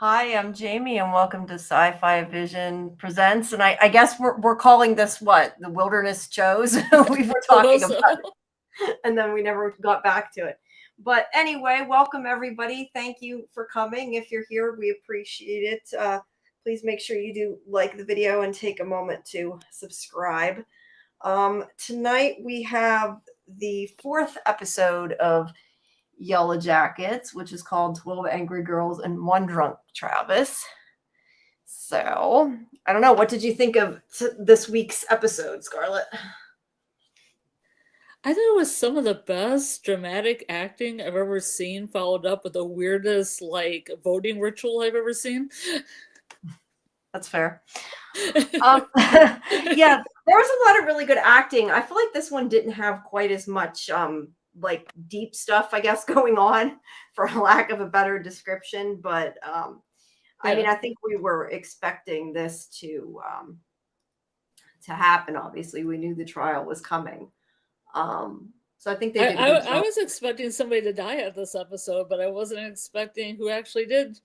Hi, I'm Jamie, and welcome to Sci-Fi Vision Presents. And I guess we're calling this what? The Wilderness Chose. We were talking Also, about it, and then we never got back to it. But anyway, welcome everybody. Thank you for coming. If you're here, we appreciate it. Please make sure you do like the video and take a moment to subscribe. Tonight we have the fourth episode of Yellowjackets, which is called 12 Angry Girls and One Drunk Travis. So, I don't know. What did you think of this week's episode, Scarlet? I thought it was some of the best dramatic acting I've ever seen, followed up with the weirdest voting ritual I've ever seen. That's fair. Yeah, there was a lot of really good acting. I feel like this one didn't have quite as much like deep stuff, I guess, going on, for lack of a better description. But I mean, Yeah. I think we were expecting this to happen. Obviously, we knew the trial was coming. So I think they I, did a I good I job. was expecting somebody to die at this episode, but I wasn't expecting who actually did.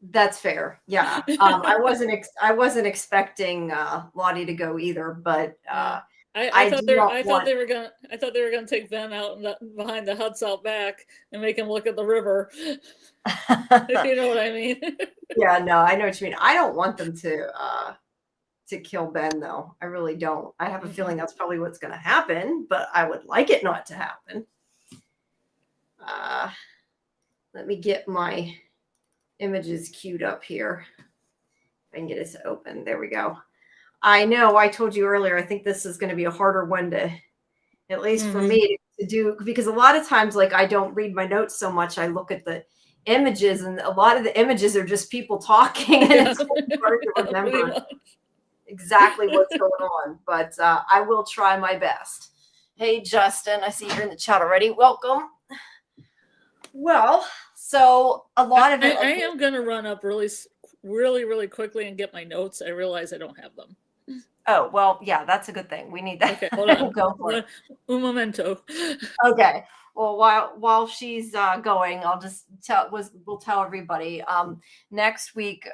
That's fair. Yeah. I wasn't expecting Lottie to go either, but Yeah. I I thought do not want. they were gonna take Ben out behind the huts out back and make him look at the river. If you know what I mean. Yeah, no, I know what you mean. I don't want them to kill Ben though. I really don't. I have a feeling that's probably what's going to happen, but I would like it not to happen. Uh, Let me get my images queued up here. If I can get this open. There we go. I know I told you earlier, I think this is going to be a harder one to, at least for me, to do, because a lot of times, like, I don't read my notes so much. I look at the images, and a lot of the images are just people talking, and Yeah. it's hard to Yeah, pretty remember much. exactly what's going on. But I will try my best. Hey, Justin, I see you're in the chat already. Welcome. Well, so a lot of I it, like, am gonna run up really quickly and get my notes. I realize I don't have them. oh, well, yeah, that's a good thing. We need that. Okay, hold on. Go for it. Un momento. Okay. Well, while she's going, I'll just we'll tell everybody. Next week,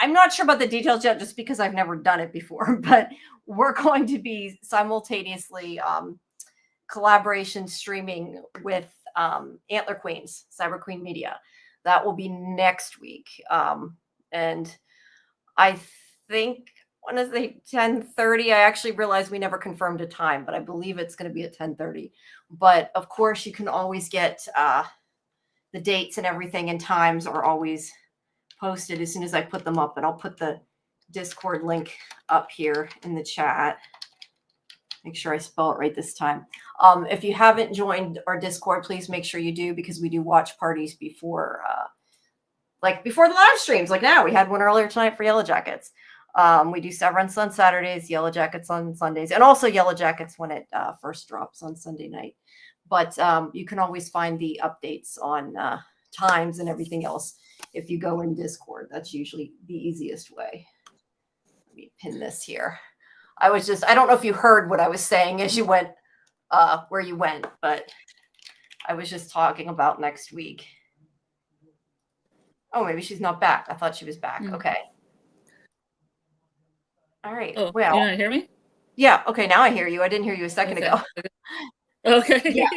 I'm not sure about the details yet, just because I've never done it before. But we're going to be simultaneously collaboration streaming with Antler Queens, Cyber Queen Media. That will be next week, and I think, when is it, 10:30? I actually realized we never confirmed a time, but I believe it's going to be at 10:30. But of course, you can always get the dates and everything, and times are always posted as soon as I put them up. And I'll put the Discord link up here in the chat. Make sure I spell it right this time. If you haven't joined our Discord, please make sure you do, because we do watch parties before before the live streams. Like now, we had one earlier tonight for Yellowjackets. We do Severance on Saturdays, Yellowjackets on Sundays, and also Yellowjackets when it first drops on Sunday night. But you can always find the updates on times and everything else if you go in Discord. That's usually the easiest way. Let me pin this here. I don't know if you heard what I was saying as you went where you went, but I was just talking about next week. Oh, maybe she's not back. I thought she was back. Okay. All right. Oh, Well, you not hear me? yeah. Okay. Now I hear you. I didn't hear you a second ago. Okay. Yeah.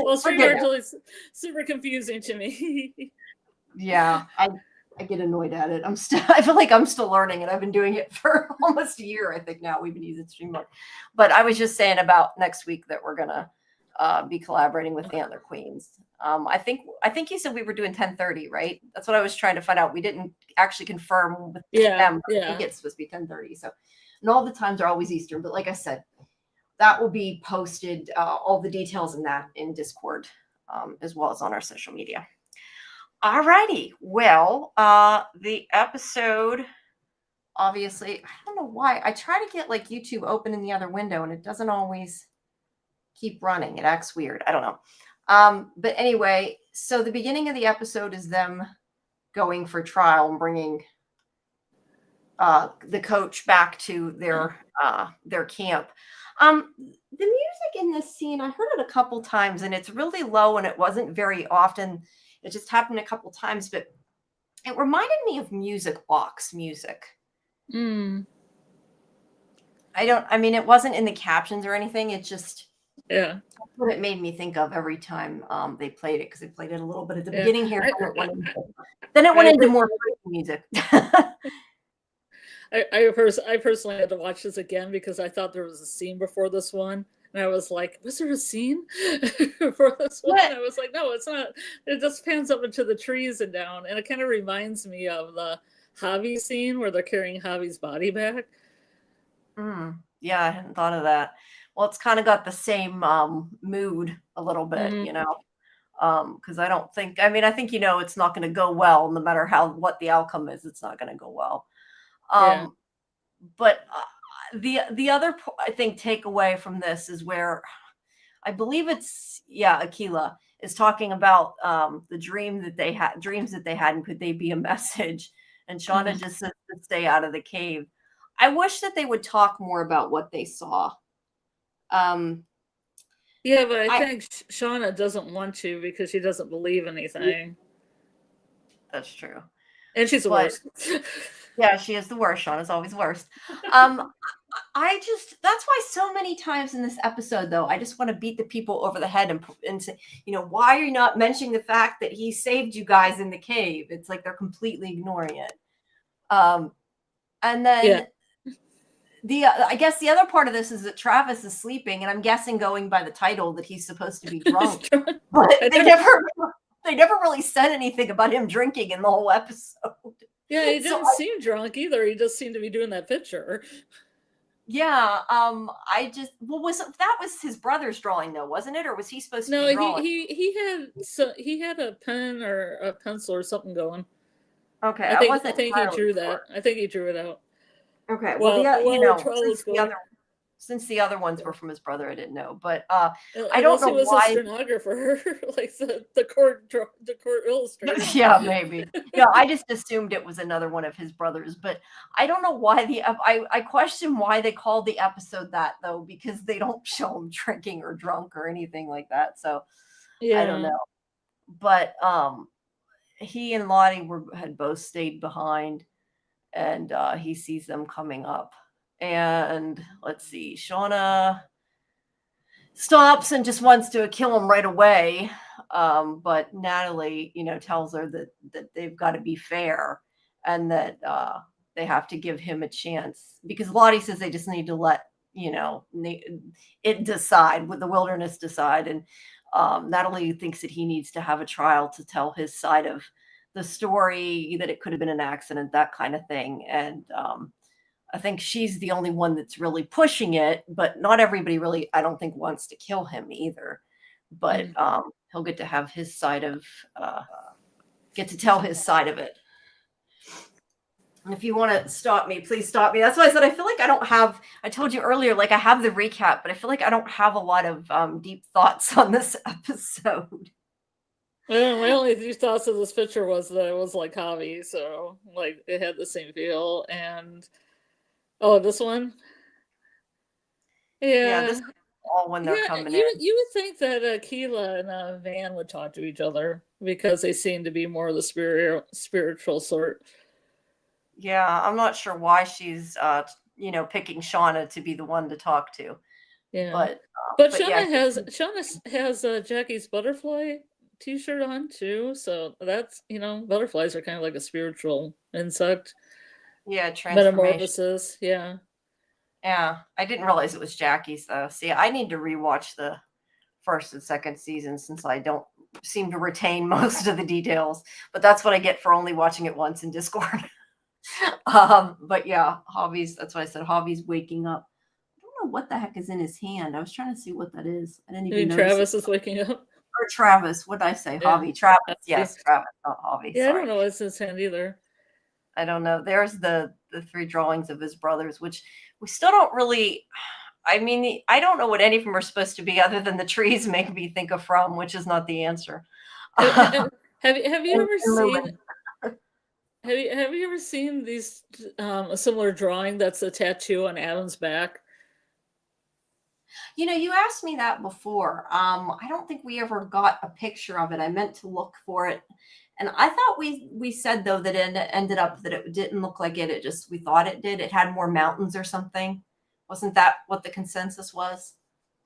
Well, StreamYard is super confusing to me. Yeah. I get annoyed at it. I feel like I'm still learning, and I've been doing it for almost a year. I think now we've been using StreamYard. But I was just saying about next week that we're gonna be collaborating with Antler Queens. I think you said we were doing 10:30, right? That's what I was trying to find out. We didn't actually confirm with them. But I think it's supposed to be 10:30. So, and all the times are always Eastern. But like I said, that will be posted. All the details in that in Discord, as well as on our social media. All righty. Well, the episode, obviously, I don't know why. I try to get like YouTube open in the other window, and it doesn't always keep running. It acts weird. I don't know. But anyway, so the beginning of the episode is them going for trial and bringing the coach back to their camp. The music in this scene, I heard it a couple times, and it's really low, and it wasn't very often. It just happened a couple times, but It reminded me of Music Box music. Mm, I mean, it wasn't in the captions or anything. It just yeah, that's what it made me think of every time they played it because they played it a little bit at the yeah. beginning here. I Then it went I, into per- more freaky music. I personally had to watch this again because I thought there was a scene before this one. And I was like, was there a scene before this one? What? And I was like, no, it's not. It just pans up into the trees and down. And it kind of reminds me of the Javi scene where they're carrying Javi's body back. Yeah, I hadn't thought of that. Well, it's kind of got the same mood a little bit, Hmm. you know. Because I don't think, I mean, I think, it's not going to go well no matter what the outcome is. It's not going to go well. Yeah. Um, but the other I think takeaway from this is where I believe it's Akila is talking about the dreams that they had, and could they be a message? And Shauna Hmm. just says to stay out of the cave. I wish that they would talk more about what they saw. Um, Yeah, but I I think Shauna doesn't want to because she doesn't believe anything. That's true, And she's the but worst. yeah, she is the worst. Shauna's always worst. Um, I just that's why so many times in this episode though, I just want to beat the people over the head and say, why are you not mentioning the fact that he saved you guys in the cave? It's like they're completely ignoring it. Um, and Yeah. then I guess the other part of this is that Travis is sleeping, and I'm guessing going by the title that he's supposed to be drunk, but I they think, never really said anything about him drinking in the whole episode. yeah, he So didn't seem drunk either. He just seemed to be doing that picture. yeah, I just that was his brother's drawing though, wasn't it? Or was he supposed to No, be drawing? he had a pen or a pencil or something going. Okay, I I wasn't think he entirely drew sure. that. I think he drew it out. Okay, well, While the trial was going. since the other ones Yeah. were from his brother, I didn't know, but I don't Unless know he was a why. stenographer, like the court illustrator. Yeah, maybe. Yeah, I just assumed it was another one of his brothers, but I don't know why I question why they called the episode that though, because they don't show him drinking or drunk or anything like that. So I don't Yeah. know, but he and Lottie had both stayed behind, and he sees them coming up. And let's see, Shauna stops and just wants to kill him right away. But Natalie, tells her that they've got to be fair, and that they have to give him a chance, because Lottie says they just need to let it decide, with the wilderness decide, and Natalie thinks that he needs to have a trial to tell his side of the story, that it could have been an accident, that kind of thing, and I think she's the only one that's really pushing it, but not everybody really, I don't think, wants to kill him either. But Mm. he'll get to have his side of, get to tell his side of it. And if you want to stop me, please stop me. That's why I said I feel like I don't have, I told you earlier, like I have the recap, but I feel like I don't have a lot of deep thoughts on this episode. My only few thoughts of this picture was that it was like Javi, so like it had the same feel. And oh, this one, Yeah, this yeah, is all when they're yeah. coming in. You would think that Keela and Van would talk to each other because they seem to be more of the spiritual sort. Yeah, I'm not sure why she's, picking Shauna to be the one to talk to, Yeah, but but but yeah, Shauna has Jackie's butterfly T-shirt on too, so that's butterflies are kind of like a spiritual insect yeah, transformation. metamorphosis. Yeah. Yeah, I didn't realize it was Jackie's though. See, I need to rewatch the first and second season since I don't seem to retain most of the details. But that's what I get for only watching it once in Discord. But yeah, Hobbies. That's why I said Hobbies waking up. I don't know what the heck is in his hand. I was trying to see what that is. I didn't I even mean, notice it. Travis is waking up. Or Travis. What did I say? Yeah. Hobby. Travis. Happy. Yes, Travis, not Hobby. Yeah, I don't Sorry. know what's in his hand either. I don't know. There's the three drawings of his brothers, which we still don't really. I mean, I don't know what any of them are supposed to be, other than the trees make me think of From, which is not the answer. Have, have you ever And seen Lily. have you ever seen these a similar drawing that's a tattoo on Adam's back? You asked me that before. I don't think we ever got a picture of it. I meant to look for it. And I thought we said though that it ended up that it didn't look like it. It just we thought it did. It had more mountains or something. Wasn't that what the consensus was?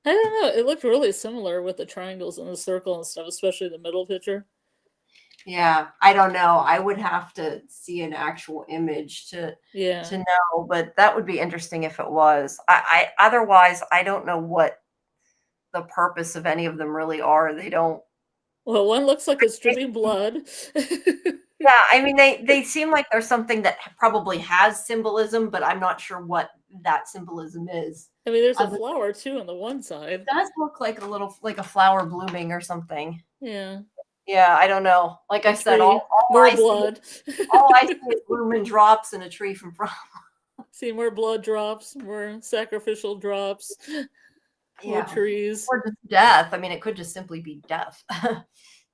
I don't know. It looked really similar with the triangles and the circle and stuff, especially the middle picture. Yeah, I don't know. I would have to see an actual image Yeah. to know, but that would be interesting if it was. I otherwise I don't know what the purpose of any of them really are. They don't. Well, one looks like it's dripping blood. Yeah, I mean they seem like there's something that probably has symbolism, but I'm not sure what that symbolism is. I mean, there's a Other flower too on the one side. It does look like a little like a flower blooming or something. Yeah. Yeah, I don't know. Like I said, Tree. More blood. All I see is blooming drops in a tree from front. See more blood drops, more sacrificial drops, more Yeah. trees, Or just death. I mean, it could just simply be death.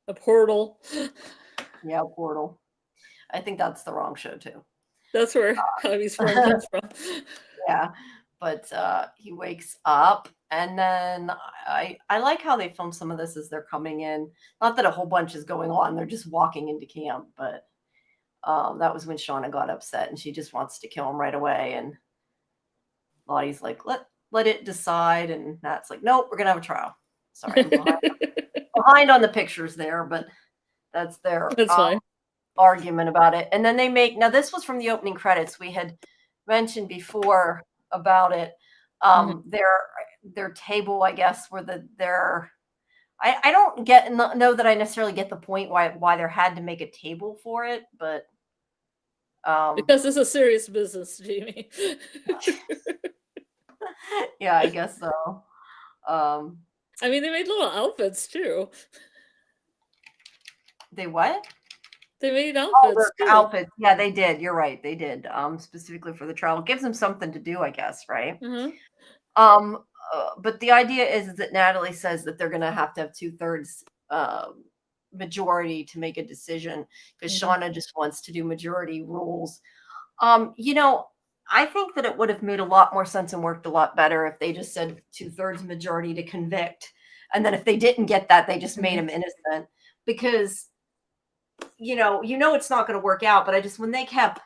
a portal. Yeah, portal. I think that's the wrong show too. That's where Javi's friend comes from. Yeah. But he wakes up, and then I like how they film some of this as they're coming in. Not that a whole bunch is going on; they're just walking into camp. But that was when Shauna got upset, and she just wants to kill him right away. And Lottie's like, "Let it decide," and Matt's like, "Nope, we're gonna have a trial." Sorry, I'm behind on the pictures there, but that's their That's fine. argument about it. And then they make now this was from the opening credits. We had mentioned before about it. Their table, I guess, where their I don't know that I necessarily get the point why there had to make a table for it, but Because it's a serious business, Jamie. yeah, I guess so. I mean, they made little outfits too. They what? They made Oh, outfits their too. outfits. Yeah, they did. You're right. They did. Specifically for the trial. It gives them something to do, I guess, right? Uh-huh. But the idea is that Natalie says that they're going to have 2/3 majority to make a decision because Shauna just wants to do majority rules. I think that it would have made a lot more sense and worked a lot better if they just said 2/3 majority to convict, and then if they didn't get that, they just made him innocent because it's not going to work out. But when they kept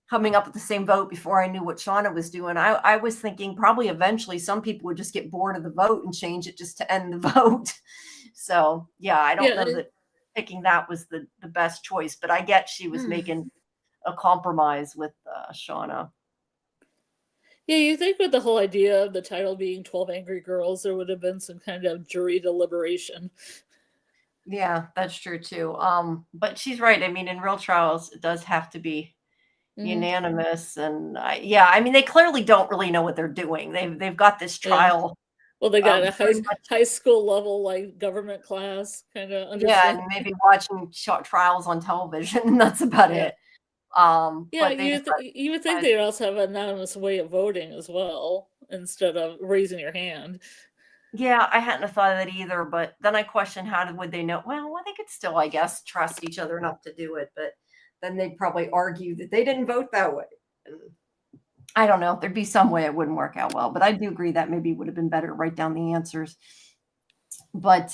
coming up with the same vote before I knew what Shauna was doing, I was thinking probably eventually some people would just get bored of the vote and change it just to end the vote. So yeah, I don't know that picking that was the best choice, but I get she was making a compromise with Shauna. Yeah, you think with the whole idea of the title being 12 Angry Girls, there would have been some kind of jury deliberation. Yeah, that's true too. But she's right. I mean, in real trials, it does have to be unanimous, and I mean, they clearly don't really know what they're doing. They've got this trial. Well, they got a high school level like government class kind of understand. Yeah, and maybe watching trials on television, and that's about it. Yeah, but you would think they'd also have an anonymous way of voting as well instead of raising your hand. Yeah, I hadn't thought of that either, but then I question would they know? Well, they could still, I guess, trust each other enough to do it, but then they'd probably argue that they didn't vote that way. And I don't know. There'd be some way it wouldn't work out well, but I do agree that maybe it would have been better to write down the answers. But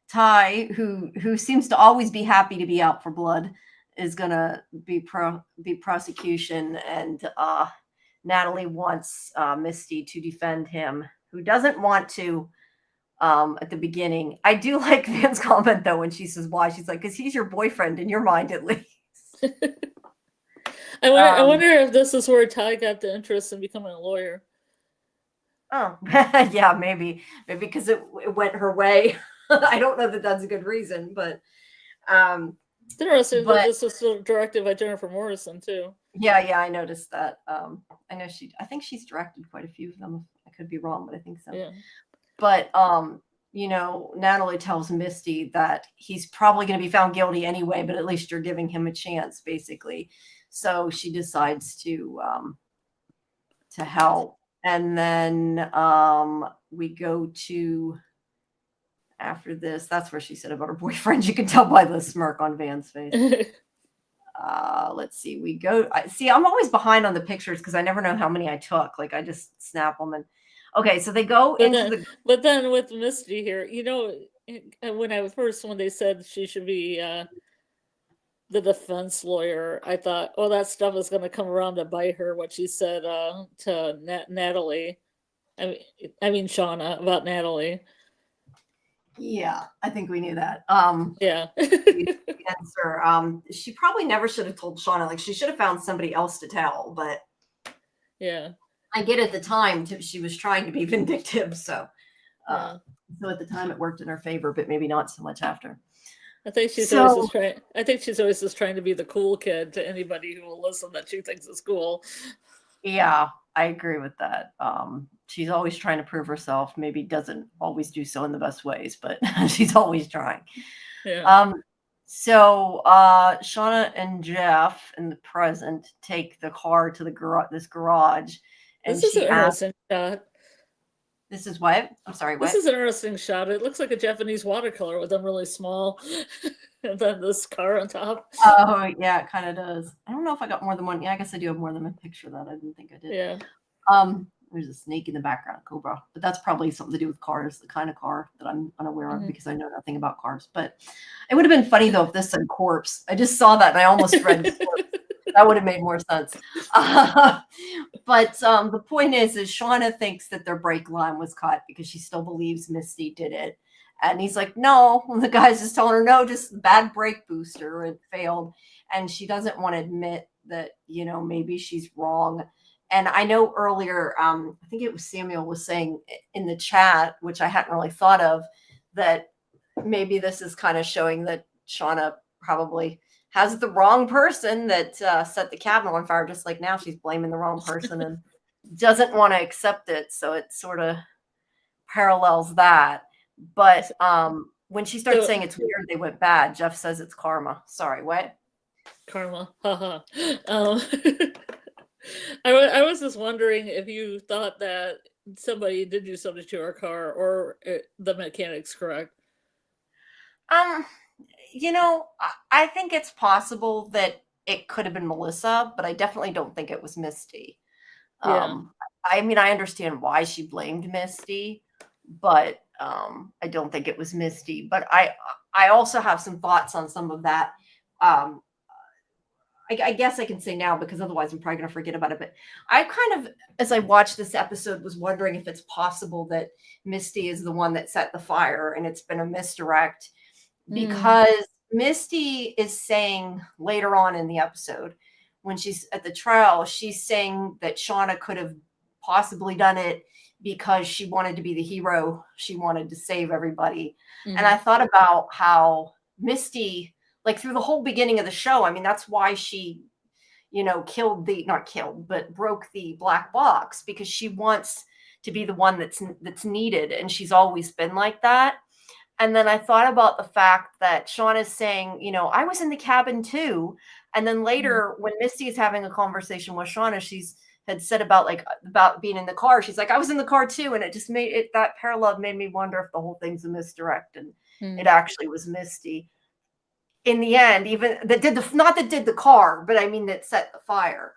Ty, who seems to always be happy to be out for blood, is gonna be prosecution, and Natalie wants Misty to defend him, who doesn't want to at the beginning. I do like Van's comment though when she says why. She's like, because he's your boyfriend in your mind at least. I wonder if this is where Ty got the interest in becoming a lawyer. Oh, yeah, maybe because it went her way. I don't know that that's a good reason, but interesting that this was directed by Jennifer Morrison too. Yeah, I noticed that. I think she's directed quite a few of them. I could be wrong, but I think so. Yeah. But Natalie tells Misty that he's probably going to be found guilty anyway, but at least you're giving him a chance, basically. So she decides to help. And then we go to, after this, that's where she said about her boyfriend. You can tell by the smirk on Van's face. Let's see. I'm always behind on the pictures because I never know how many I took. Like I just snap them. And Okay, so they go But into then, the but then with Misty here, when they said she should be the defense lawyer, I thought, oh, that stuff is going to come around to bite her. What she said to Natalie, I mean Shauna about Natalie. yeah, I think we knew that. Yeah. The answer. She probably never should have told Shauna. Like she should have found somebody else to tell. But Yeah. I get at the time she was trying to be vindictive. So, Yeah. so at the time it worked in her favor, but maybe not so much after. I think she's always So just trying. I think she's always just trying to be the cool kid to anybody who will listen that she thinks is cool. yeah, I agree with that. She's always trying to prove herself. Maybe doesn't always do so in the best ways, but she's always trying. Yeah. So Shauna and Jeff in the present take the car to this garage, and This is an she asks, interesting shot. "This is what? I'm sorry, This what?" is an interesting shot. It looks like a Japanese watercolor with them really small, and then this car on top. Oh yeah, it kind of does. I don't know if I got more than one. Yeah, I guess I do have more than a picture of that. I didn't think I did. Yeah. There's a snake in the background, cobra, but that's probably something to do with cars, the kind of car that I'm unaware of because I know nothing about cars. But it would have been funny though if this said corpse. I just saw that and I almost read corpse. That would have made more sense. But the point is Shauna thinks that their brake line was cut because she still believes Misty did it. And he's like, no. And the guy's just telling her, no, just bad brake booster. It failed. And she doesn't want to admit that, maybe she's wrong. And I know earlier, I think it was Samuel was saying in the chat, which I hadn't really thought of, that maybe this is kind of showing that Shauna probably has the wrong person that set the cabin on fire. Just like now she's blaming the wrong person and doesn't want to accept it. So it sort of parallels that. But when she starts saying it's weird they went bad, Jeff says it's karma. Sorry, what? Karma. Haha. I was just wondering if you thought that somebody did do something to our car, or the mechanic's correct. I think it's possible that it could have been Melissa, but I definitely don't think it was Misty. Yeah. I mean, I understand why she blamed Misty, but I don't think it was Misty. But I also have some thoughts on some of that. I guess I can say now because otherwise I'm probably going to forget about it. But I kind of, as I watched this episode, was wondering if it's possible that Misty is the one that set the fire and it's been a misdirect because Misty is saying later on in the episode when she's at the trial, she's saying that Shauna could have possibly done it because she wanted to be the hero. She wanted to save everybody. And I thought about how Misty, like through the whole beginning of the show, I mean, that's why she, not killed, but broke the black box because she wants to be the one that's needed. And she's always been like that. And then I thought about the fact that Sean is saying, I was in the cabin too. And then later when Misty is having a conversation with Shauna, she's had said about being in the car. She's like, I was in the car too. And it just that parallel made me wonder if the whole thing's a misdirect and it actually was Misty. In the end, even that did the car, but I mean that set the fire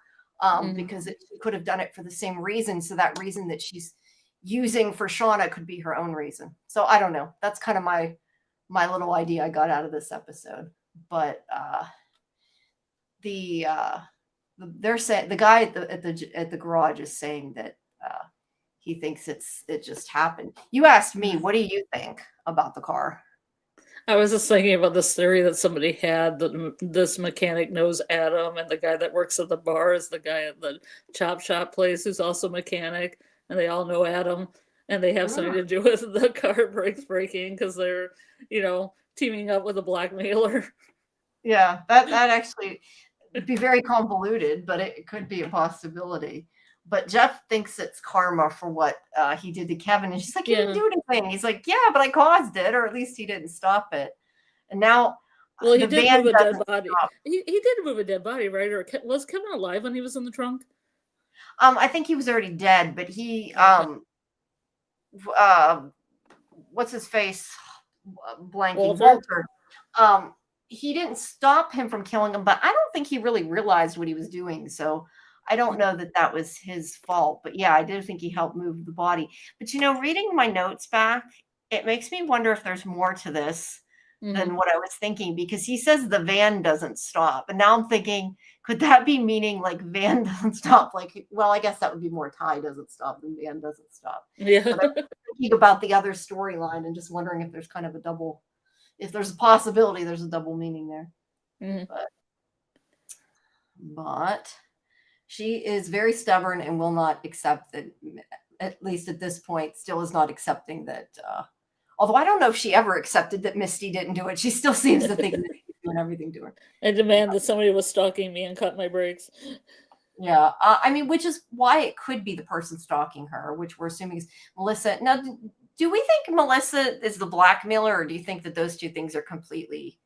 because it could have done it for the same reason. So that reason that she's using for Shauna could be her own reason. So I don't know. That's kind of my little idea I got out of this episode. But they're saying the guy at the garage is saying that he thinks it just happened. You asked me, what do you think about the car? I was just thinking about this theory that somebody had that this mechanic knows Adam, and the guy that works at the bar is the guy at the chop shop place who's also mechanic, and they all know Adam, and they have something to do with the car breaking because they're, teaming up with a blackmailer. Yeah, that actually would be very convoluted, but it could be a possibility. But Jeff thinks it's karma for what he did to Kevin. And she's like, he didn't do anything. He's like, yeah, but I caused it, or at least he didn't stop it. And now, well, he did move a dead body. He did move a dead body, right? Or was Kevin alive when he was in the trunk? I think he was already dead, but he, what's his face? Blanking. Walter. He didn't stop him from killing him, but I don't think he really realized what he was doing. So I don't know that that was his fault, but yeah, I do think he helped move the body. But reading my notes back, it makes me wonder if there's more to this Mm-hmm. than what I was thinking, because he says the van doesn't stop. And now I'm thinking, could that be meaning like van doesn't stop? Like, well, I guess that would be more Ty doesn't stop than van doesn't stop. Yeah. But I'm thinking about the other storyline and just wondering if there's kind of a double, if there's a possibility there's a double meaning there. Mm-hmm. But she is very stubborn and will not accept that, at least at this point, still is not accepting that. Although I don't know if she ever accepted that Misty didn't do it. She still seems to think Misty's doing everything to her. I demand that somebody was stalking me and cut my brakes. Yeah. Which is why it could be the person stalking her, which we're assuming is Melissa. Now, do we think Melissa is the blackmailer, or do you think that those two things are completely...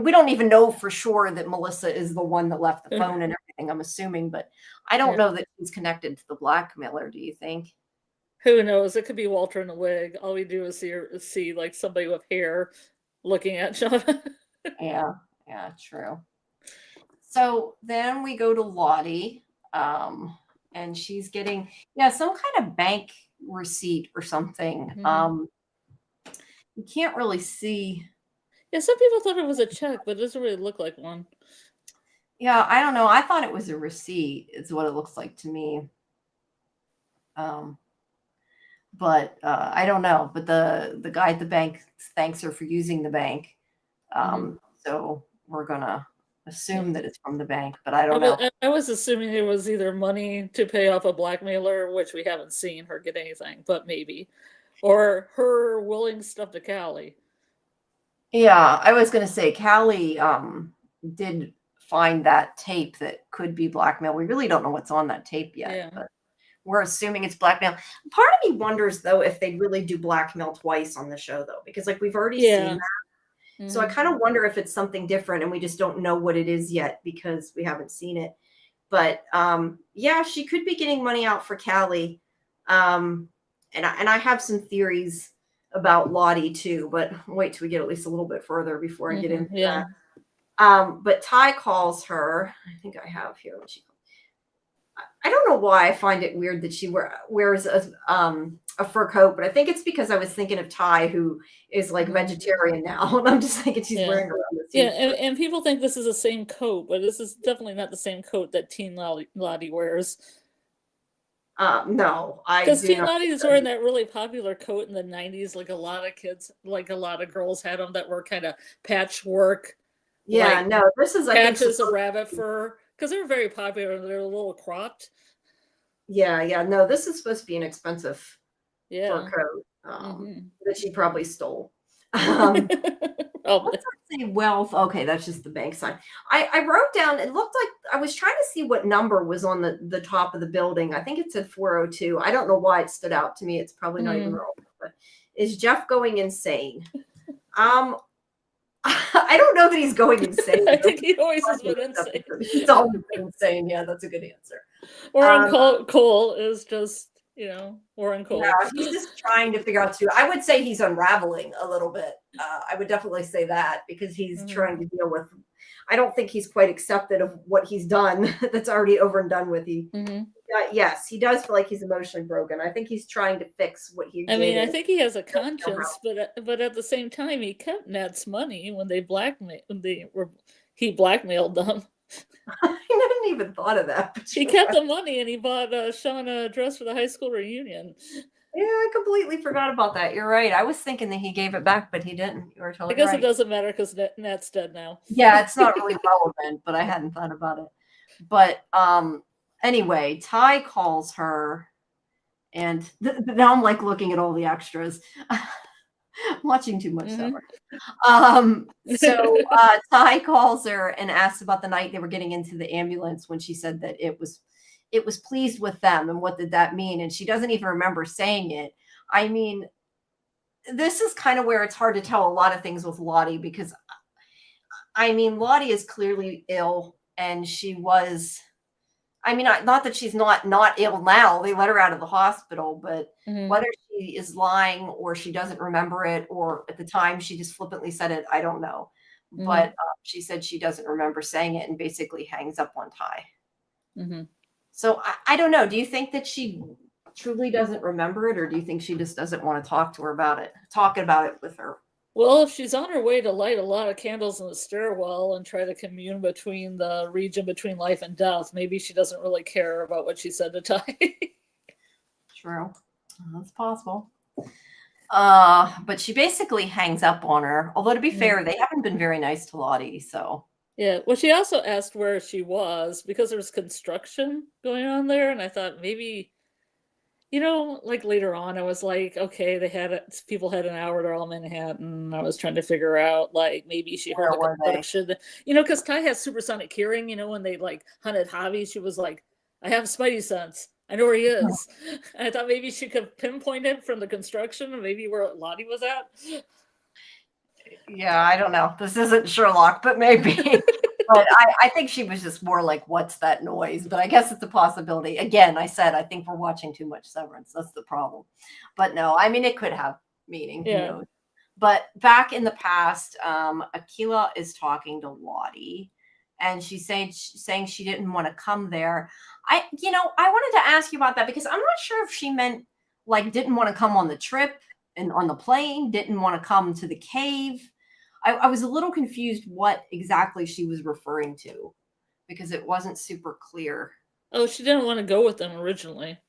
we don't even know for sure that Melissa is the one that left the phone and everything, I'm assuming, but I don't know that she's connected to the blackmailer, do you think? Who knows? It could be Walter in a wig. All we do is see like somebody with hair looking at Shauna. Yeah, true. So then we go to Lottie, and she's getting some kind of bank receipt or something. Mm-hmm. You can't really see. Yeah, some people thought it was a check, but it doesn't really look like one. Yeah, I don't know. I thought it was a receipt, is what it looks like to me. But I don't know. But the guy at the bank thanks her for using the bank. So we're gonna assume that it's from the bank, but I don't know. I was assuming it was either money to pay off a blackmailer, which we haven't seen her get anything, but maybe, or her willing stuff to Callie. Yeah, I was gonna say Callie did find that tape that could be blackmail. We really don't know what's on that tape yet, but we're assuming it's blackmail. Part of me wonders though if they'd really do blackmail twice on the show though, because like we've already seen that. Mm-hmm. So I kind of wonder if it's something different and we just don't know what it is yet because we haven't seen it. But she could be getting money out for Callie. And I have some theories about Lottie too, but wait till we get at least a little bit further before I get into that. But Ty calls her. I think I have here what she calls. I don't know why I find it weird that she wears a fur coat, but I think it's because I was thinking of Ty, who is like vegetarian now, and I'm just thinking she's wearing around this. Yeah, and people think this is the same coat, but this is definitely not the same coat that Teen Lottie wears. No, because Teen Lottie is wearing that really popular coat in the 90s, like a lot of kids, like a lot of girls had them that were kind of patchwork. Yeah, no, this is patches of rabbit fur. Because they were very popular. They're a little cropped. Yeah. No, this is supposed to be an expensive fur coat that she probably stole. Let's say wealth. Okay, that's just the bank sign. I wrote down, it looked like I was trying to see what number was on the top of the building. I think it said 402. I don't know why it stood out to me. It's probably not even relevant. But is Jeff going insane? I don't know that he's going insane. I think he always has been insane. He's always been insane. Yeah, that's a good answer. Warren Cole is just, Warren Cole. Yeah, he's just trying to figure out too. I would say he's unraveling a little bit. I would definitely say that because he's trying to deal with. I don't think he's quite accepted of what he's done. That's already over and done with. Yes, he does feel like he's emotionally broken. I think he's trying to fix what he. I think he has a conscience, but at the same time, he kept Ned's money when he blackmailed them. I hadn't even thought of that. He kept the money and he bought Shauna a dress for the high school reunion. Yeah, I completely forgot about that. You're right. I was thinking that he gave it back, but he didn't. You were totally right. I guess it doesn't matter because Ned's dead now. Yeah, it's not really relevant, but I hadn't thought about it. But anyway, Ty calls her, and now I'm like looking at all the extras. I'm watching too much summer. So Ty calls her and asks about the night they were getting into the ambulance when she said that it was pleased with them, and what did that mean? And she doesn't even remember saying it. I mean, this is kind of where it's hard to tell a lot of things with Lottie, because Lottie is clearly ill, and she was. Not that she's not ill now. They let her out of the hospital, but whether she is lying or she doesn't remember it, or at the time she just flippantly said it, I don't know. But she said she doesn't remember saying it, and basically hangs up on Ty. So I don't know. Do you think that she truly doesn't remember it, or do you think she just doesn't want to talk about it with her? Well, if she's on her way to light a lot of candles in the stairwell and try to commune between the region between life and death, maybe she doesn't really care about what she said to Ty. True. That's possible. But she basically hangs up on her. Although to be fair, they haven't been very nice to Lottie, so. Yeah, well, she also asked where she was because there's construction going on there, and I thought maybe, like later on, I was like, okay, people had an hour to all Manhattan. I was trying to figure out, like, maybe she heard Where the were they? construction, because Ty has supersonic hearing. When they like hunted Javi, she was like, I have Spidey sense. I know where he is. And I thought maybe she could pinpoint it from the construction, and maybe where Lottie was at. Yeah, I don't know. This isn't Sherlock, but maybe. But I think she was just more like, what's that noise? But I guess it's a possibility. Again, I said I think we're watching too much Severance. That's the problem. But no, I mean, it could have meaning. Who Yeah. knows? But back in the past, Akila is talking to Lottie, and she's saying she didn't want to come there. I wanted to ask you about that because I'm not sure if she meant like didn't want to come on the trip and on the plane, didn't want to come to the cave. I was a little confused what exactly she was referring to because it wasn't super clear. Oh, she didn't want to go with them originally.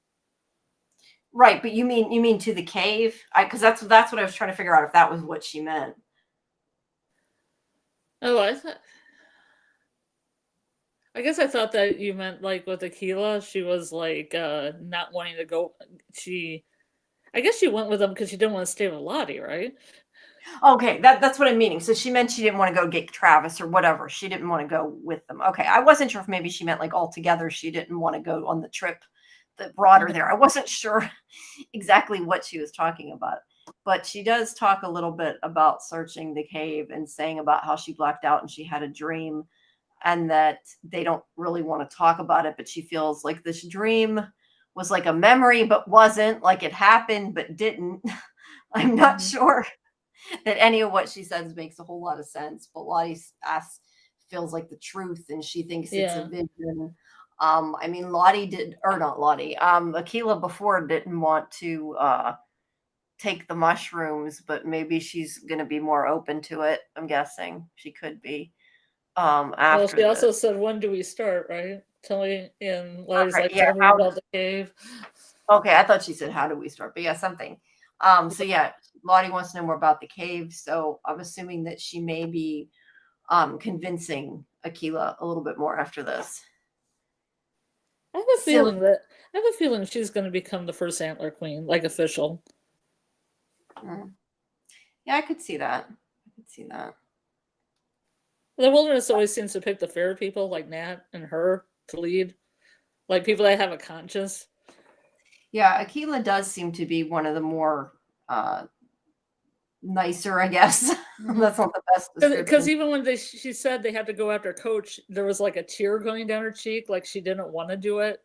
Right, but you mean to the cave? Because that's what I was trying to figure out if that was what she meant. Oh, I guess I thought that you meant like with Aquila, she was like not wanting to go. I guess she went with them because she didn't want to stay with Lottie, right? Okay, that's what I'm meaning. So she meant she didn't want to go get Travis or whatever. She didn't want to go with them. Okay, I wasn't sure if maybe she meant like altogether she didn't want to go on the trip that brought her there. I wasn't sure exactly what she was talking about. But she does talk a little bit about searching the cave and saying about how she blacked out and she had a dream and that they don't really want to talk about it, but she feels like this dream was like a memory but wasn't, like it happened but didn't. I'm not sure that any of what she says makes a whole lot of sense, but Lottie feels like the truth and she thinks it's a vision. I mean, Lottie did, or not Lottie, Akila before didn't want to take the mushrooms, but maybe she's going to be more open to it. I'm guessing she could be. Well, she also said, when do we start, right? Tell me, and Lottie's like, tell me about the cave. Okay, I thought she said, how do we start? But yeah, something. So yeah, Lottie wants to know more about the cave. So I'm assuming that she may be convincing Akila a little bit more after this. I have a feeling she's going to become the first Antler Queen, like official. Yeah, I could see that. The wilderness always seems to pick the fair people, like Nat and her, to lead, like people that have a conscience. Yeah, Akila does seem to be one of the more nicer, I guess. That's not the best description. Because even when she said they had to go after Coach, there was like a tear going down her cheek, like she didn't want to do it.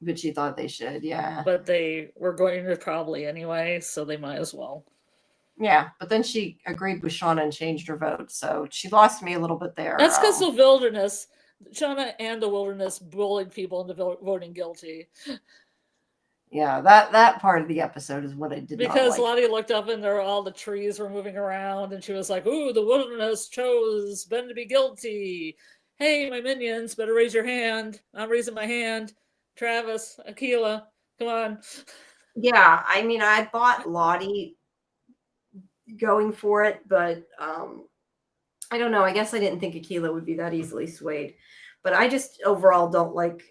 But she thought they should, yeah. But they were going to probably anyway, so they might as well. Yeah, but then she agreed with Shauna and changed her vote, so she lost me a little bit there. That's because the wilderness, Shauna and the wilderness bullied people into voting guilty. Yeah, that part of the episode is what I did not like. Because Lottie looked up and all the trees were moving around, and she was like, "Ooh, the wilderness chose Ben to be guilty. Hey, my minions, better raise your hand. I'm raising my hand. Travis, Akila, come on." Yeah, I mean, I thought Lottie going for it, but I don't know. I guess I didn't think Akila would be that easily swayed. But I just overall don't like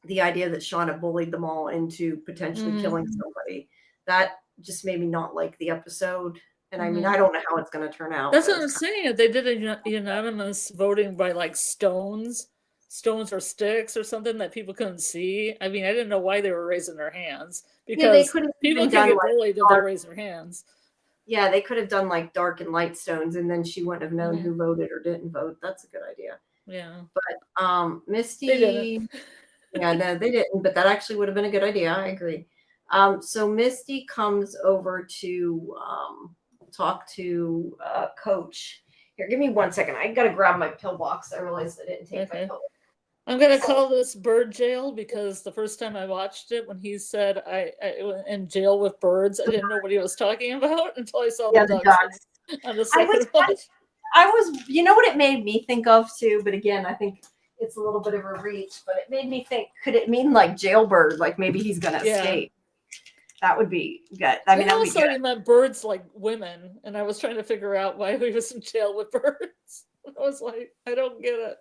the idea that Shauna bullied them all into potentially killing somebody. That just made me not like the episode. And I mean, I don't know how it's going to turn out. That's what I'm saying. They did a unanimous voting by like stones or sticks or something that people couldn't see. I mean, I didn't know why they were raising their hands because people can get bullied if they raise their hands. Yeah, they could have done like dark and light stones, and then she wouldn't have known who voted or didn't vote. That's a good idea. Yeah. But Misty, yeah, no, they didn't. But that actually would have been a good idea. I agree. So Misty comes over to talk to Coach. Here, give me 1 second. I gotta grab my pill box. I realized I didn't take my pill. I'm gonna call this bird jail because the first time I watched it, when he said I was in jail with birds, I didn't know what he was talking about until I saw Yeah, the the ducks ducks. on the I was second watch. I was, you know what it made me think of too, but again, I think it's a little bit of a reach, but it made me think, could it mean like jailbird? Like maybe he's going to Yeah. escape. That would be good. I mean, I that would be always thought good. he meant birds like women, and I was trying to figure out why he was in jail with birds. I was like, I don't get it.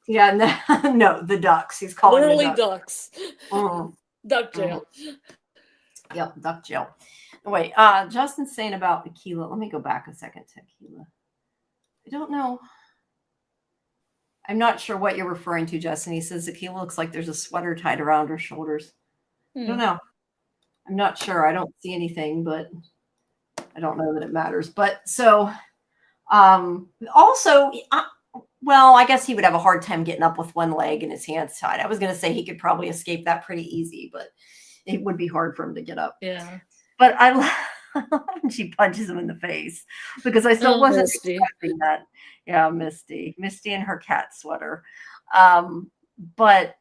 Yeah, no, no, the ducks. He's calling Literally the ducks. ducks. Mm, Duck mm. jail. Yep, duck jail. Wait, Justin's saying about Aquila. Let me go back a second to Aquila. I don't know. I'm not sure what you're referring to, Justin. He says Aquila looks like there's a sweater tied around her shoulders. I don't know. I'm not sure. I don't see anything, but I don't know that it matters. But so also, well, I guess he would have a hard time getting up with one leg and his hands tied. I was going to say he could probably escape that pretty easy, but it would be hard for him to get up. Yeah. But I love when she punches him in the face because I still wasn't Misty. expecting that. Yeah, Misty and her cat sweater. But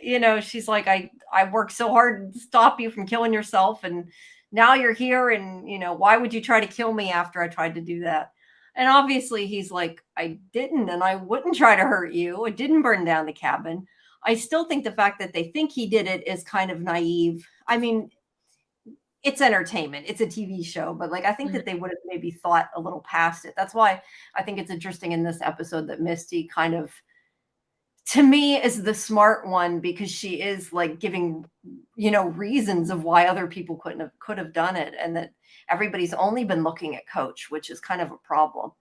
you know, she's like, I worked so hard to stop you from killing yourself, and now you're here, and you know, why would you try to kill me after I tried to do that? And obviously he's like, I didn't, and I wouldn't try to hurt you. I didn't burn down the cabin. I still think the fact that they think he did it is kind of naive. I mean, it's entertainment. It's a TV show, but like I think that they would have maybe thought a little past it. That's why I think it's interesting in this episode that Misty kind of, to me, is the smart one because she is like giving, you know, reasons of why other people could have done it, and that everybody's only been looking at Coach, which is kind of a problem.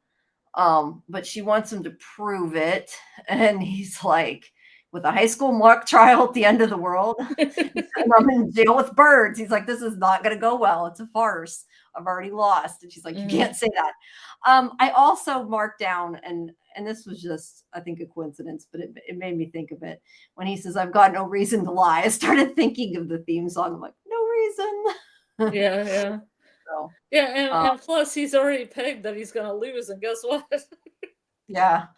But she wants him to prove it, and he's like, with a high school mock trial at the end of the world, and I'm in jail with birds. He's like, this is not going to go well. It's a farce. I've already lost. And she's like, you can't say that. I also marked down, and this was just, I think, a coincidence, but it made me think of it. When he says, I've got no reason to lie, I started thinking of the theme song. I'm like, no reason. Yeah. So, yeah, and plus he's already pegged that he's going to lose, and guess what? yeah.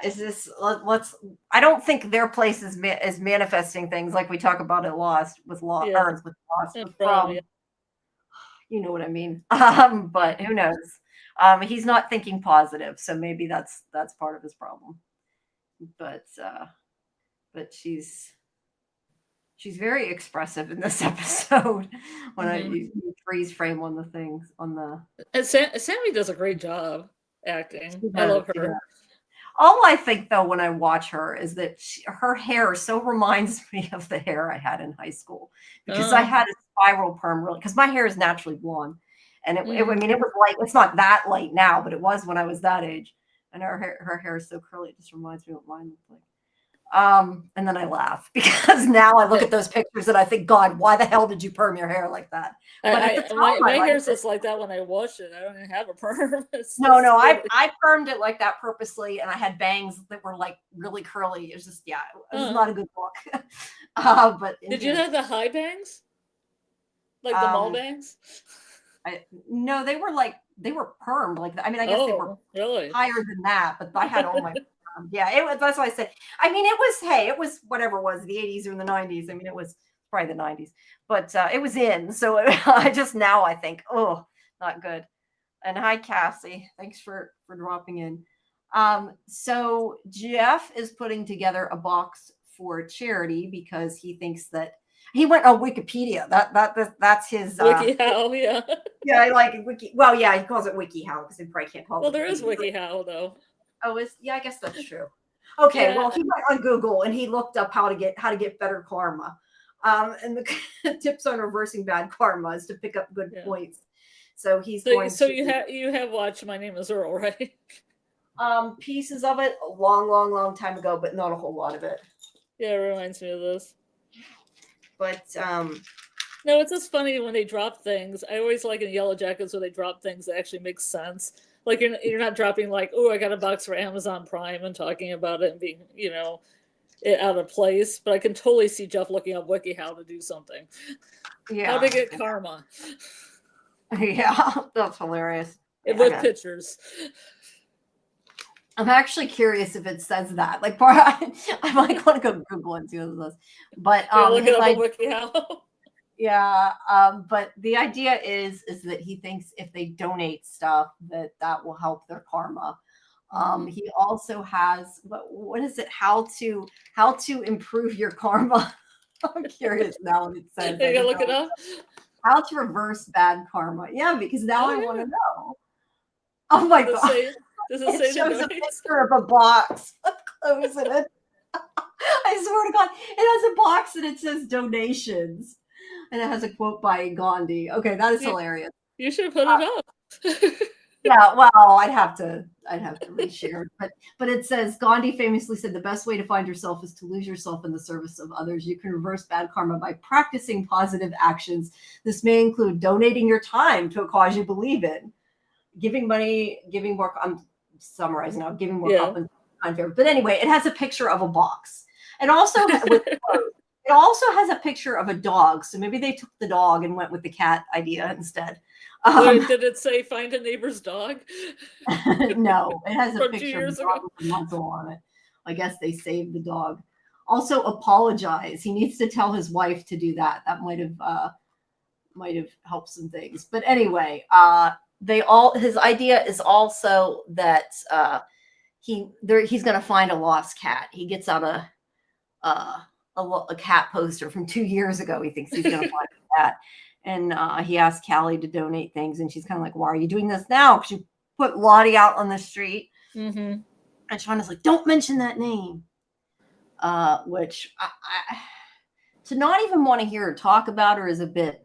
Is this? I don't think their place is manifesting things like we talk about at Lost with Lost. Yeah. With Lost with Probably. you know what I mean. But who knows? He's not thinking positive, so maybe that's part of his problem. But she's very expressive in this episode when you freeze frame on the things on the. And Sammy does a great job acting. I love her. All I think though when I watch her is that her hair so reminds me of the hair I had in high school because I had a spiral perm really because my hair is naturally blonde, and I mean it was light. It's not that light now, but it was when I was that age. And her hair is so curly, it just reminds me of what mine looked like. And then I laugh because now I look at those pictures and I think, God, why the hell did you perm your hair like that? But at the time, my hair's just like that when I wash it. I don't even have a perm. No, I permed it like that purposely, and I had bangs that were like really curly. It was just, it was not a good look. But did you have the high bangs, like the mall bangs? No, they were permed like that. I mean, I guess they were really higher than that, but I had all my. Yeah, it was. That's why I said. I mean, it was whatever it was, the 80s or the 90s. I mean, it was probably the 90s, but it was in. So I just now I think, oh, not good. And hi, Cassie. Thanks for dropping in. So Jeff is putting together a box for charity because he thinks that he went on Wikipedia. That's his WikiHow, yeah. Yeah, I like Wiki. Well, yeah, he calls it WikiHow because he probably can't call it. Well, there is WikiHow though. Oh, I guess that's true. Okay, well, he went on Google and he looked up how to get better karma. And the tips on reversing bad karma is to pick up good points. So he's going. So you have watched My Name Is Earl, right? Pieces of it a long time ago, but not a whole lot of it. Yeah, it reminds me of this. But no, it's just funny when they drop things. I always like in Yellowjackets when they drop things that actually make sense. Like you're not dropping like, oh, I got a box for Amazon Prime and talking about it and being, it out of place. But I can totally see Jeff looking up WikiHow to do something. Yeah. How to get karma. Yeah, that's hilarious. With pictures. I'm actually curious if it says that. Like, I might want to go Google and see what it says. But Yeah, look it his up on idea, WikiHow. yeah. But the idea is that he thinks if they donate stuff, that will help their karma. He also has what is it? How to improve your karma. I'm curious now what it says. You I gotta didn't look it know up. how to reverse bad karma. Yeah, because now Oh I want yeah. to know. Oh my Does it god! say? Does it It say to shows a donate? picture of a box with clothes in it. I swear to God, it has a box and it says donations, and it has a quote by Gandhi. Okay, that is You, hilarious. you should put it up. Yeah, well, I'd have to reshare it, but it says Gandhi famously said the best way to find yourself is to lose yourself in the service of others. You can reverse bad karma by practicing positive actions. This may include donating your time to a cause you believe in, giving money, giving more. I'm summarizing now. Giving more Yeah. compensation, kind favor. But anyway, it has a picture of a box, and also with clothes. It also has a picture of a dog. So maybe they took the dog and went with the cat idea instead. Wait, did it say find a neighbor's dog No, it has a from two picture of a years ago? dog with a muzzle on it. I guess they saved the dog. Also, apologize. He needs to tell his wife to do that. That might have helped some things. But anyway, they all his idea is also that he's going to find a lost cat. He gets out a cat poster from 2 years ago. He thinks he's going to find a cat, and he asked Callie to donate things, and she's kind of like, "Why are you doing this now?" Because you put Lottie out on the street, Mm-hmm. and Shauna's like, "Don't mention that name," which to not even want to hear her talk about her is a bit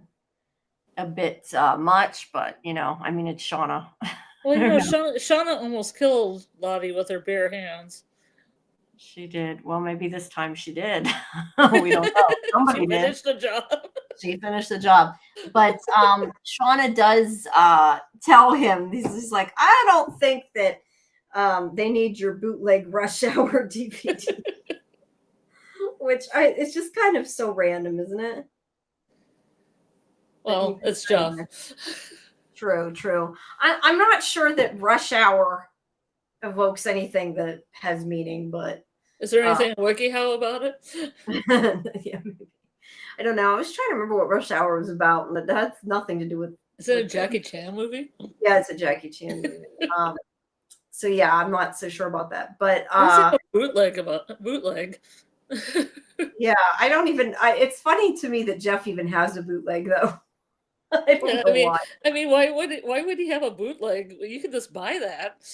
much, but I mean, it's Shauna. Well, I don't know. Shauna almost killed Lottie with her bare hands. She did. Well, maybe this time she did. We don't know. She Somebody did. finished the job. She finished the job. But Shauna does tell him, he's like, I don't think that they need your bootleg Rush Hour DVD. Which it's just kind of so random, isn't it? Well, it's Jeff. True. I'm not sure that Rush Hour evokes anything that has meaning, but Is there anything on WikiHow about it? yeah, maybe. I don't know. I was trying to remember what Rush Hour was about, but that's nothing to do with. Is it a Jackie Chan movie? Yeah, it's a Jackie Chan movie. So yeah, I'm not so sure about that, but What's a bootleg? yeah, I don't even. It's funny to me that Jeff even has a bootleg, though. I don't Yeah, know why. why would he have a bootleg? You could just buy that.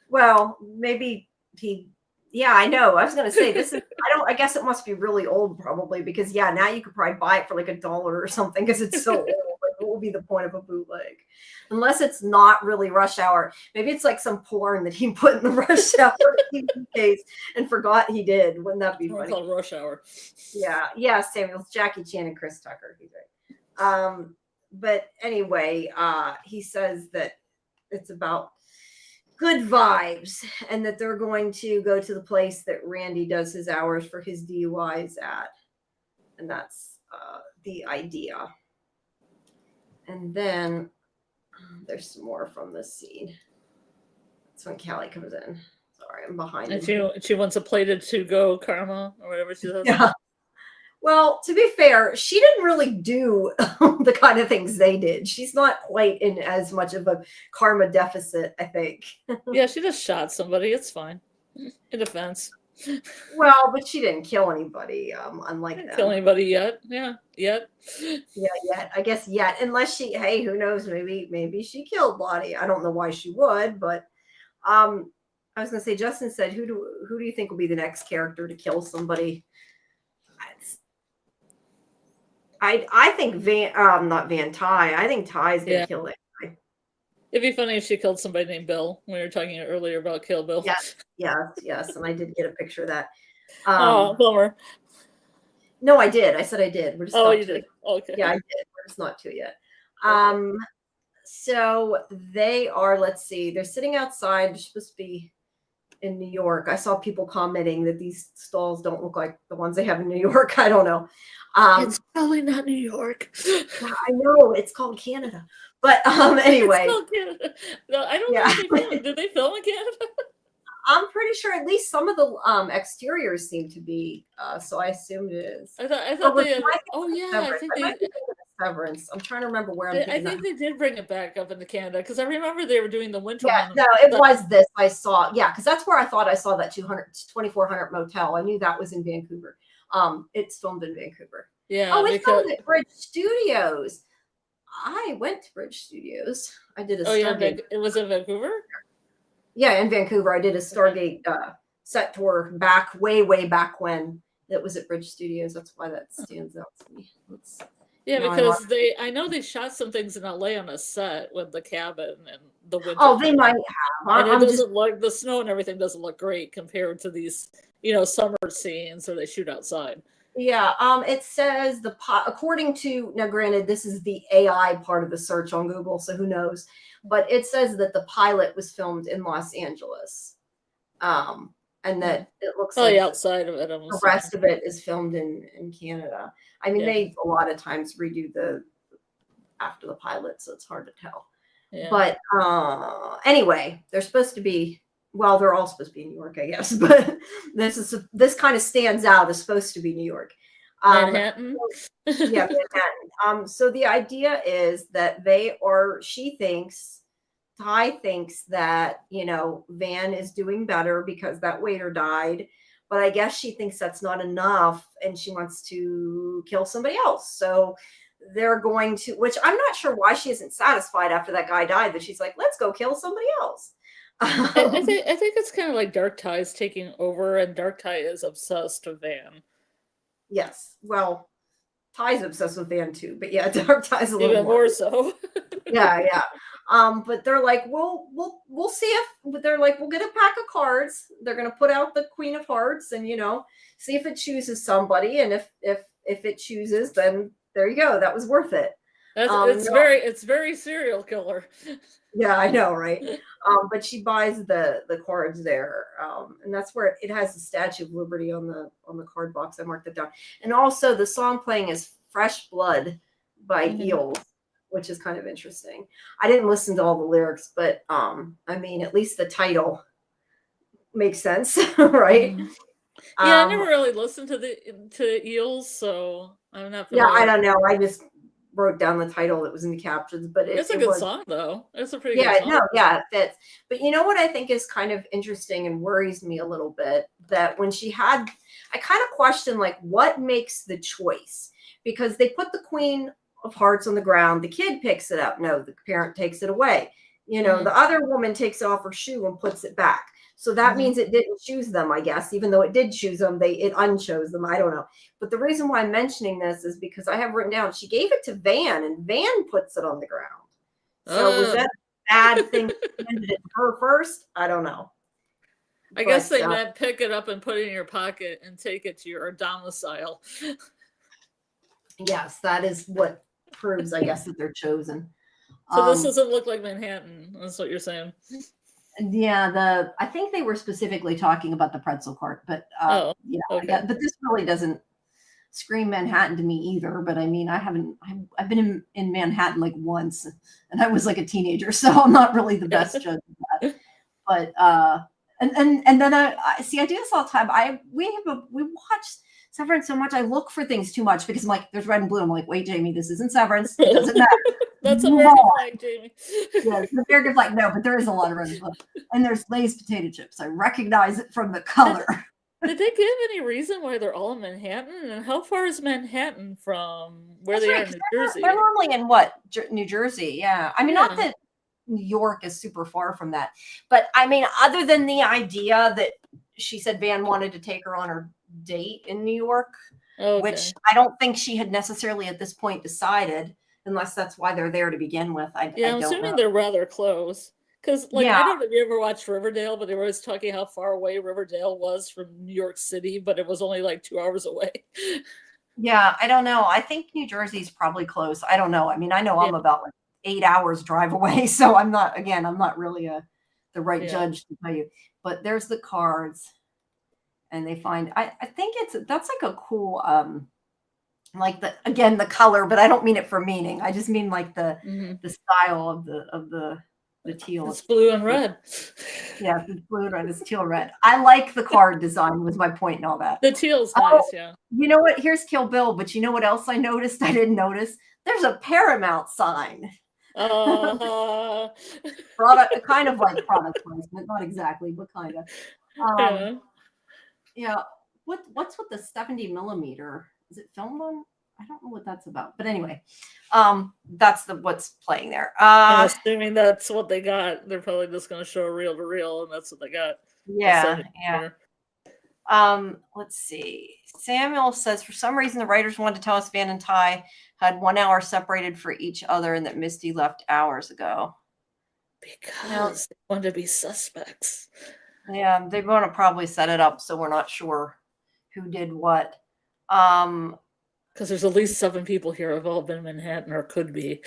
Well, maybe he. Yeah, I know. I was gonna say this is. I guess it must be really old, probably, because yeah, now you could probably buy it for like $1 or something because it's so old. Like, what will be the point of a bootleg? Unless it's not really Rush Hour. Maybe it's like some porn that he put in the Rush Hour TV case and forgot he did. Wouldn't that be It's funny? called Rush Hour. Yeah, Samuel, Jackie Chan and Chris Tucker. He's right. But anyway, he says that it's about good vibes and that they're going to go to the place that Randy does his hours for his DUIs at. And that's the idea. And then there's some more from this scene. That's when Callie comes in. Sorry, I'm behind. And she wants a plated to go karma or whatever she says. Yeah. Well, to be fair, she didn't really do the kind of things they did. She's not quite in as much of a karma deficit, I think. Yeah, she just shot somebody. It's fine. In defense. Well, but she didn't kill anybody, unlike them. Kill anybody yet? Yeah, yet. Yeah, yet. I guess yet. Unless hey, who knows? Maybe she killed Lottie. I don't know why she would, but I was gonna say, Justin said, who do you think will be the next character to kill somebody? I think not Van Ty. I think Ty's gonna kill it. It'd be funny if she killed somebody named Bill when we were talking earlier about Kill Bill. Yes, and I did get a picture of that. Oh, bummer. No, I did. I said I did. We're just you did. Okay. Yeah, I did. We're just not to yet. So they are. Let's see. They're sitting outside. They're supposed to be in New York. I saw people commenting that these stalls don't look like the ones they have in New York. I don't know. It's probably not New York. I know it's called Canada, but anyway. It's called Canada. No, I don't know. Did they film in Canada? I'm pretty sure at least some of the exteriors seem to be. So I assumed it is. I Or thought was, they am had. I Oh thinking of yeah, I Severance? think I might they. be thinking of Severance. I'm trying to remember where I'm I thinking that. think they did bring it back up into Canada because I remember they were doing the winter Yeah, one. no, it was this I saw. Yeah, because that's where I thought I saw that 2400 motel. I knew that was in Vancouver. It's filmed in Vancouver. Yeah, Oh, it's because filmed at Bridge Studios. I went to Bridge Studios. I did a oh yeah, Stargate. it was in Vancouver. Yeah, in Vancouver, I did a Okay. Stargate set tour back way back when it was at Bridge Studios. That's why that stands out to me. Yeah, Now I want. because I know they shot some things in LA on a set with the cabin and the winter Oh, they might time. have. And it I'm just. doesn't look the snow and everything doesn't look great compared to these, summer scenes where they shoot outside. Yeah, it says according to, now granted, this is the AI part of the search on Google, so who knows, but it says that the pilot was filmed in Los Angeles. And that it looks Probably like outside of it, I'm the assuming. rest of it is filmed in Canada. I mean, Yeah. they a lot of times redo the after the pilot, so it's hard to tell. Yeah. But anyway, they're supposed to be, well, they're all supposed to be in New York, I guess, but this kind of stands out as supposed to be New York. Manhattan. Yeah, Manhattan. So the idea is that Ty thinks that, Van is doing better because that waiter died, but I guess she thinks that's not enough and she wants to kill somebody else. So they're going to, which I'm not sure why she isn't satisfied after that guy died, that she's like, let's go kill somebody else. I think it's kind of like Dark Ty's taking over, and Dark Ty is obsessed with Van. Yes. Well, Ty's obsessed with Van too, but yeah, Dark Ty's a little Even more so. yeah. But they're like, we'll see if they're like, we'll get a pack of cards. They're gonna put out the Queen of Hearts and see if it chooses somebody. And if it chooses, then there you go. That was worth it. It's very serial killer. Yeah, I know, right? But she buys the cards there, and that's where it has the Statue of Liberty on the card box. I marked it down, and also the song playing is "Fresh Blood" by Eels, which is kind of interesting. I didn't listen to all the lyrics, but I mean, at least the title makes sense, right? Yeah, I never really listened to Eels, so I'm not Yeah, familiar. I don't know. I just wrote down the title that was in the captions, but It's a it good was. song, though. It's a pretty good Yeah, song. no, yeah, it fits. But you know what I think is kind of interesting and worries me a little bit, that when I kind of question, like, what makes the choice? Because they put the Queen of Hearts on the ground, the kid picks it up. No, the parent takes it away. The other woman takes off her shoe and puts it back. So that means it didn't choose them, I guess, even though it did choose them, it unchose them. I don't know. But the reason why I'm mentioning this is because I have written down, she gave it to Van and Van puts it on the ground. So was that a bad thing to hand it to her first? I don't know. I guess they meant pick it up and put it in your pocket and take it to your domicile. Yes, that is what proves, I guess, that they're chosen. So this doesn't look like Manhattan. That's what you're saying. Yeah, I think they were specifically talking about the pretzel cart, but okay. But this really doesn't scream Manhattan to me either. But I mean, I've been in Manhattan like once, and I was like a teenager, so I'm not really the best judge of that. But and then I see, I do this all the time. We watch Severance so much, I look for things too much because I'm like, there's red and blue. I'm like, wait, Jamie, this isn't Severance. It doesn't matter. That's American flag, Jamie. Yeah, it's American flag. No, but there is a lot of red and blue. And there's Lay's potato chips. I recognize it from the color. Did they give any reason why they're all in Manhattan? And how far is Manhattan from where they are in New Jersey? They're normally in what? New Jersey, yeah. I mean, not that New York is super far from that. But I mean, other than the idea that she said Van wanted to take her on her date in New York, which I don't think she had necessarily at this point decided, unless that's why they're there to begin with. I I'm assuming they're rather close. Because, I don't know if you ever watched Riverdale, but they were always talking how far away Riverdale was from New York City, but it was only like 2 hours away. Yeah, I don't know. I think New Jersey's probably close. I don't know. I mean, I know I'm about like 8 hours drive away, so I'm not really the right judge to tell you. But there's the cards, and they find, I think that's like a cool, like the color, but I don't mean it for meaning. I just mean like the style of the The teal. It's blue and red. Yeah, it's blue and red. It's teal red. I like the card design. Was my point and all that. The teal's Oh, nice, yeah. you know what? Here's Kill Bill, but you know what else I noticed? I didn't notice. There's a Paramount sign. Product, kind of like product placement, not exactly, but kind of. Yeah. Yeah. What's with the 70 millimeter? Is it filmed on? I don't know what that's about. But anyway, that's what's playing there. I'm assuming that's what they got. They're probably just going to show a reel to reel, and that's what they got. Yeah, yeah. Let's see. Samuel says, for some reason, the writers wanted to tell us Van and Ty had 1 hour separated for each other and that Misty left hours ago. Because they wanted to be suspects. Yeah, they want to probably set it up so we're not sure who did what. Because there's at least 7 people here who have all been in Manhattan or could be.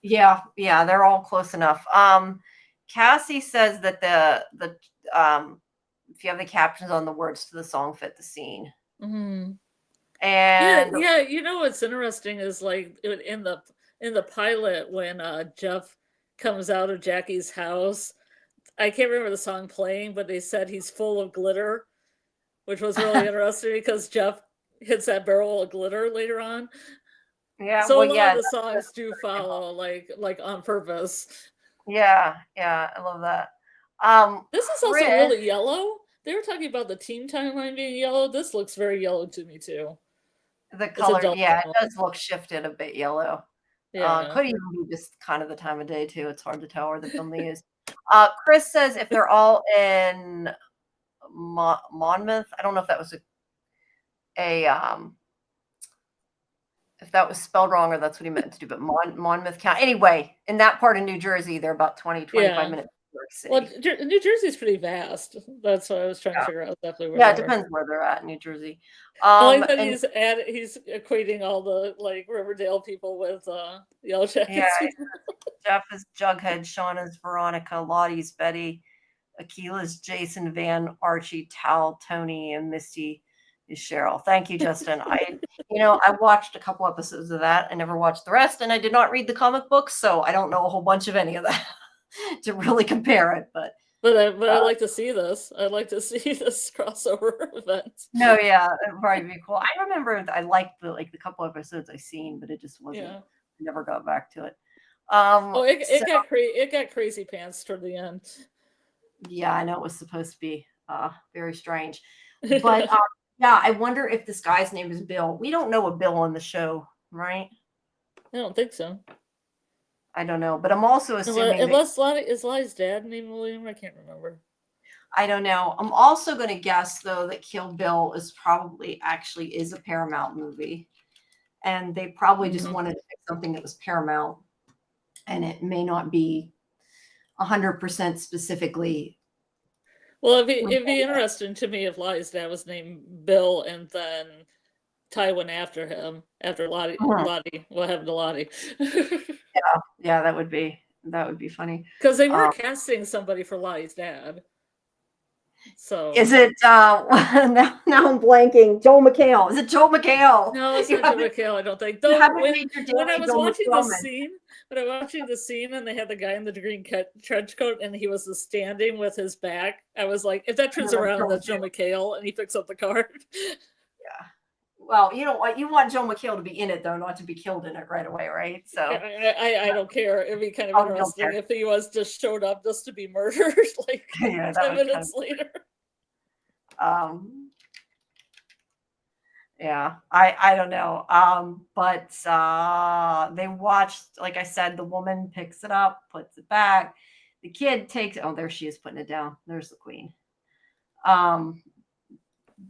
Yeah, they're all close enough. Cassie says that the if you have the captions on, the words to the song fit the scene. Mm-hmm. And yeah, you know what's interesting is like in the pilot when Jeff comes out of Jackie's house, I can't remember the song playing, but they said he's full of glitter, which was really interesting because Jeff hits that barrel of glitter later on. Yeah, so a lot of the songs do follow like on purpose. Yeah, I love that. This is also really yellow. They were talking about the team timeline being yellow. This looks very yellow to me too. The color, yeah, it does look shifted a bit yellow. Yeah, could even be just kind of the time of day too. It's hard to tell where the film is. Chris says if they're all in Monmouth, I don't know if that was if that was spelled wrong or that's what he meant to do, but Monmouth County. Anyway, in that part of New Jersey, they're about 25 minutes. Well, New Jersey's pretty vast. That's what I was trying to figure out exactly where. Yeah, it depends where they're at in New Jersey. I like that he's equating all the like Riverdale people with Yellowjackets. Yeah, Jeff is Jughead, Sean is Veronica, Lottie's Betty, Akila's Jason, Van, Archie, Tal, Tony, and Misty is Cheryl. Thank you, Justin. I watched a couple episodes of that. I never watched the rest, and I did not read the comic books, so I don't know a whole bunch of any of that to really compare it. But I'd like to see this. I'd like to see this crossover event. No, yeah, it'd probably be cool. I remember I liked the couple episodes I seen, but it just wasn't. Yeah. Never got back to it. It got crazy pants toward the end. Yeah, I know it was supposed to be very strange, but yeah, I wonder if this guy's name is Bill. We don't know a Bill on the show, right? I don't think so. I don't know, but I'm also assuming unless Lottie's dad named William, I can't remember. I don't know. I'm also going to guess though that Kill Bill is a Paramount movie, and they probably just wanted to pick something that was Paramount, and it may not be 100% specifically. Well, it'd be interesting to me if Lottie's dad was named Bill and then Ty went after him after Lottie. Lottie, what happened to Lottie? Yeah, that would be funny because they were casting somebody for Lottie's dad. So is it now I'm blanking. Joel McHale. Is it Joel McHale? No, it's not Joel McHale, I don't think. Though when I was watching the scene and they had the guy in the green trench coat and he was standing with his back, I was like, if that turns around, that's Joel McHale, and he picks up the card. Yeah. Well, you want Joel McHale to be in it though, not to be killed in it right away, right? So I don't care. It'd be kind of interesting if he was just showed up just to be murdered like 10 minutes later. Yeah, I don't know. But they watched, like I said, the woman picks it up, puts it back. The kid takes, there she is putting it down. There's the queen.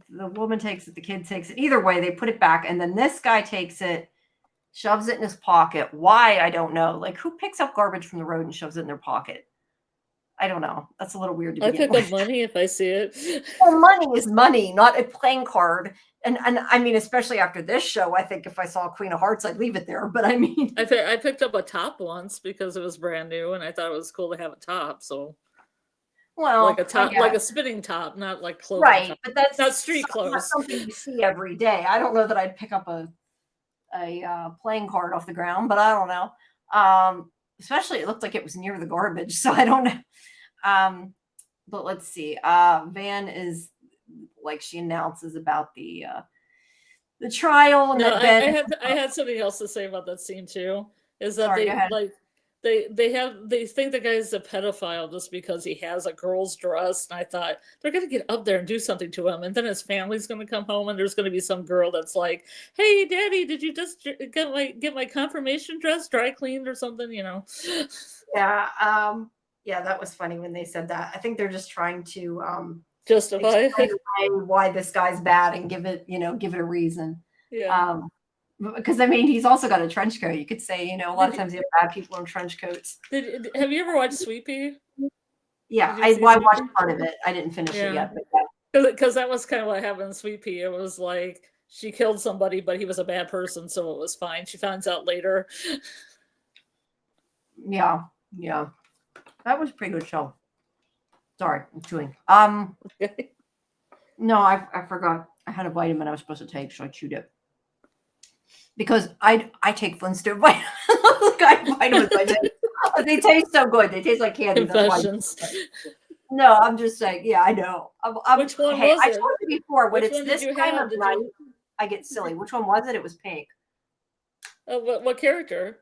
The woman takes it, the kid takes it. Either way, they put it back, and then this guy takes it, shoves it in his pocket. Why? I don't know. Like, who picks up garbage from the road and shoves it in their pocket? I don't know. That's a little weird to I pick up money if I see it. Well, money is money, not a playing card. And I mean, especially after this show, I think if I saw Queen of Hearts, I'd leave it there. But I mean, I picked up a top once because it was brand new, and I thought it was cool to have a top. So. Well, like a top, like a spinning top, not like clothes. Right, top. But that's not street clothes. Not something you see every day. I don't know that I'd pick up a playing card off the ground, but I don't know. especially it looked like it was near the garbage. So I don't know. But let's see. Van is like she announces about the trial and No, that Ben. I had something else to say about that scene too. Is that Sorry, go ahead. they think the guy's a pedophile just because he has a girl's dress, and I thought they're gonna get up there and do something to him, and then his family's gonna come home, and there's gonna be some girl that's like, "Hey, Daddy, did you just get my confirmation dress dry cleaned or something?" You know? Yeah. Yeah, that was funny when they said that. I think they're just trying to Justify. explain why this guy's bad and give it a reason. Yeah. Because I mean, he's also got a trench coat. You could say, a lot of times you have bad people in trench coats. Have you ever watched Sweet Pea? Yeah, I watched part of it. I didn't finish it yet, but yeah. Because that was kind of what happened in Sweet Pea. It was like she killed somebody, but he was a bad person, so it was fine. She finds out later. Yeah. That was a pretty good show. Sorry, I'm chewing. No, I forgot. I had a vitamin I was supposed to take, so I chewed it. Because I take Flintstone vitamins. They taste so good. They taste like candy. Confessions. No, I'm just saying. Yeah, I know. Which one was it? I told you before. When it's this time of night, you... I get silly. Which one was it? It was pink. What character?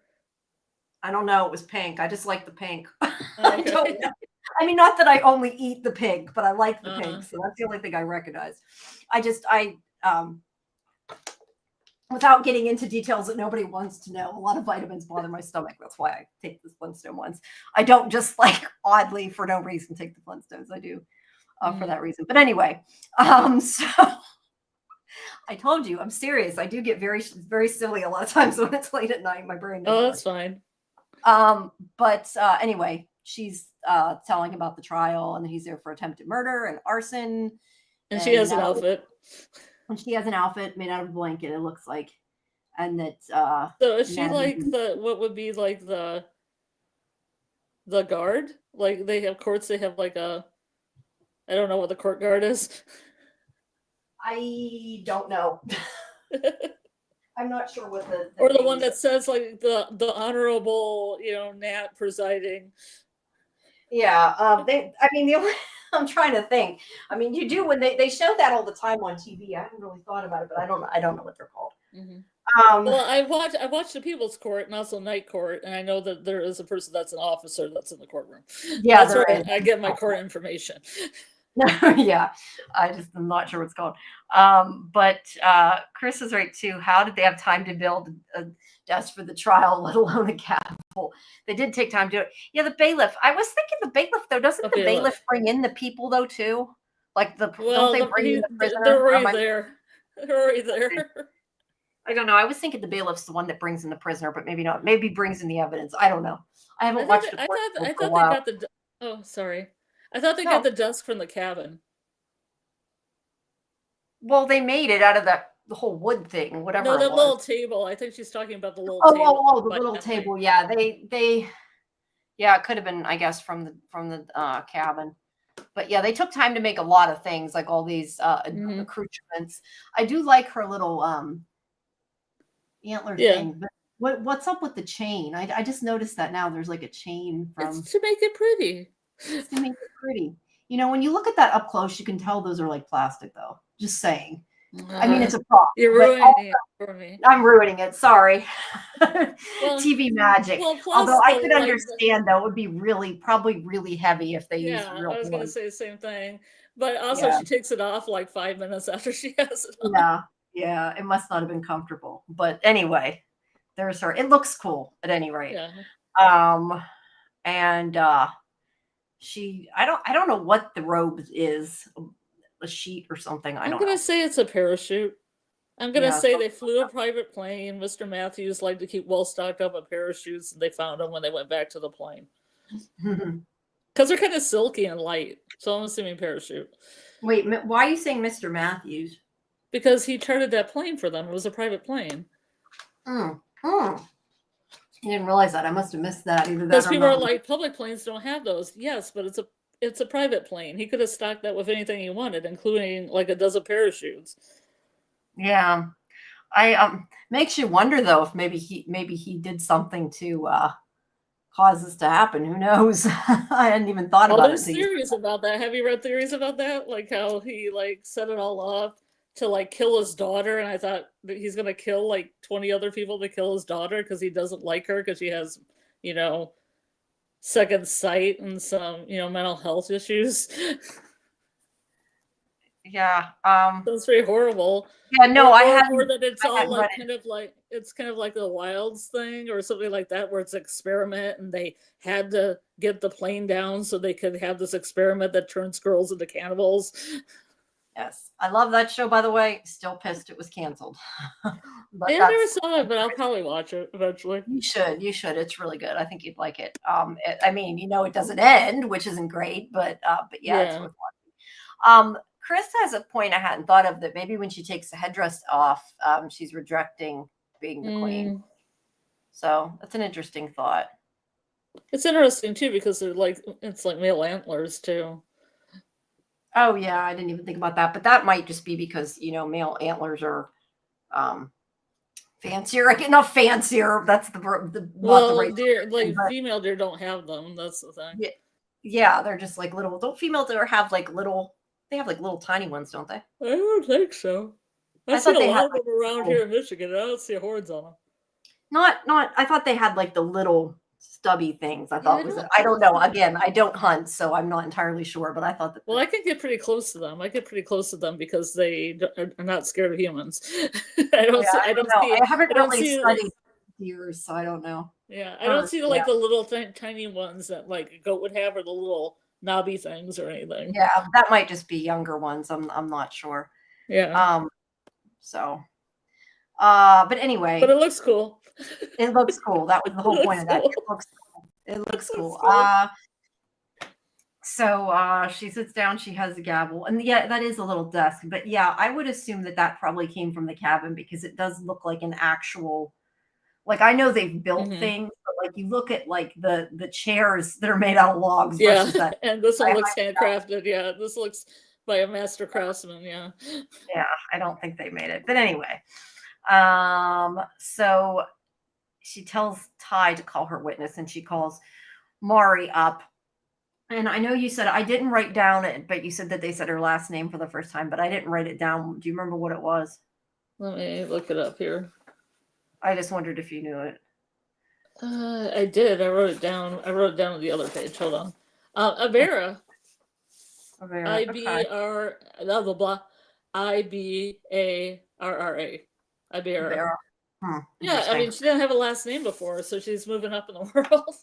I don't know. It was pink. I just like the pink. Okay. I don't know. I mean, not that I only eat the pink, but I like the pink. So that's the only thing I recognize. Without getting into details that nobody wants to know, a lot of vitamins bother my stomach. That's why I take the Flintstone ones. I don't just oddly for no reason take the Flintstones. I do for that reason. But anyway, so I told you I'm serious. I do get very, very silly a lot of times when it's late at night. My brain. That's fine. But anyway, she's telling about the trial, and he's there for attempted murder and arson. And she has an outfit. And she has an outfit made out of a blanket, it looks like. And that so is she like what would be like the guard? Like they have courts, they have like I don't know what the court guard is. I don't know. I'm not sure what the or the one that says like the honorable, Nat presiding. Yeah, I'm trying to think. I mean, you do when they show that all the time on TV. I haven't really thought about it, but I don't know what they're called. Mm-hmm. Well, I watched the People's Court and also Night Court, and I know that there is a person that's an officer that's in the courtroom. Yeah, that's where I get my court information. Yeah, I'm not sure what's called. But Chris is right too. How did they have time to build a desk for the trial, let alone a gavel? They did take time to do it. Yeah, the bailiff. I was thinking the bailiff though. Doesn't the bailiff bring in the people though too? Like don't they bring in the prisoner? They're already there. They're already there. I don't know. I was thinking the bailiff's the one that brings in the prisoner, but maybe not. Maybe brings in the evidence. I don't know. I haven't watched it. I thought they got the. Oh, sorry. I thought they got the desk from the cabin. Well, they made it out of the whole wood thing, whatever. No, that little table. I think she's talking about the little table. Oh, the little table. Yeah, yeah, it could have been, I guess, from the cabin. But yeah, they took time to make a lot of things, like all these accoutrements. I do like her little antler thing. But what's up with the chain? I just noticed that now. There's like a chain from. It's to make it pretty. It's to make it pretty. When you look at that up close, you can tell those are like plastic, though. Just saying. I mean, it's a prop. You're ruining it for me. I'm ruining it. Sorry. TV magic. Well, although I could understand, though, it would be probably really heavy if they used real I was going to say the same thing. But also, she takes it off like 5 minutes after she has it on. Yeah. It must not have been comfortable. But anyway, there's her. It looks cool at any rate. Yeah. And I don't know what the robe is. A sheet or something. I'm going to say it's a parachute. I'm going to say they flew a private plane. Mr. Matthews liked to keep well stocked up on parachutes, and they found them when they went back to the plane. Because they're kind of silky and light. So I'm assuming parachute. Wait, why are you saying Mr. Matthews? Because he chartered that plane for them. It was a private plane. I didn't realize that. I must have missed that. Because people are like, public planes don't have those. Yes, but it's a private plane. He could have stocked that with anything he wanted, including like a dozen parachutes. Yeah. I makes you wonder though if maybe he did something to cause this to happen. Who knows? I hadn't even thought Well, about it there's until you. theories about that. Have you read theories about that? Like how he like set it all up to like kill his daughter, and I thought that he's gonna kill like 20 other people to kill his daughter because he doesn't like her because she has, you know, second sight and some, you know, mental health issues. Yeah. That's very horrible. Yeah. No, I Or hadn't. that it's I all hadn't read like it. kind of like the Wilds thing or something like that, where it's an experiment and they had to get the plane down so they could have this experiment that turns girls into cannibals. Yes, I love that show. By the way, still pissed it was canceled. But I never that's saw it, but I'll probably watch it eventually. you should. You should. It's really good. I think you'd like it. I mean, it doesn't end, which isn't great, but yeah, it's Yeah. worth watching. Chris has a point I hadn't thought of that maybe when she takes the headdress off, she's rejecting being the queen. Mm. So that's an interesting thought. It's interesting too because it's like male antlers too. Oh yeah, I didn't even think about that, but that might just be because male antlers are um fancier. Not fancier. That's not the Well, right. deer like But female deer don't have them. That's the thing. yeah, yeah, they're just like little. Don't female deer have like little? They have like little tiny ones, don't they? I don't think so. I I see thought a they had lot of like them around little, here in Michigan. I don't see hordes on them. not. I thought they had like the little stubby things. I Yeah, thought was it. I I don't don't know. see. Again, I don't hunt, so I'm not entirely sure. But I thought that. Well, I can get pretty close to them. I get pretty close to them because are not scared of humans. Oh yeah, I I don't don't know. see. I haven't I don't really see. studied deers, so I don't know. Yeah, I don't Or see yeah, like the little tiny ones that like a goat would have, or the little knobby things or anything. yeah, that might just be younger ones. I'm not sure. Yeah, Um. So. But but anyway, it looks cool. it looks cool. That was the It whole point looks of that. cool. It looks cool. It looks It looks cool. cool. So she sits down, she has a gavel, and yeah, that is a little desk. But yeah, I would assume that probably came from the cabin because it does look like an actual. Like I know they've built Hmm. things, but like you look at like the chairs that are made out of logs Yeah, versus that. and this I one looks highly doubt. handcrafted. Yeah, this looks by a master craftsman. Yeah. Yeah, I don't think they made it. But anyway, so she tells Ty to call her witness, and she calls Mari up. And I know you said I didn't write down it, but you said that they said her last name for the first time, but I didn't write it down. Do you remember what it was? Let me look it up here. I just wondered if you knew it. I did. I wrote it down. I wrote it down on the other page. Hold on. Avera. Okay. IBR. Blah blah blah. IBARRA. Ibera. Vera. Yeah, I mean, she didn't have a last name before, so she's moving up in the world.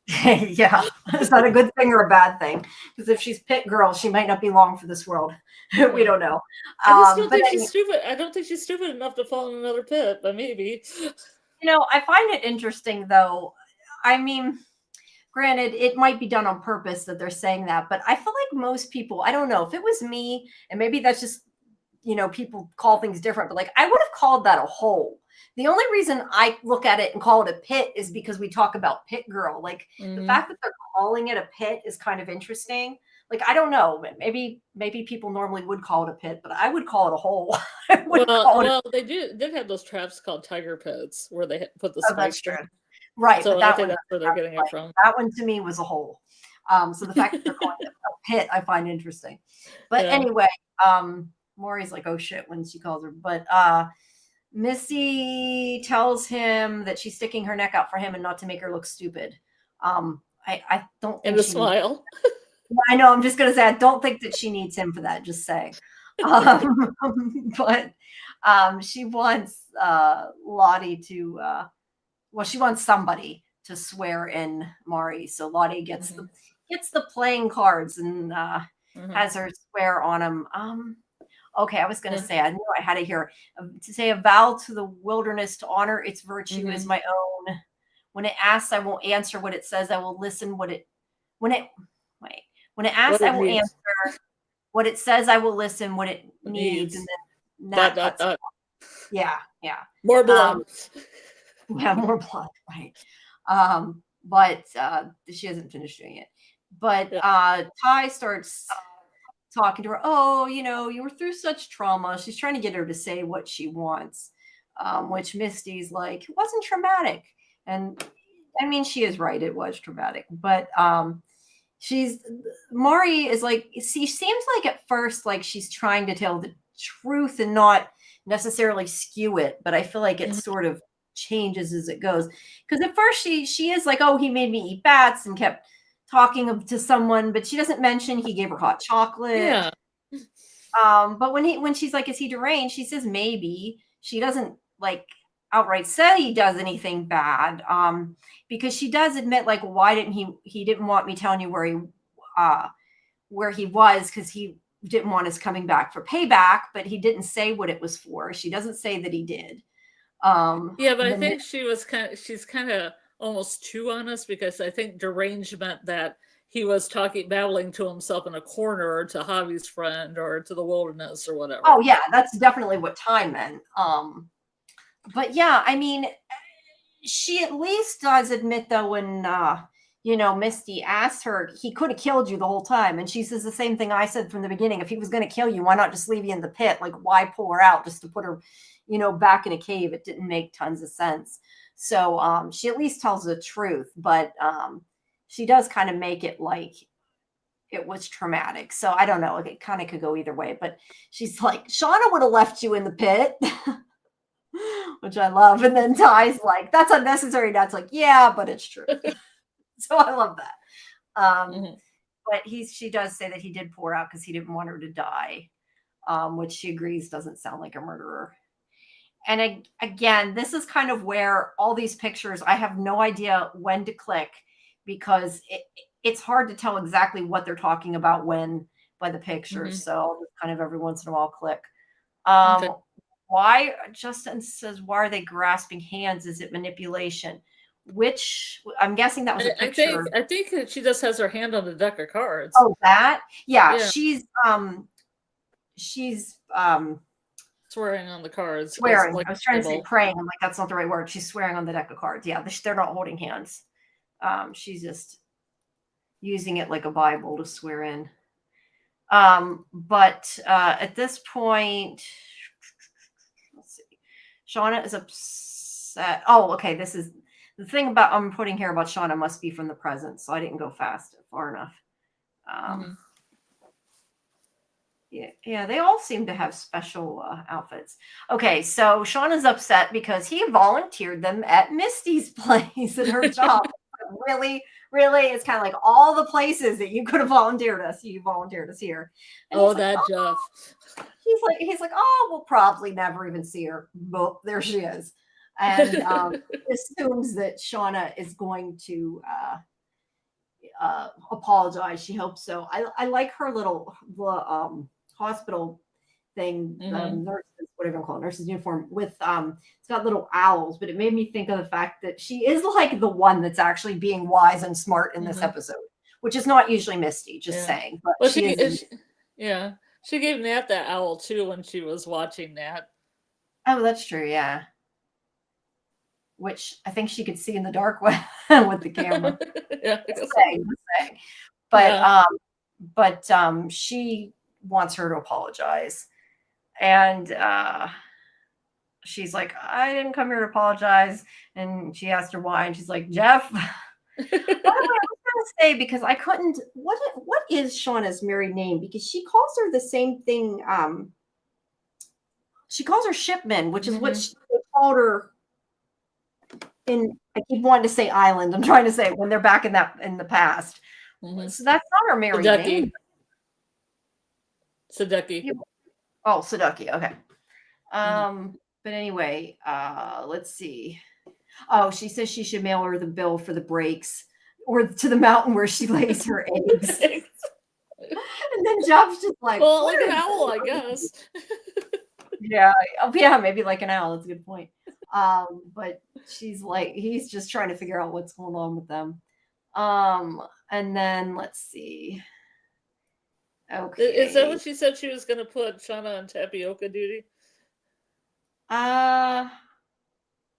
Yeah, is that a good thing or a bad thing? Because if she's pit girl, she might not be long for this world. We don't know. I just don't But think she's stupid. I don't think she's stupid enough to fall in another pit, but maybe. I find it interesting though. I mean, granted, it might be done on purpose that they're saying that, but I feel like most people, I don't know if it was me, and maybe that's just people call things different, but like I would have called that a hole. The only reason I look at it and call it a pit is because we talk about pit girl. Like the fact that they're calling it a pit is kind of interesting. Like I don't know, maybe people normally would call it a pit, but I would call it a hole. Well, they did have those traps called tiger pits where they put the spikes in. Right, So but I that think one, that's where they're getting it from. that one to me was a hole. So the fact that they're calling it a pit, I find interesting. But Yeah. anyway, Maury's like, oh shit, when she calls her. But Missy tells him that she's sticking her neck out for him and not to make her look stupid. I don't think And the smile. I know. I'm just gonna say I don't think that she needs him for that. Just saying. But she wants Lottie to. Well, she wants somebody to swear in Mari. So Lottie gets the playing cards and has her swear on him. Okay, I was going to say, I knew I had it here. To say a vow to the wilderness to honor its virtue is my own. When it asks, I won't answer what it says. I will listen when it asks, I will answer what it says. I will listen what it needs. And then yeah. More blood. Yeah, more blood, right. But she hasn't finished doing it. But Ty starts talking to her. Oh, you were through such trauma. She's trying to get her to say what she wants, which Misty's like, it wasn't traumatic. And I mean, she is right. It was traumatic, but she's Mari is like she seems like at first like she's trying to tell the truth and not necessarily skew it, but I feel like it Mhm. sort of changes as it goes. Because at first she is like, oh, he made me eat bats and kept to someone, but she doesn't mention he gave her hot chocolate. Yeah. But when she's like, is he deranged? She says maybe. She doesn't like outright say he does anything bad. Because she does admit like, why didn't he didn't want me telling you where he was because he didn't want us coming back for payback, but he didn't say what it was for. She doesn't say that he did. Yeah, but I The think she's kind of almost too honest, because I think deranged meant that he was babbling to himself in a corner, or to Javi's friend, or to the wilderness, or Oh whatever. yeah, that's definitely what time meant. But yeah, I mean, she at least does admit though when Misty asked her, he could have killed you the whole time, and she says the same thing I said from the beginning. If he was going to kill you, why not just leave you in the pit? Like, why pull her out just to put her back in a cave? It didn't make tons of sense. So she at least tells the truth, but she does kind of make it like it was traumatic. So I don't know, it kind of could go either way, but she's like, Shauna would have left you in the pit. Which I love. And then Ty's like, that's unnecessary. That's like, yeah, but it's true. So I love that. Mhm. But she does say that he did pour out because he didn't want her to die, which she agrees doesn't sound like a murderer. And again, this is kind of where all these pictures, I have no idea when to click because it's hard to tell exactly what they're talking about when by the pictures. Mhm. So I'll just kind of every once in a while click. Okay. Why Justin says, why are they grasping hands? Is it manipulation? Which I'm guessing that was a picture. I think that she just has her hand on the deck of cards. Oh, that? Yeah, Yeah, she's swearing on the cards as swearing. like I was trying to say Bible. praying. I'm like, that's not the right word. She's swearing on the deck of cards. Yeah, they're not holding hands. She's just using it like a Bible to swear in. But at this point, let's see. Shauna is upset. Oh, okay. This is the thing about I'm putting here about Shauna must be from the present, so I didn't go far enough. Mhm. Yeah, they all seem to have special outfits. Okay, so Shauna's upset because he volunteered them at Misty's place at her job. Really, really, it's kind of like all the places that you could have volunteered us, you volunteered us here. And Oh, he's like, that oh, Jeff. he's like, oh, we'll probably never even see her. But there she is. And assumes that Shauna is going to apologize. She hopes so. I like her little hospital thing, Mhm. nurses, whatever you call it, nurses uniform with it's got little owls, but it made me think of the fact that she is like the one that's actually being wise and smart in this Mhm. episode, which is not usually Misty, just Yeah. saying, but Well, she is yeah, she gave Nat that owl too when she was watching Nat. oh, that's true, yeah. Which I think she could see in the dark with the camera. Yeah, I Just guess so. saying, just saying. But Yeah. she wants her to apologize. And she's like, I didn't come here to apologize. And she asked her why, and she's like, Jeff. By the way, I was gonna say because I couldn't. What is Shauna's married name? Because she calls her the same thing. She calls her Shipman, which is what Mhm. they called her in. I keep wanting to say Island. I'm trying to say when they're back in the past. Mhm. So that's not her married name. Sadeki. Sadeki. Oh, Saduki. Okay. Mhm. But anyway, let's see. Oh, she says she should mail her the bill for the breaks or to the mountain where she lays her eggs. And then Job's just like, Well, what like an is owl, I guess. yeah, yeah, maybe like an owl. That's a good point. But she's like, he's just trying to figure out what's going on with them. And then let's see. Is that Okay. what she said she was going to put Shauna on tapioca duty? Uh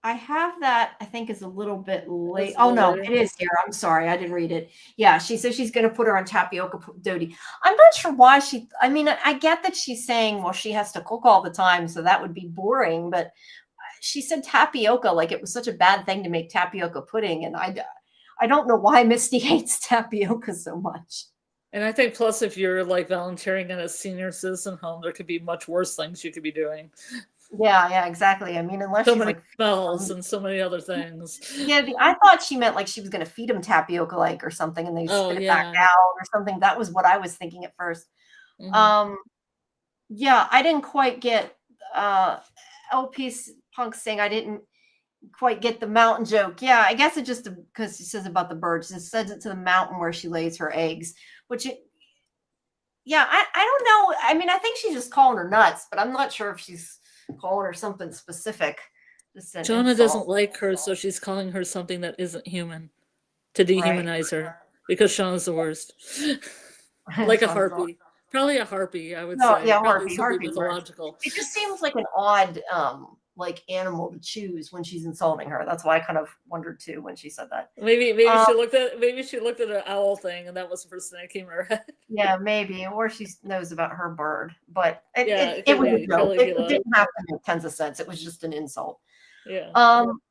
I have that, I think is a little bit late. That's a Oh little no, later. it is here. I'm sorry, I didn't read it. Yeah, she says she's gonna put her on tapioca duty. I'm not sure why I mean, I get that she's saying, well, she has to cook all the time, so that would be boring, but she said tapioca like it was such a bad thing to make tapioca pudding, and I don't know why Misty hates tapioca so much. And I think plus if you're like volunteering in a senior citizen home, there could be much worse things you could be doing. Yeah, exactly. I mean, unless So she's many like, smells and so many other things. yeah, I thought she meant like she was going to feed him tapioca like or something, and they Oh spit it back yeah. out or something. That was what I was thinking at first. Hmm. Um, yeah, I didn't quite get LP Punk saying I didn't quite get the mountain joke. Yeah, I guess it just because she says about the birds, it says it to the mountain where she lays her eggs, which yeah, I don't know. I mean, I think she's just calling her nuts, but I'm not sure if she's calling her something specific. Just an Shauna insult, doesn't like her, so she's calling her something that isn't human to right? dehumanize her because Shauna's the worst. Like a Sounds harpy. Probably a harpy, I would no, say. yeah, Probably Harpy. something Harpy's worse. mythological. It just seems like an odd, like animal to choose when she's insulting her. That's why I kind of wondered too when she said that. Maybe Um, she looked at an owl thing and that was the first thing that came to her head. yeah, maybe, or she knows about her bird, but Yeah, it was a joke. It Caligula. didn't have to make tons of sense. It was just an insult. Yeah.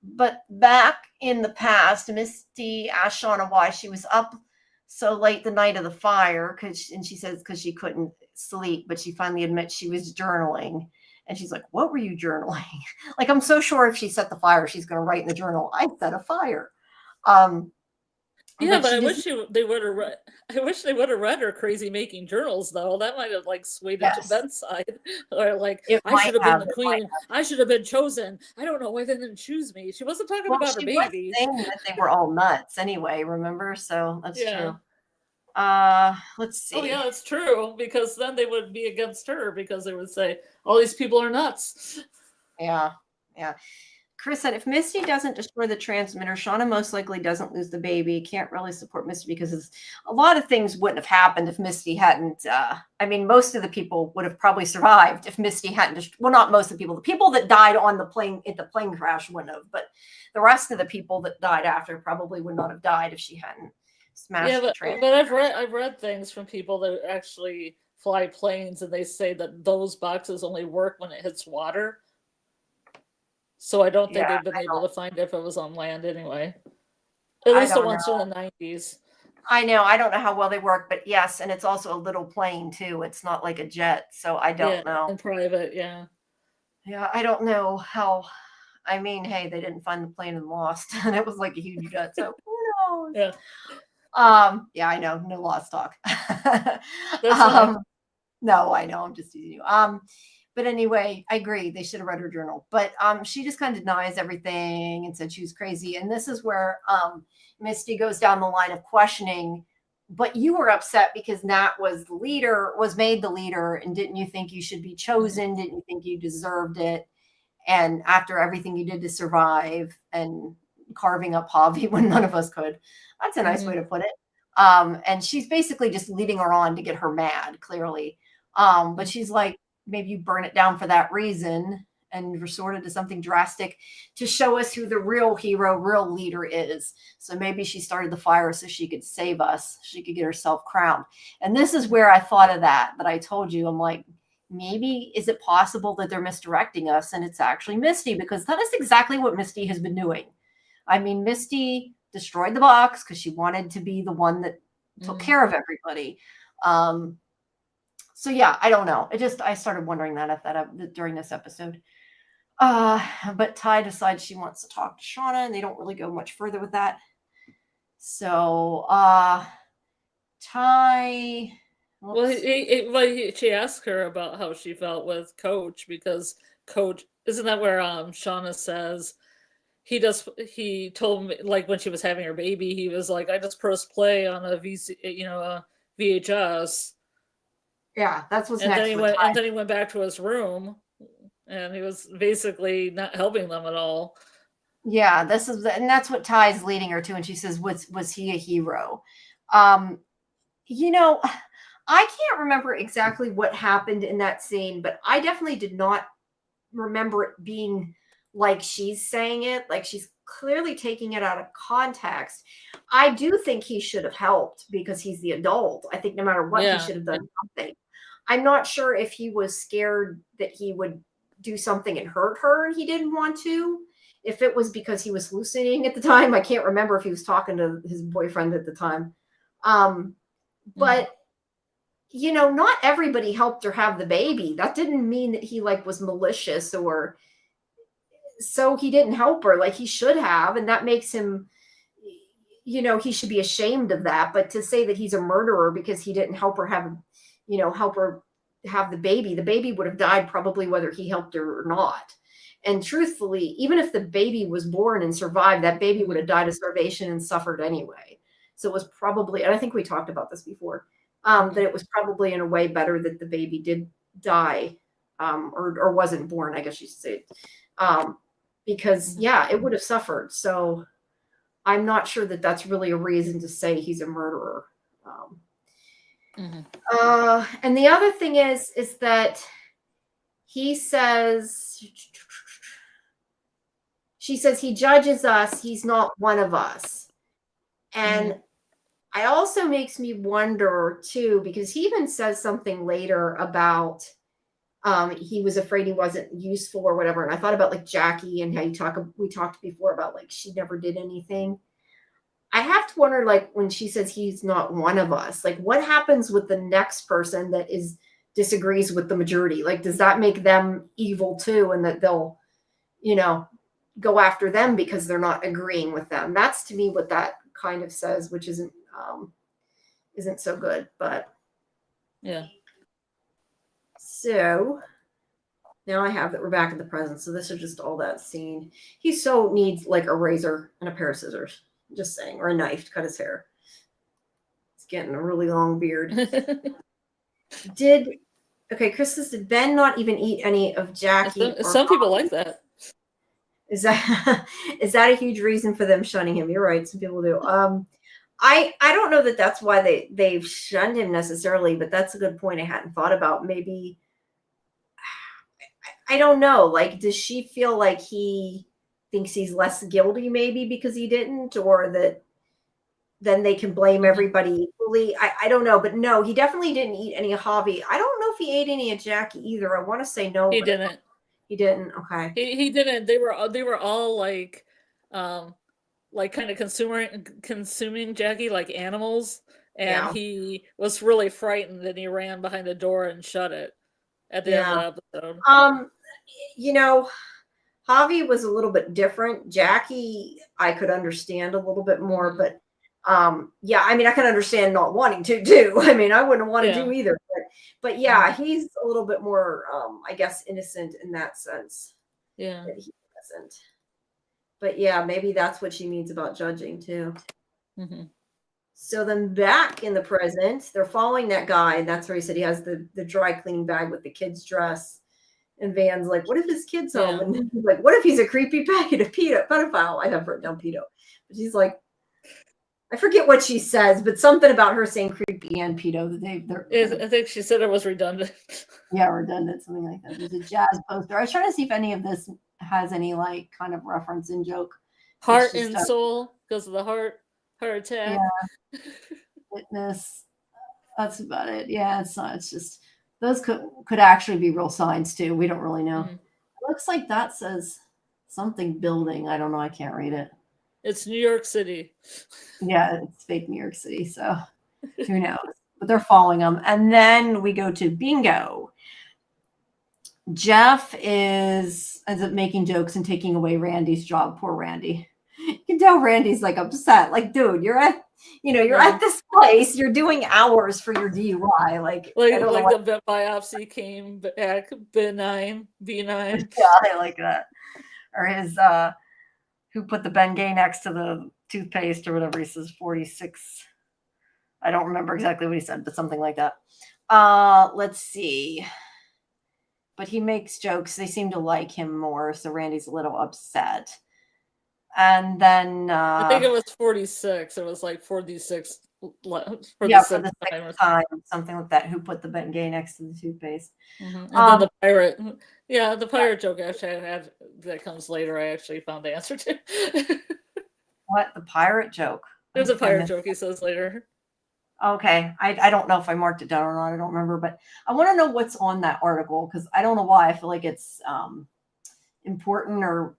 But back in the past, Misty asked Shauna why she was up so late the night of the fire, and she says because she couldn't sleep, but she finally admits she was journaling. And she's like, "What were you journaling?" Like, I'm so sure if she set the fire, she's going to write in the journal, "I set a fire." Um, Yeah, but but she just they would have read. I wish they would have read her crazy making journals, though. That might have like swayed it to yes, Ben's side, or like it I might should have been have. the It might queen. have. I should have been chosen. I don't know why they didn't choose me. She wasn't talking Well, about her she was babies. saying that they were all nuts anyway. Remember? So that's Yeah. true. Let's Oh see. yeah, that's true. Because then they would be against her because they would say all these people are nuts. Yeah, yeah. Chris said, if Misty doesn't destroy the transmitter, Shauna most likely doesn't lose the baby. Can't really support Misty because a lot of things wouldn't have happened if Misty hadn't. I mean, most of the people would have probably survived if Misty hadn't. Well, not most of the people that died on the plane at the plane crash wouldn't have, but the rest of the people that died after probably would not have died if she hadn't Yeah, smashed the transmitter. but I've read things from people that actually fly planes and they say that those boxes only work when it hits water. So I don't think Yeah, they've been able to find if it was on land anyway. At I least the don't know. ones from the 90s. I know. I don't know how well they work, but yes, and it's also a little plane too. It's not like a jet, so I Yeah, don't know. in private, yeah. Yeah, I don't know how. I mean, hey, they didn't find the plane and lost, and it was like a huge jet. So who knows? Yeah, Yeah, I know. No lost talk. that's fine. No, I know. I'm just teasing you. But anyway, I agree. They should have read her journal. But she just kind of denies everything and said she was crazy. And this is where Misty goes down the line of questioning. But you were upset because Nat was the leader, was made the leader, and didn't you think you should be chosen? Didn't you think you deserved it? And after everything you did to survive and carving up Javi when none of us could, that's a nice way to put it. And she's basically just leading her on to get her mad, clearly. But she's like, maybe you burn it down for that reason and resort it to something drastic to show us who the real hero, real leader is. So maybe she started the fire so she could save us. She could get herself crowned. And this is where I thought of that I told you. I'm like, maybe is it possible that they're misdirecting us and it's actually Misty? Because that is exactly what Misty has been doing. I mean, Misty destroyed the box because she wanted to be the one that took care of everybody. So yeah, I don't know. I started wondering that during this episode. But Ty decides she wants to talk to Shauna, and they don't really go much further with that. So Ty. Well, she asked her about how she felt with Coach because Coach isn't that where Shauna says he told me like when she was having her baby he was like I just pressed play on a VHS. Yeah, that's what's And next. then he went back to his room, and he was basically not helping them at all. Yeah, and that's what Ty's leading her to, and she says, "Was he a hero?" You know, I can't remember exactly what happened in that scene, but I definitely did not remember it being like she's saying it, like she's clearly taking it out of context. I do think he should have helped because he's the adult. I think no matter what, he should have done something. I'm not sure if he was scared that he would do something and hurt her and he didn't want to. If it was because he was hallucinating at the time, I can't remember if he was talking to his boyfriend at the time. But not everybody helped her have the baby. That didn't mean that he like was malicious or so he didn't help her like he should have. And that makes him, he should be ashamed of that. But to say that he's a murderer because he didn't help her have the baby would have died probably whether he helped her or not. And truthfully, even if the baby was born and survived, that baby would have died of starvation and suffered anyway. So it was probably, and I think we talked about this before, that it was probably in a way better that the baby did die, or wasn't born, I guess you should say, because it would have suffered. So I'm not sure that that's really a reason to say he's a murderer. And the other thing is that he says, she says he judges us. He's not one of us. And I also makes me wonder too, because he even says something later about he was afraid he wasn't useful or whatever. And I thought about like Jackie and how we talked before about like she never did anything. I have to wonder, like when she says he's not one of us, like what happens with the next person that disagrees with the majority? Like, does that make them evil too? And that they'll, go after them because they're not agreeing with them. That's to me what that kind of says, which isn't so good, but yeah. So now I have that we're back in the present. So this is just all that scene. He so needs like a razor and a pair of scissors, just saying, or a knife to cut his hair. He's getting a really long beard. Chris says, did Ben not even eat any of Jackie? Some people like that. Is that a huge reason for them shunning him? You're right. Some people do. I don't know that that's why they've shunned him necessarily, but that's a good point I hadn't thought about. Maybe, I don't know. Like, does she feel like he thinks he's less guilty maybe because he didn't, or that then they can blame everybody equally? I don't know, but no, he definitely didn't eat any of Javi. I don't know if he ate any of Jackie either. I want to say no. He didn't. He didn't. Okay. He didn't. They were all like kind of consuming Jackie like animals, and he was really frightened and he ran behind the door and shut it at the end of the episode. Javi was a little bit different. Jackie, I could understand a little bit more, but I mean, I can understand not wanting to do. I mean, I wouldn't want to do either. But he's a little bit more, I guess, innocent in that sense. Yeah. That he wasn't. But maybe that's what she means about judging too. Mm-hmm. So then back in the present, they're following that guy, and that's where he said he has the dry cleaning bag with the kid's dress. And Van's like, what if his kid's home? And he's like, what if he's a creepy pedophile? I have written down pedo. But she's like, I forget what she says, but something about her saying creepy and pedo. I think she said it was redundant. Yeah, redundant, something like that. There's a jazz poster. I was trying to see if any of this has any like kind of reference in joke. Heart and soul, because of the heart attack. Yeah. Witness. That's about it. Yeah, it's not. It's just those could actually be real signs too. We don't really know. It looks like that says something building. I don't know. I can't read it. It's New York City. Yeah, it's fake New York City. So who knows? But they're following them. And then we go to bingo. Jeff ends up making jokes and taking away Randy's job. Poor Randy. You can tell Randy's like upset. Like, dude, you're at this place. You're doing hours for your DUI. Like the vet biopsy came back benign. Yeah, I like that. Or his who put the Bengay next to the toothpaste or whatever. He says 46. I don't remember exactly what he said, but something like that. Let's see. But he makes jokes. They seem to like him more, so Randy's a little upset. And then I think it was 46. It was like 46 for the second time, something like that. Who put the Bengay next to the toothpaste? Mm-hmm. And then the pirate. Yeah, the pirate joke actually I had that comes later. I actually found the answer to. What, the pirate joke? There's a pirate joke he says later. Okay. I don't know if I marked it down or not. I don't remember, but I want to know what's on that article because I don't know why. I feel like it's important or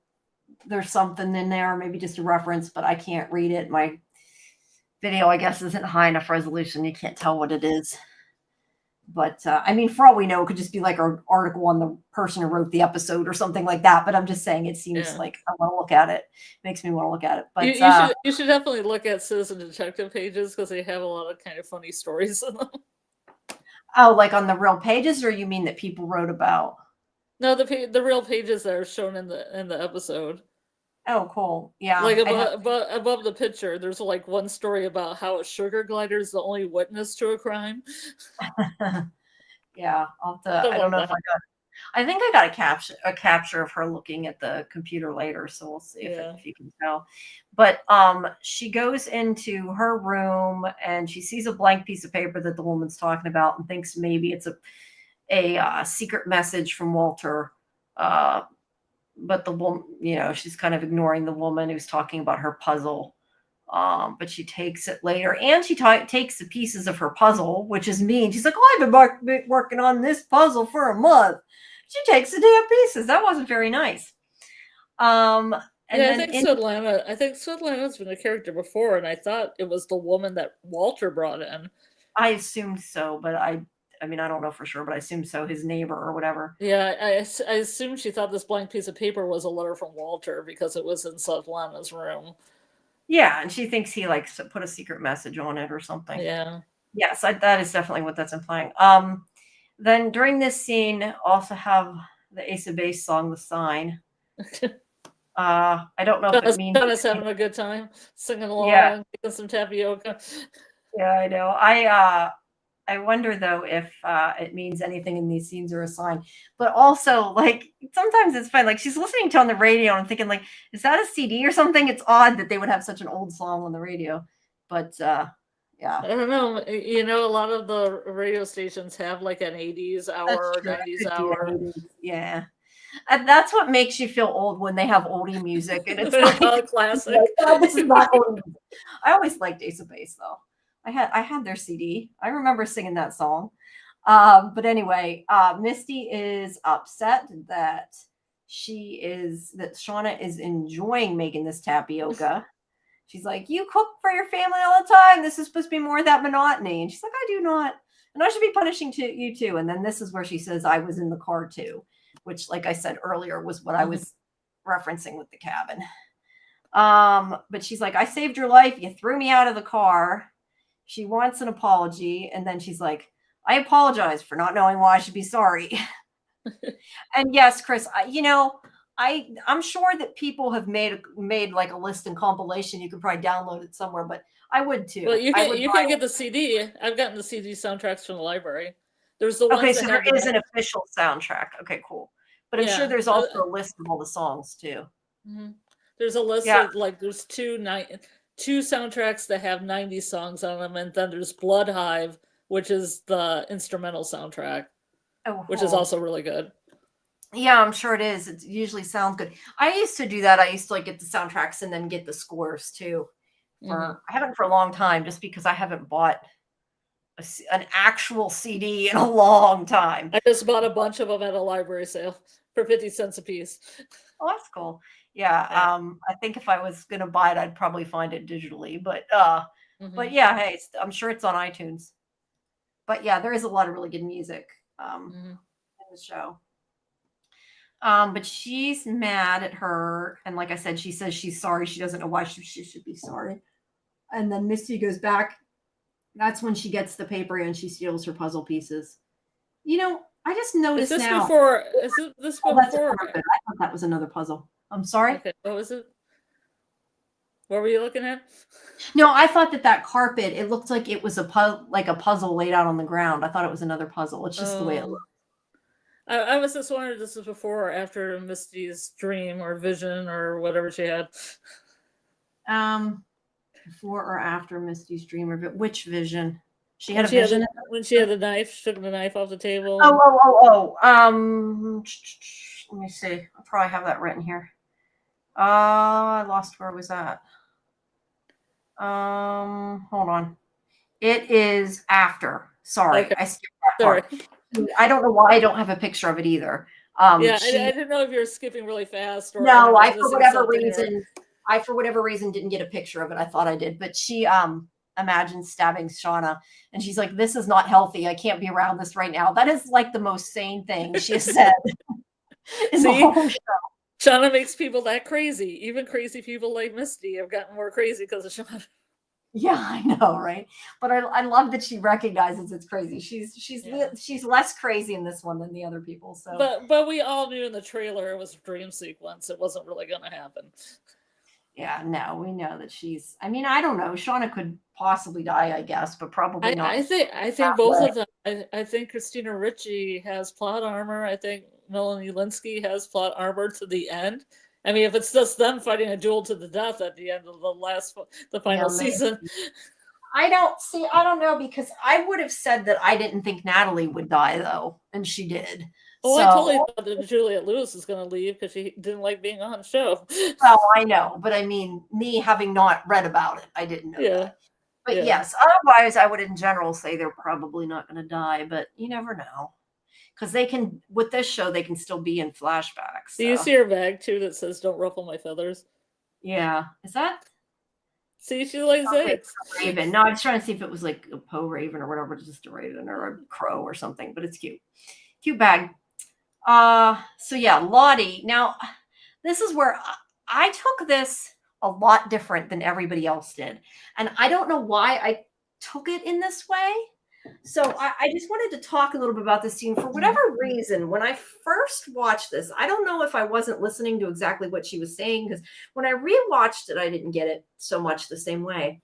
there's something in there, maybe just a reference, but I can't read it. My video, I guess, isn't high enough resolution. You can't tell what it is. But I mean, for all we know, it could just be like an article on the person who wrote the episode or something like that. But I'm just saying, it seems Yeah. like I want to look at it. Makes me want to look at it. You, But you should you should definitely look at Citizen Detective pages because they have a lot of kind of funny stories in them. oh, like on the real pages, or you mean that people wrote about? No, the real pages that are shown in the episode. Oh, cool. Yeah, Like I'd have. above the picture, there's like one story about how a sugar glider is the only witness to a crime. Yeah, I'll have to. Stuff I don't like know if I that. got. I think I got a capture of her looking at the computer later, so we'll see Yeah. if you can tell. But she goes into her room and she sees a blank piece of paper that the woman's talking about and thinks maybe it's a secret message from Walter. Uh, but the woman, she's kind of ignoring the woman who's talking about her puzzle. But she takes it later, and she takes the pieces of her puzzle, which is mean. She's like, "Oh, I've been working on this puzzle for a month." She takes the damn pieces. That wasn't very nice. Um, and Yeah, then I think Svetlana's been a character before, and I thought it was the woman that Walter brought in. I assumed so, but I mean, I don't know for sure, but I assumed so. His neighbor or whatever. Yeah, I assumed she thought this blank piece of paper was a letter from Walter because it was in Svetlana's room. Yeah, and she thinks he like put a secret message on it or something. Yeah. Yes, that is definitely what that's implying. Then during this scene, also have the Ace of Base song, "The Sign." I don't know if it means. Donna's having a good time, singing Yeah, along, making some tapioca. yeah, I know. I wonder though if it means anything in these scenes or a sign. But also, like sometimes it's fine. Like she's listening to on the radio and thinking, like, is that a CD or something? It's odd that they would have such an old song on the radio. But yeah, I don't know. A lot of the radio stations have like an 80s that's hour or true. 90s It could be hour. the 80s. Yeah. And that's what makes you feel old when they have oldie music, and it's like, Classic. like, God, this is not oldie music. I always liked Ace of Base though. I had their CD. I remember singing that song. But anyway, Misty is upset that Shauna is enjoying making this tapioca. She's like, "You cook for your family all the time. This is supposed to be more of that monotony." And she's like, "I do not. And I should be punishing you too." And then this is where she says, "I was in the car too," which, like I said earlier, was what I was referencing with the cabin. But she's like, "I saved your life. You threw me out of the car." She wants an apology, and then she's like, "I apologize for not knowing why I should be sorry." And yes, Chris, I'm sure that people have made like a list and compilation. You could probably download it somewhere, but I would Well, too. I would you buy can get it. the CD. I've gotten the CD soundtracks from the library. There's the Okay, ones so that there have the is an official soundtrack. Okay, cool. But I'm sure yeah. there's also a list of all the songs too. Mhm. There's a list Yeah. of like there's two soundtracks that have 90 songs on them, and then there's Blood Hive, which is the instrumental soundtrack, Oh, which is cool. also really good. Yeah, I'm sure it is. It usually sounds good. I used to do that. I used to like get the soundtracks and then get the scores too. Hmm. I haven't for a long time, just because I haven't bought an actual CD in a long time. I just bought a bunch of them at a library sale for 50 cents a piece. Oh, that's cool. Yeah, Yeah. I think if I was gonna buy it, I'd probably find it digitally, but Hmm. yeah, hey, I'm sure it's on iTunes. But yeah, there is a lot of really good music Hmm. in the show. But she's mad at her, and like I said, she says she's sorry. She doesn't know why she should be sorry. And then Misty goes back. That's when she gets the paper and she steals her puzzle pieces. I just Is noticed this now. before? Is this Oh, that's before? another bit. I thought that was another puzzle. I'm sorry. Okay, what was it? What were you looking at? No, I thought that carpet, it looked like it was like a puzzle laid out on the ground. I thought it was another puzzle. It's just the way it Oh, looked. I was just wondering if this was before or after Misty's dream or vision or whatever she had. Um, Before or after Misty's dream, or which vision? She had When a she had vision. when she had the knife, she took the knife off the table Oh, and oh, oh, oh. Let me see. I probably have that written here. I lost where was that. Hold on. It is after. Sorry, Okay, I skipped that sorry. part. I don't know why I don't have a picture of it either. Yeah, I She didn't know if you were skipping really fast or I No, was missing something or. I for whatever reason didn't get a picture of it. I thought I did, but she imagines stabbing Shauna, and she's like, "This is not healthy. I can't be around this right now." That is like the most sane thing she has said in the See, whole show. Shauna makes people that crazy. Even crazy people like Misty have gotten more crazy because of Shauna. Yeah, I know, right? But I love that she recognizes it's crazy. Yeah. She's less crazy in this one than the other people. So But we all knew in the trailer it was a dream sequence. It wasn't really going to happen. yeah, no, we know that she's. I mean, I don't know. Shauna could possibly die, I guess, but probably not I that think both way. of them. I think Christina Ricci has plot armor. I think Melanie Linsky has plot armor to the end. I mean, if it's just them fighting a duel to the death at the end of the Yeah, final season. I don't know because I would have said that I didn't think Natalie would die though, and she did. Oh, I totally So, thought that Juliette Lewis was going to leave because she didn't like being on the show. well, I know, but I mean, me having not read about it, I didn't know Yeah, that. But yeah. yes, otherwise, I would in general say they're probably not going to die, but you never know because they can with this show they can still be in flashbacks. Do you So see her bag too that says "Don't ruffle my feathers"? yeah, is that See, she lays okay? eggs. It's a raven. No, I was trying to see if it was like a Poe raven or whatever, just a raven or a crow or something. But it's cute, cute bag. So yeah, Lottie. Now, this is where I took this a lot different than everybody else did. And I don't know why I took it in this way. So I just wanted to talk a little bit about this scene. For whatever reason, when I first watched this, I don't know if I wasn't listening to exactly what she was saying, because when I rewatched it, I didn't get it so much the same way.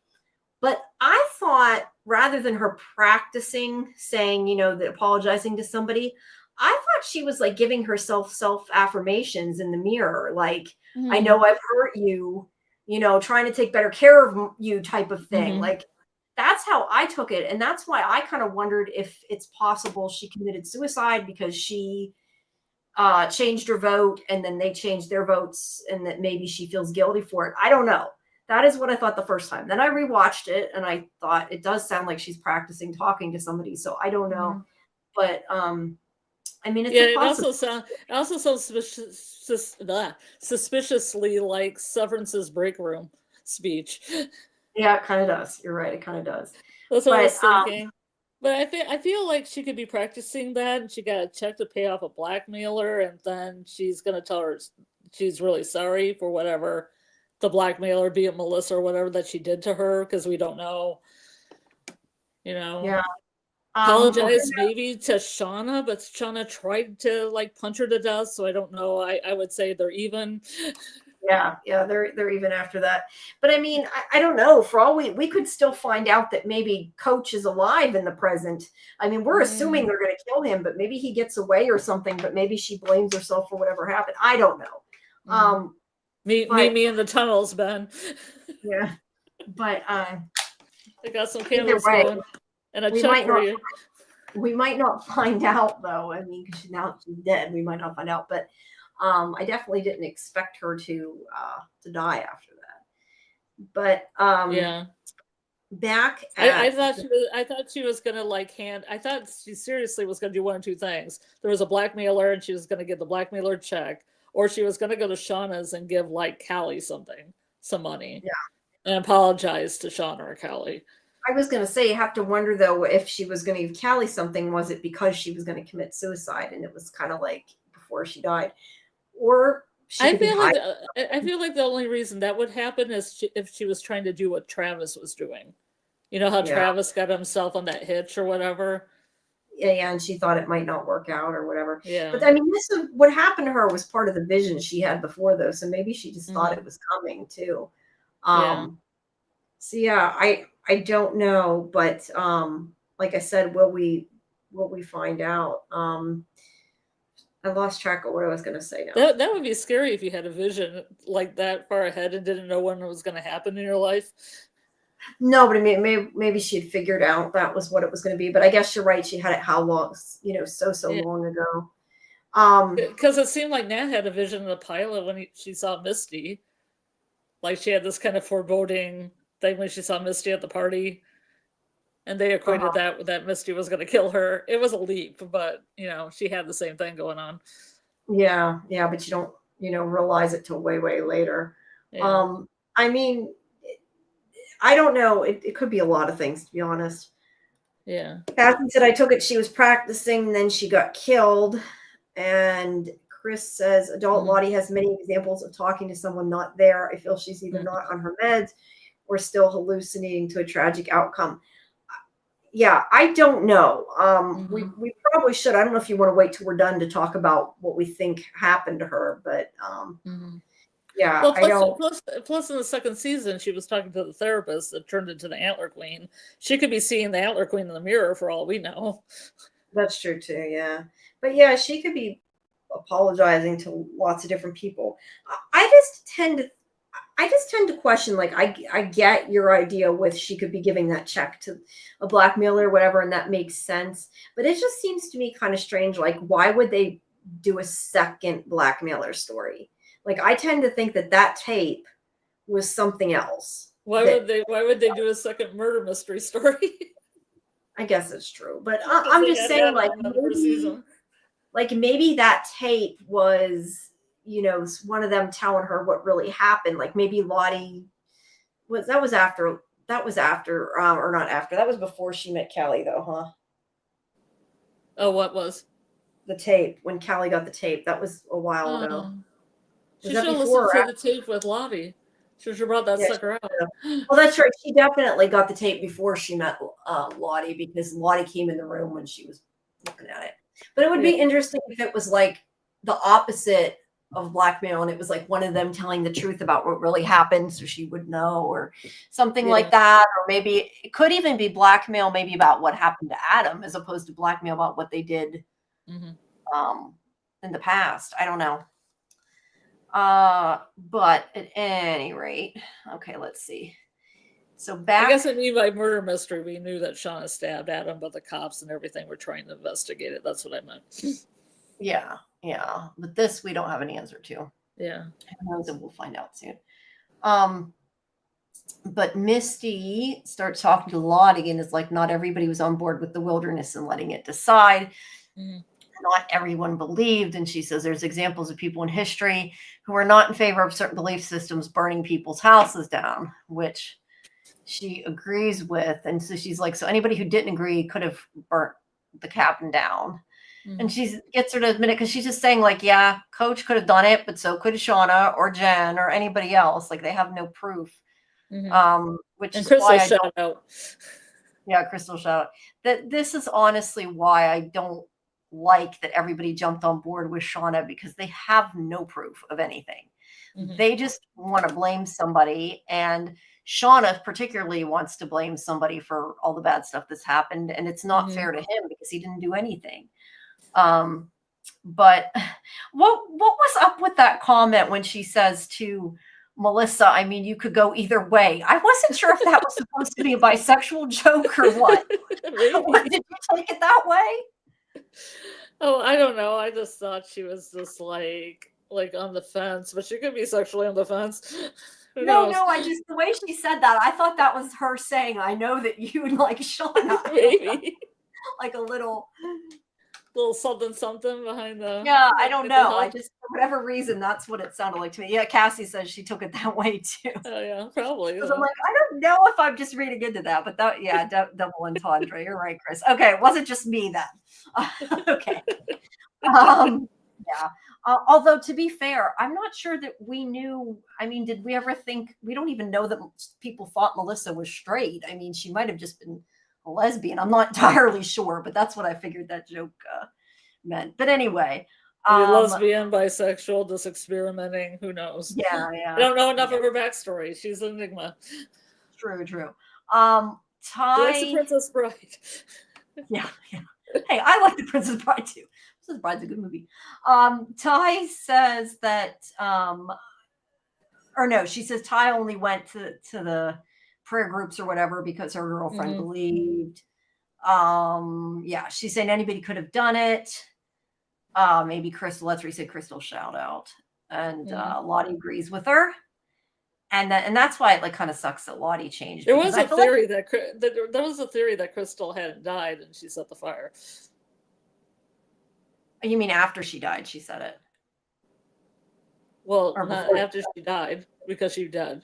But I thought rather than her practicing saying, the apologizing to somebody, I thought she was like giving herself self affirmations in the mirror. Like, I Mm-hmm. know I've hurt you, trying to take better care of you type of thing. Mm-hmm. Like, that's how I took it. And that's why I kind of wondered if it's possible she committed suicide because she changed her vote and then they changed their votes and that maybe she feels guilty for it. I don't know. That is what I thought the first time. Then I rewatched it and I thought it does sound like she's practicing talking to somebody. So I don't know. Mm-hmm. But I mean, it's Yeah, a possibility. it also sounds suspiciously like Severance's break room speech. Yeah, it kind of does. You're right. It kind of does. That's what I But was thinking. But I feel like she could be practicing that, and she got a check to pay off a blackmailer, and then she's gonna tell her she's really sorry for whatever the blackmailer, be it Melissa or whatever, that she did to her, because we don't know, you know. yeah. Okay. Apologize maybe to Shauna, but Shauna tried to like punch her to death, so I don't know. I would say they're even. Yeah, they're even after that. But I mean, I don't know. For all we could still find out that maybe Coach is alive in the present. I mean, we're assuming Mm, they're going to kill him, but maybe he gets away or something. But maybe she blames herself for whatever happened. I don't know. mm. Meet But me in the tunnels, Ben. yeah, but I got some either candles way, going and a we check might for not you. we might not find out though. I mean, because now she's dead, we might not find out. But I definitely didn't expect her to die after that. But Yeah. back at I thought she was gonna like I thought she seriously was gonna do one or two things. There was a blackmailer and she was gonna get the blackmailer check, or she was gonna go to Shauna's and give like Callie some money, yeah. and apologize to Shauna or Callie. I was going to say, you have to wonder though if she was going to give Callie something. Was it because she was going to commit suicide and it was kind of like before she died, or she could be hiding? I feel like the only reason that would happen is if she was trying to do what Travis was doing. You know how Yeah, Travis got himself on that hitch or whatever? yeah, and she thought it might not work out or whatever. But Yeah. I mean, this is what happened to her was part of the vision she had before, though. So maybe she just thought Hmm. it was coming too. Yeah. Um, so yeah, I don't know, but like I said, will we find out? I lost track of what I was going to say now. That would be scary if you had a vision like that far ahead and didn't know when it was going to happen in your life. No, but I mean, maybe she had figured out that was what it was going to be. But I guess you're right. She had it how long? So Yeah. long ago. Um, Because it seemed like Nat had a vision of the pilot when she saw Misty. Like she had this kind of foreboding thing when she saw Misty at the party. And they equated Uh-huh. that with that Misty was going to kill her. It was a leap, but she had the same thing going on. Yeah, yeah, but you don't, realize it till way, way later. Yeah. I mean, I don't know. It could be a lot of things, to be honest. Yeah. Catherine said I took it. She was practicing, then she got killed. And Chris says adult Mhm. Lottie has many examples of talking to someone not there. I feel she's either Mhm. not on her meds or still hallucinating to a tragic outcome. Yeah, I don't know. We Mhm. we probably should. I don't know if you want to wait till we're done to talk about what we think happened to her, but Mhm. yeah, Well, I don't. plus in the second season, she was talking to the therapist that turned into the Antler Queen. She could be seeing the Antler Queen in the mirror for all we know. That's true too. Yeah, but yeah, she could be apologizing to lots of different people. I just tend to question, like, I get your idea with she could be giving that check to a blackmailer or whatever, and that makes sense. But it just seems to me kind of strange. Like, why would they do a second blackmailer story? Like, I tend to think that tape was something else. That Why would they do a second murder mystery story? I guess it's true, but Just because I'm they just had saying, like, Adam in the first season. maybe that tape was, one of them telling her what really happened. Like, maybe Lottie that was after, or not after. That was before she met Callie, though, huh? Oh, what was? The tape, when Callie got the tape, that was a while ago. Oh, Was she that should have before listened or to after? the tape with Lottie. She should have brought that Yeah, sucker out. well, that's right. She definitely got the tape before she met Lottie, because Lottie came in the room when she was looking at it. But it would Yeah. be interesting if it was like the opposite of blackmail, and it was like one of them telling the truth about what really happened, so she would know, or something Yeah. like that. Or maybe it could even be blackmail, maybe about what happened to Adam, as opposed to blackmail about what they did Mhm. um, in the past. I don't know. But at any rate, okay, let's see. So I back, guess I mean by murder mystery, we knew that Shauna stabbed Adam, but the cops and everything were trying to investigate it. That's what I meant. yeah, yeah. But this we don't have an answer to. Yeah. Who knows, and we'll find out soon. Um, but Misty starts talking to Lottie and is like, not everybody was on board with the wilderness and letting it decide. Mhm. Not everyone believed. And she says there's examples of people in history who are not in favor of certain belief systems burning people's houses down, which she agrees with. And so she's like, so anybody who didn't agree could have burnt the cabin down. And Mhm. she gets her to admit it, because she's just saying, like, yeah, Coach could have done it, but so could Shauna or Jen or anybody else. Like, they have no proof. Mhm. Which And is why Crystal I don't. shout out. Yeah, Crystal shout. That this is honestly why I don't like that everybody jumped on board with Shauna, because they have no proof of anything. Mhm. They just want to blame somebody, and Shauna particularly wants to blame somebody for all the bad stuff that's happened, and it's not Mhm. fair to him because he didn't do anything. Um, but what was up with that comment when she says to Melissa, I mean, you could go either way? I wasn't sure if that was supposed to be a bisexual joke or what. What, Maybe. did you take it that way? Oh, I don't know. I just thought she was just like on the fence, but she could be sexually on the fence. Who No, knows? no, I just, the way she said that, I thought that was her saying, I know that you like Shauna. I don't know, Maybe. like a little, Little something something behind yeah, I don't the know. I house. just, for whatever reason, that's what it sounded like to me. Yeah, Cassie says she took it that way too. Oh yeah, probably. Because I'm like, I don't know if I'm just reading into that, but that, yeah, double entendre. You're right, Chris. Okay, it wasn't just me then. Okay. Yeah. Although, to be fair, I'm not sure that we knew. I mean, did we ever think? We don't even know that people thought Melissa was straight. I mean, she might have just been a lesbian. I'm not entirely sure, but that's what I figured that joke meant. But anyway, Maybe lesbian, bisexual, just experimenting. Who knows? yeah, I yeah, don't know enough yeah. of her backstory. She's an enigma. True, true. She likes the Ty, Princess Bride. yeah, yeah. Hey, I like the Princess Bride too. Princess Bride's a good movie. Ty says that, or no, she says Ty only went to the prayer groups or whatever because her girlfriend Mhm. believed. Yeah, she's saying anybody could have done it. Maybe Crystal. Let's reset Crystal shout out, and Mhm. Lottie agrees with her. and that's why it like kind of sucks that Lottie changed, There because was I a feel like, theory that there was a theory that Crystal hadn't died and she set the fire. you mean after she died, she said it, Well, or not before? after she died, because she dead.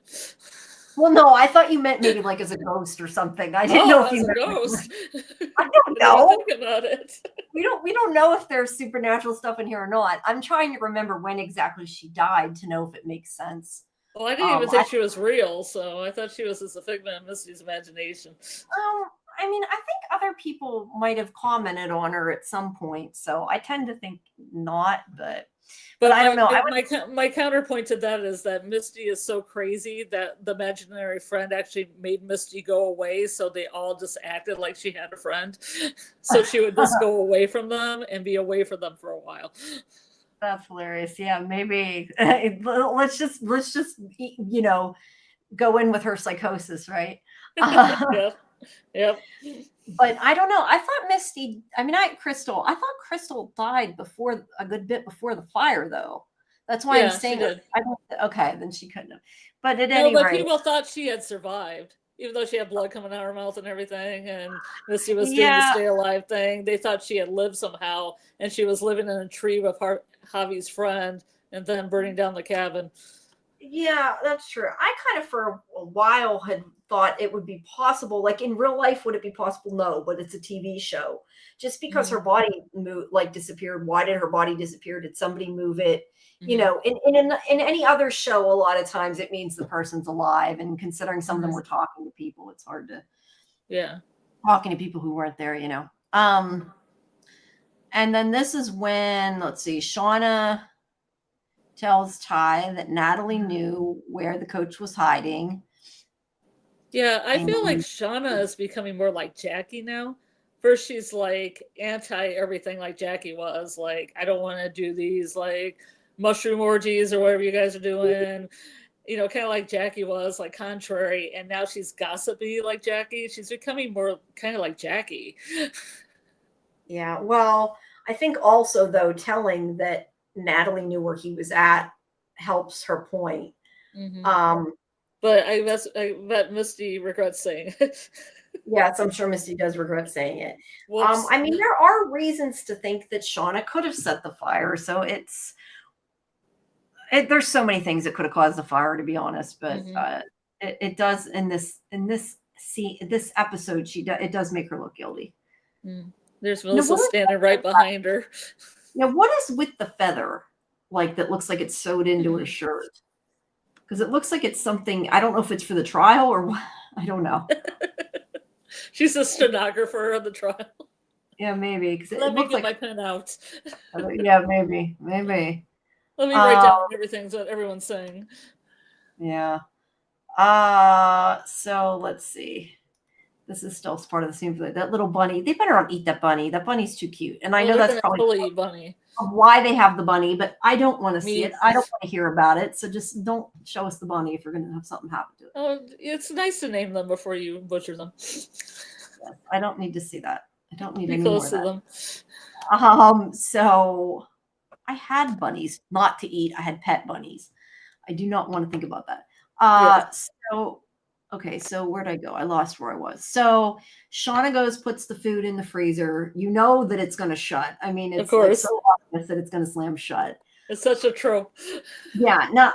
Well, no, I thought you meant maybe like as a ghost or something. I didn't know Oh, if as you a meant. ghost. I I don't didn't even know. think about it. We don't know if there's supernatural stuff in here or not. I'm trying to remember when exactly she died to know if it makes sense. Well, I didn't even I think she was real, so I thought she was just a figment of Misty's imagination. I mean, I think other people might have commented on her at some point, so I tend to think not, but But I don't know. I my counterpoint to that is that Misty is so crazy that the imaginary friend actually made Misty go away, so they all just acted like she had a friend. So she would just go away from them and be away from them for a while. That's hilarious. Yeah, maybe let's just go in with her psychosis, right? Yeah. Yep. But I don't know. I thought Misty. I mean, Crystal. I thought Crystal died before a good bit before the fire, though. That's why I'm Yeah, she saying. did. I don't. Okay, then she couldn't have. But at No, any but rate, people thought she had survived. Even though she had blood coming out of her mouth and everything, and Misty was doing the yeah, stay alive thing, they thought she had lived somehow, and she was living in a tree with Javi's friend, and then burning down the cabin. yeah, that's true. I kind of for a while had thought it would be possible. Like in real life, would it be possible? No, but it's a TV show. Just because her Mm-hmm. body like disappeared, why did her body disappear? Did somebody move it? Mm-hmm. In any other show, a lot of times it means the person's alive. And considering some of them Mm-hmm. were talking to people, it's hard to Yeah. talking to people who weren't there. And then this is when, let's see, Shauna tells Ty that Natalie knew where the coach was hiding. Yeah, I feel like And Shauna is becoming more like Jackie now. First, she's like anti everything like Jackie was. Like, I don't want to do these like mushroom orgies or whatever you guys are doing. Kind of like Jackie was, like contrary. And now she's gossipy like Jackie. She's becoming more kind of like Jackie. yeah, well, I think also though telling that Natalie knew where he was at helps her point. Mm-hmm. Um, But I bet Misty regrets saying it. yes, I'm sure Misty does regret saying it. Whoops. I mean, there are reasons to think that Shauna could have set the fire, so there's so many things that could have caused the fire, to be honest. But Mm-hmm. it does in this episode, it does make her look guilty. There's Now, Melissa standing right behind her. what is with the feather, like that looks like it's sewed into her shirt? Because it looks like it's something. I don't know if it's for the trial or what. I don't know. She's a stenographer on the trial. Yeah, maybe because it Let me looks get like. my pen out. Yeah, maybe. Let me write down everything that everyone's saying. Yeah. So let's see. This is still part of the scene for that little bunny. They better not eat that bunny. That bunny's too cute. And I know They're that's gonna probably fully eat Bunny. why they have the bunny, but I don't want to see Me. it. I don't want to hear about it. So just don't show us the bunny if you're going to have something happen to it. Oh, it's nice to name them before you butcher them. I don't need to see that. I don't need Be any close more to of them. that. So I had bunnies not to eat. I had pet bunnies. I do not want to think about that. So okay, so where'd I go? I lost where I was. So Shauna goes, puts the food in the freezer. You know that it's going to shut. I mean, it's like so obvious that it's going to slam shut. It's such a trope. Yeah. Now,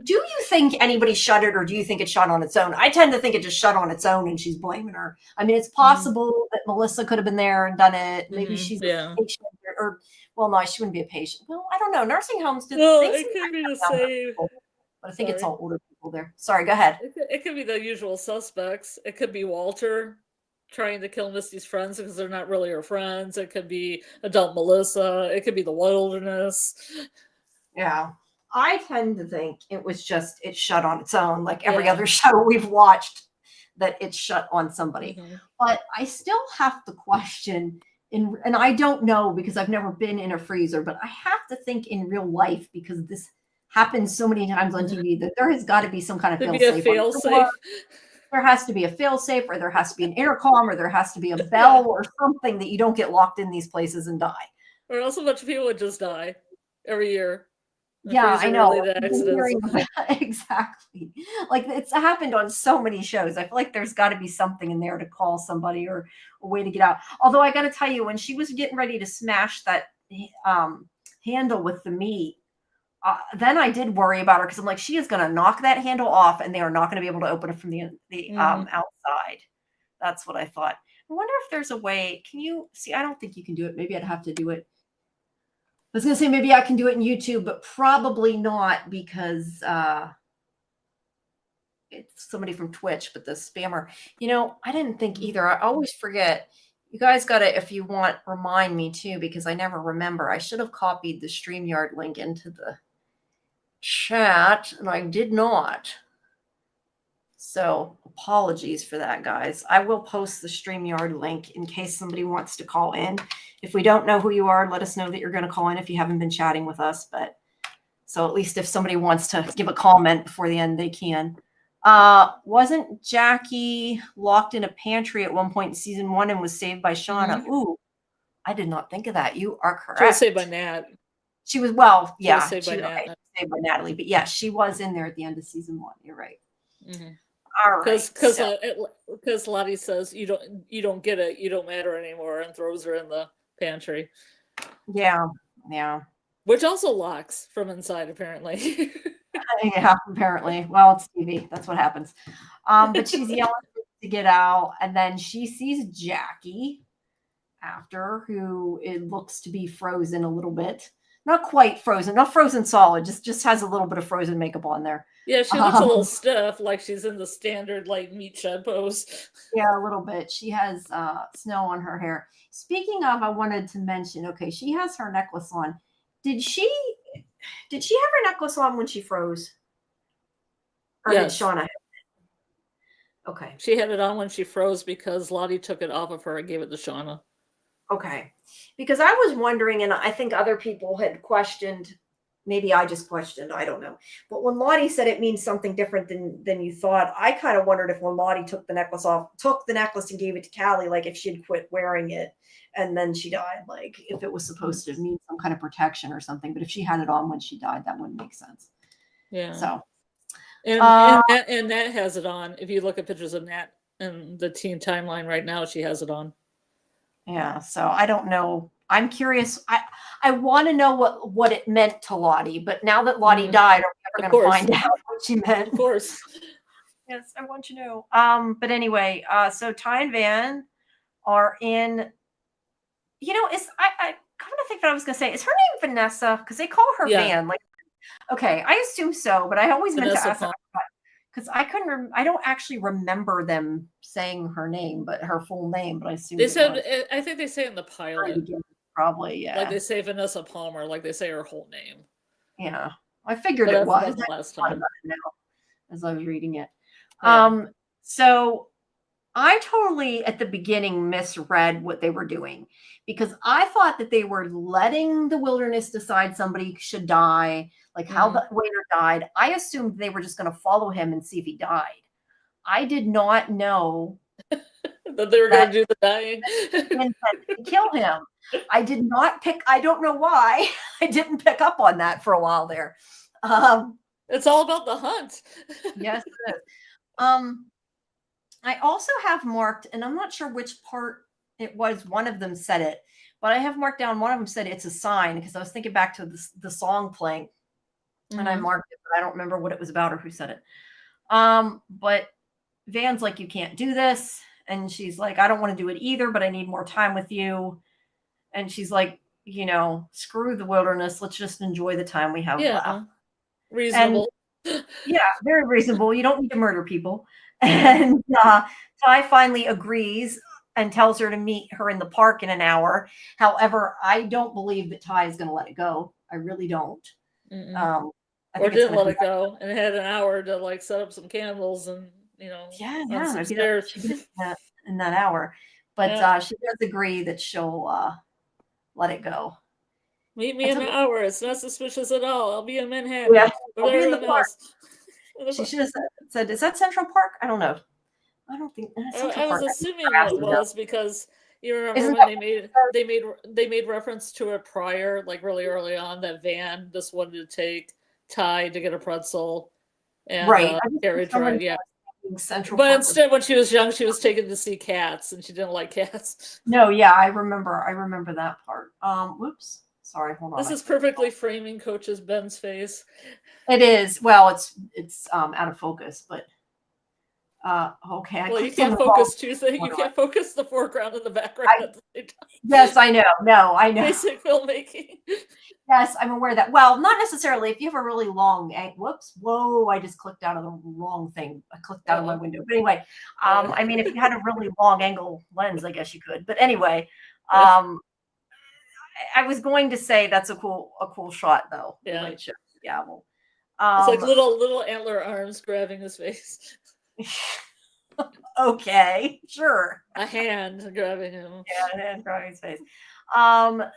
do you think anybody shut it, or do you think it shut on its own? I tend to think it just shut on its own, and she's blaming her. I mean, it's possible that Melissa could have been there and done it. Maybe she's a patient, or well, no, she wouldn't be a patient. Well, I don't know. Nursing homes do. Well, it could be the same. But I think it's all older people there. Sorry, go ahead. It could be the usual suspects. It could be Walter trying to kill Misty's friends because they're not really her friends. It could be adult Melissa. It could be the wilderness. Yeah. I tend to think it was just it shut on its own, like every other show we've watched, that it's shut on somebody. But I still have to question, and I don't know because I've never been in a freezer, but I have to think in real life, because this happens so many times on TV, that there has got to be some kind of fail-safe. There has to be a fail-safe, or there has to be an intercom, or there has to be a bell or something that you don't get locked in these places and die. Or else a bunch of people would just die every year. Yeah, I freezer know. related I've been accidents. hearing about exactly. Like it's happened on so many shows. I feel like there's got to be something in there to call somebody or a way to get out. Although I got to tell you, when she was getting ready to smash that um, handle with the meat, then I did worry about her because I'm like, she is going to knock that handle off, and they are not going to be able to open it from the Hmm. outside. That's what I thought. I wonder if there's a way. Can you see? I don't think you can do it. Maybe I'd have to do it. I was gonna say maybe I can do it in YouTube, but probably not because it's somebody from Twitch, but the spammer. I didn't think either. I always forget. You guys gotta, if you want, remind me too, because I never remember. I should have copied the StreamYard link into the chat, and I did not. So apologies for that, guys. I will post the StreamYard link in case somebody wants to call in. If we don't know who you are, let us know that you're going to call in if you haven't been chatting with us. But so at least if somebody wants to give a comment before the end, they can. Wasn't Jackie locked in a pantry at one point in season 1 and was saved by Shauna? Hmm. Ooh, I did not think of that. You are She was saved by correct. Nat. She was, well, She was yeah, saved by she okay, Nat. saved by Natalie, but yeah, she was in there at the end of season 1. You're right. Mm-hmm. All right. Because Lottie says you don't get it, you don't matter anymore, and throws her in the pantry, Yeah, yeah. which also locks from inside apparently. Yeah, apparently. Well, it's TV. That's what happens. But she's yelling to get out, and then she sees Jackie after, who it looks to be frozen a little bit. Not quite frozen, not frozen solid, just has a little bit of frozen makeup on there. Yeah, she looks a little stiff, like she's in the standard like meat shed pose. Yeah, a little bit. She has snow on her hair. Speaking of, I wanted to mention, okay, she has her necklace on. Did she have her necklace on when she froze? Or did Yes. Shauna? Okay. She had it on when she froze because Lottie took it off of her and gave it to Shauna. Okay. Because I was wondering, and I think other people had questioned, maybe I just questioned, I don't know. But when Lottie said it means something different than you thought, I kind of wondered if when Lottie took the necklace and gave it to Callie, like if she'd quit wearing it and then she died, like if it was supposed to mean some kind of protection or something. But if she had it on when she died, that wouldn't make sense. Yeah. So And Nat has it on. If you look at pictures of Nat in the teen timeline right now, she has it on. yeah, so I don't know. I'm curious. I want to know what it meant to Lottie, but now that Lottie died, are we ever going to find out what she meant? Of course. Yes, I want to know. But anyway, so Ty and Van are in. I kind of think that I was going to say, is her name Vanessa? Because they call her Van. Like, okay, I assume so, but I always meant to ask because I don't actually remember them saying her name, but her full name. But I assume they said. I think they say in the pilot. Probably, yeah. Like they say Vanessa Palmer, like they say her whole name. Yeah, I figured it was. The last time. Now, as I was reading it. Yeah. So I totally at the beginning misread what they were doing because I thought that they were letting the wilderness decide somebody should die, like how the waiter died. I assumed they were just going to follow him and see if he died. I did not know that they were going to do the dying and kill him. I did not pick. I don't know why I didn't pick up on that for a while there. It's all about the hunt. Yes, it is. I also have marked, and I'm not sure which part it was. One of them said it, but I have marked down. One of them said it's a sign because I was thinking back to the song playing, and I marked it, but I don't remember what it was about or who said it. But Van's like, you can't do this, and she's like, I don't want to do it either, but I need more time with you. And she's like, screw the wilderness. Let's just enjoy the time we have left. Reasonable. And, yeah, very reasonable. You don't need to murder people. And Ty finally agrees and tells her to meet her in the park in an hour. However, I don't believe that Ty is going to let it go. I really don't. Or didn't let it go and had an hour to like set up some candles and some stairs in that hour. But she does agree that she'll let it go. Meet me in an hour. It's not suspicious at all. I'll be in Manhattan. Yeah, I'll be in the park. She should have said, is that Central Park? I don't know. I don't think I was assuming it was because You remember Isn't when that they made reference to it prior, like really early on, that Van just wanted to take Ty to get a pretzel and right? I just for carriage some ride, reason yeah. I was thinking Central But Park was. instead, when she was young, she was taken to see cats, and she didn't like cats. No, yeah, I remember. I remember that part. Whoops. Sorry, hold on. This is perfectly framing Coach's Ben's face. It is. Well, it's out of focus, but okay. I Well, you clicked on can't the wrong focus two things. You one. can't focus the foreground and the background I at the same time. Yes, I know. No, I know. Basic filmmaking. Yes, I'm aware of that. Well, not necessarily. If you have a really long, whoops, whoa! I just clicked out of the wrong thing. I clicked out of my Uh-oh. window. But anyway, I mean, if you had a really long angle lens, I guess you could. But anyway, Yeah. I was going to say that's a cool shot though. The way Yeah. it shows the gavel. It's like little antler arms grabbing his face. Okay, sure. A hand grabbing him. Yeah, and drawing his face.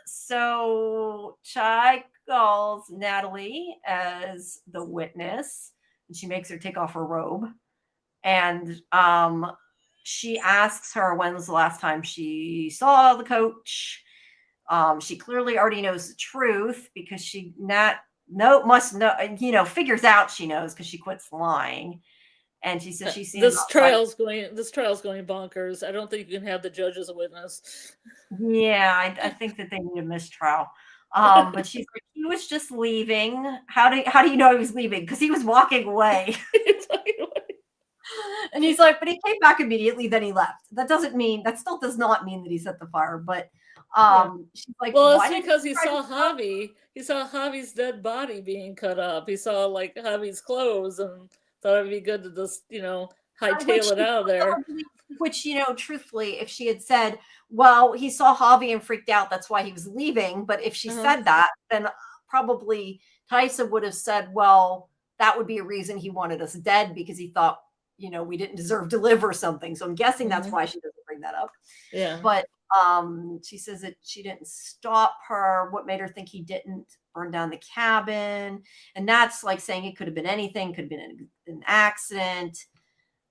So Chai calls Natalie as the witness, and she makes her take off her robe. And she asks her when's the last time she saw the coach. She clearly already knows the truth because she must know, figures out she knows because she quits lying. And she says she's seen him This outside. trial's going bonkers. I don't think you can have the judge as a witness. Yeah, I think that they need a mistrial. But she's like, he was just leaving. How do you know he was leaving? Because he was walking away. And he's like, but he came back immediately, then he left. That still does not mean that he set the fire. But she's like, well, why it's because he try saw to stop? He saw Javi's dead body being cut up. He saw like Javi's clothes and thought it'd be good to just, hightail it out of there. Which, truthfully, if she had said, well, he saw Javi and freaked out, that's why he was leaving. But if she said that, then probably Tyson would have said, well, that would be a reason he wanted us dead because he thought, we didn't deserve to live or something. So I'm guessing that's why she doesn't bring that up. Yeah. But she says that she didn't stop her. What made her think he didn't burn down the cabin? And that's like saying it could have been anything, could have been an accident.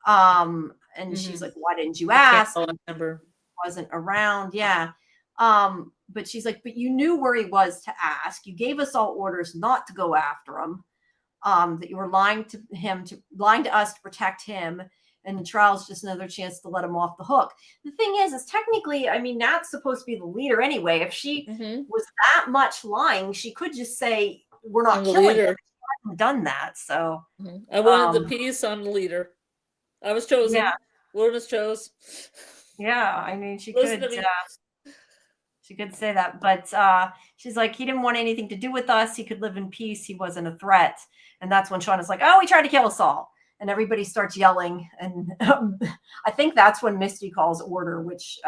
And she's like, why didn't you ask? I remember. Wasn't around. Yeah. But she's like, but you knew where he was to ask. You gave us all orders not to go after him. That you were lying to us to protect him. And the trial's just another chance to let him off the hook. The thing is technically, I mean, Nat's supposed to be the leader anyway. If she was that much lying, she could just say, we're not killing him. She hasn't done that. So I wanted the peace. I'm the leader. I was chosen. Yeah. Wilderness chose. Yeah, I mean, she Listen could. to me. She could say that, but she's like, he didn't want anything to do with us. He could live in peace. He wasn't a threat. And that's when Shauna's like, oh, he tried to kill us all. And everybody starts yelling. And I think that's when Misty calls order, which,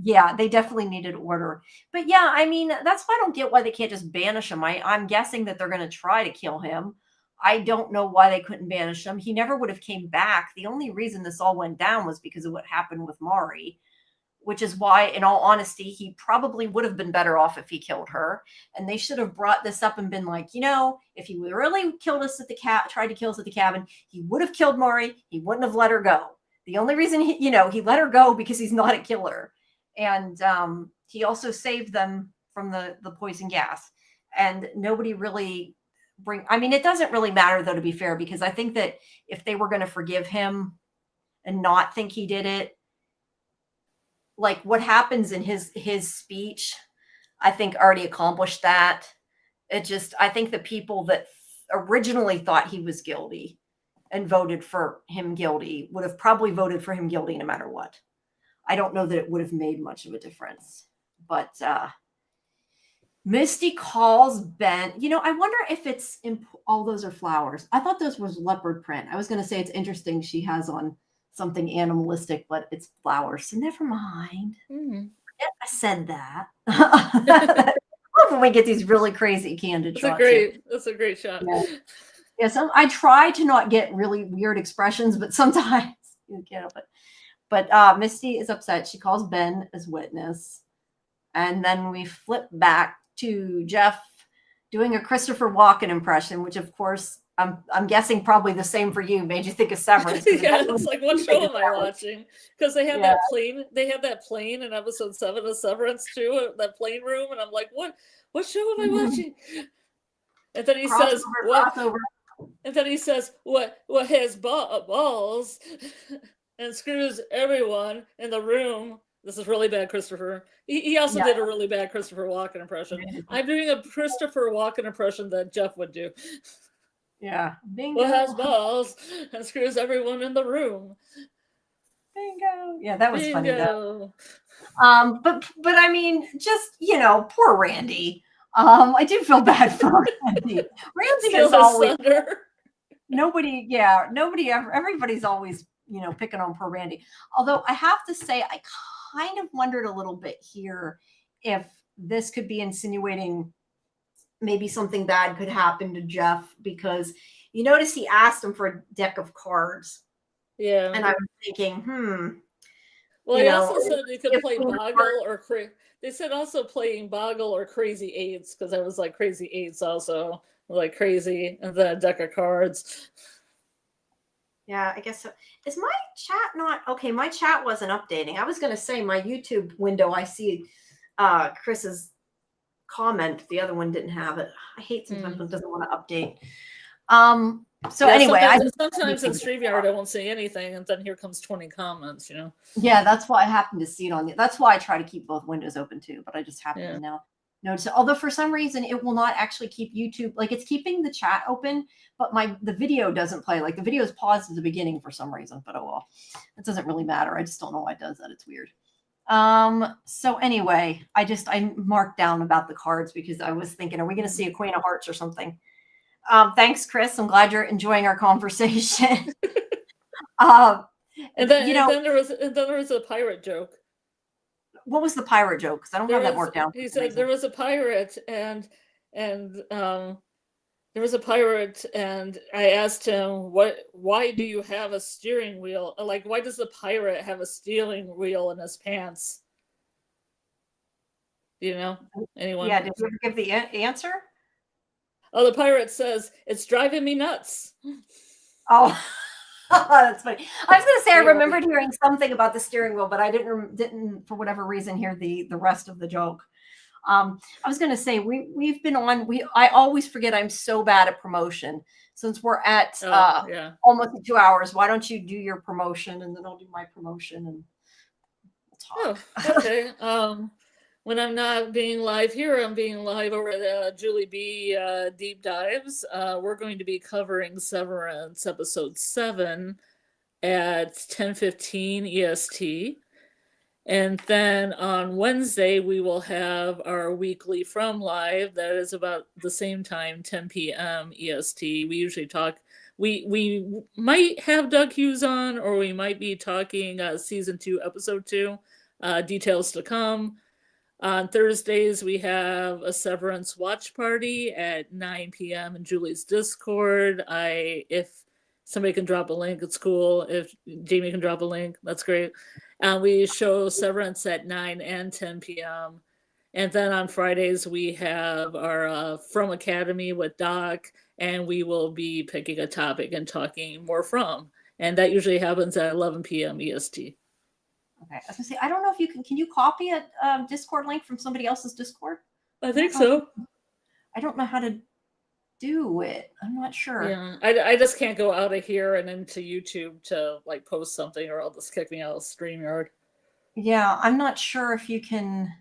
yeah, they definitely needed order. But yeah, I mean, that's why I don't get why they can't just banish him. I'm guessing that they're going to try to kill him. I don't know why they couldn't banish him. He never would have came back. The only reason this all went down was because of what happened with Mari, which is why, in all honesty, he probably would have been better off if he killed her. And they should have brought this up and been like, if he really killed us tried to kill us at the cabin, he would have killed Mari. He wouldn't have let her go. The only reason he let her go because he's not a killer. And he also saved them from the poison gas. And nobody really it doesn't really matter, though, to be fair, because I think that if they were going to forgive him and not think he did it, like what happens in his speech, I think already accomplished that. I think the people that originally thought he was guilty and voted for him guilty would have probably voted for him guilty no matter what. I don't know that it would have made much of a difference. But Misty calls Ben. I wonder if it's all those are flowers. I thought those was leopard print. I was going to say it's interesting she has on something animalistic, but it's flowers. So never mind. I said that. I love when we get these really crazy candid shots. That's a great shot. Yeah. So I try to not get really weird expressions, but sometimes you can't help it. But Misty is upset. She calls Ben as witness. And then we flip back to Jeff doing a Christopher Walken impression, which, of course, I'm guessing probably the same for you. Made you think of Severance. Yeah, it's like, what show am I watching? Because they had Yeah. that plane. They had that plane in episode 7 of Severance too. That plane room, and I'm like, what show am I watching? And then he says, what? Crossover. And then he says, what has balls? And screws everyone in the room. This is really bad, Christopher. He also did a really bad Christopher Walken impression. I'm doing a Christopher Walken impression that Jeff would do. Yeah. Bingo. What has balls and screws everyone in the room? Bingo. Yeah, that was funny though. Bingo. But I mean, just poor Randy. I do feel bad for Randy. Randy Steal is always thunder. nobody ever. Everybody's always picking on poor Randy. Although I have to say, I kind of wondered a little bit here if this could be insinuating maybe something bad could happen to Jeff, because you notice he asked him for a deck of cards. Yeah. And I was thinking, Well, he also said he could play Boggle or they said also playing Boggle or Crazy Eights, because I was like Crazy Eights also, like crazy, and then a deck of cards. Yeah, I guess so. Is my chat not okay? My chat wasn't updating. I was going to say my YouTube window, I see Chris's comment. The other one didn't have it. I hate sometimes when it doesn't want to update. So yeah, anyway, sometimes in StreamYard I won't say anything, and then here comes 20 comments. Yeah, that's why I happen to see it that's why I try to keep both windows open too. But I just happen to now notice it. Although for some reason it will not actually keep YouTube, like it's keeping the chat open, but the video doesn't play. Like the video is paused at the beginning for some reason. But oh well, it doesn't really matter. I just don't know why it does that. It's weird. So anyway, I marked down about the cards because I was thinking, are we going to see a Queen of Hearts or something? Thanks, Chris. I'm glad you're enjoying our conversation. And then there was a pirate joke. What was the pirate joke? Because I don't have that marked down. He said there was a pirate and there was a pirate, and I asked him, why do you have a steering wheel? Like, why does the pirate have a steering wheel in his pants? Anyone? Yeah, did you ever give the answer? Oh, the pirate says, it's driving me nuts. Oh, that's funny. I was going to say, I remembered hearing something about the steering wheel, but I didn't for whatever reason, hear the rest of the joke. I was going to say, we've been on, I always forget I'm so bad at promotion. Since we're at almost 2 hours, why don't you do your promotion and then I'll do my promotion and we'll talk. Oh, okay. When I'm not being live here, I'm being live over at Julie B Deep Dives. We're going to be covering Severance episode 7 at 10:15 EST. And then on Wednesday, we will have our weekly From Live. That is about the same time, 10 p.m. EST. We usually talk. We might have Doug Hughes on, or we might be talking season 2, episode 2. Details to come. On Thursdays, we have a Severance watch party at 9 p.m. in Julie's Discord. If somebody can drop a link, it's cool. If Jamie can drop a link, that's great. We show Severance at 9 and 10 p.m. And then on Fridays, we have our From Academy with Doc, and we will be picking a topic and talking more from. And that usually happens at 11 p.m. EST. Okay, I was gonna say, I don't know if you can you copy a Discord link from somebody else's Discord? I think so. I don't know how to do it. I'm not sure. Yeah, I just can't go out of here and into YouTube to like post something, or I'll just kick me out of StreamYard. Yeah, I'm not sure if you can.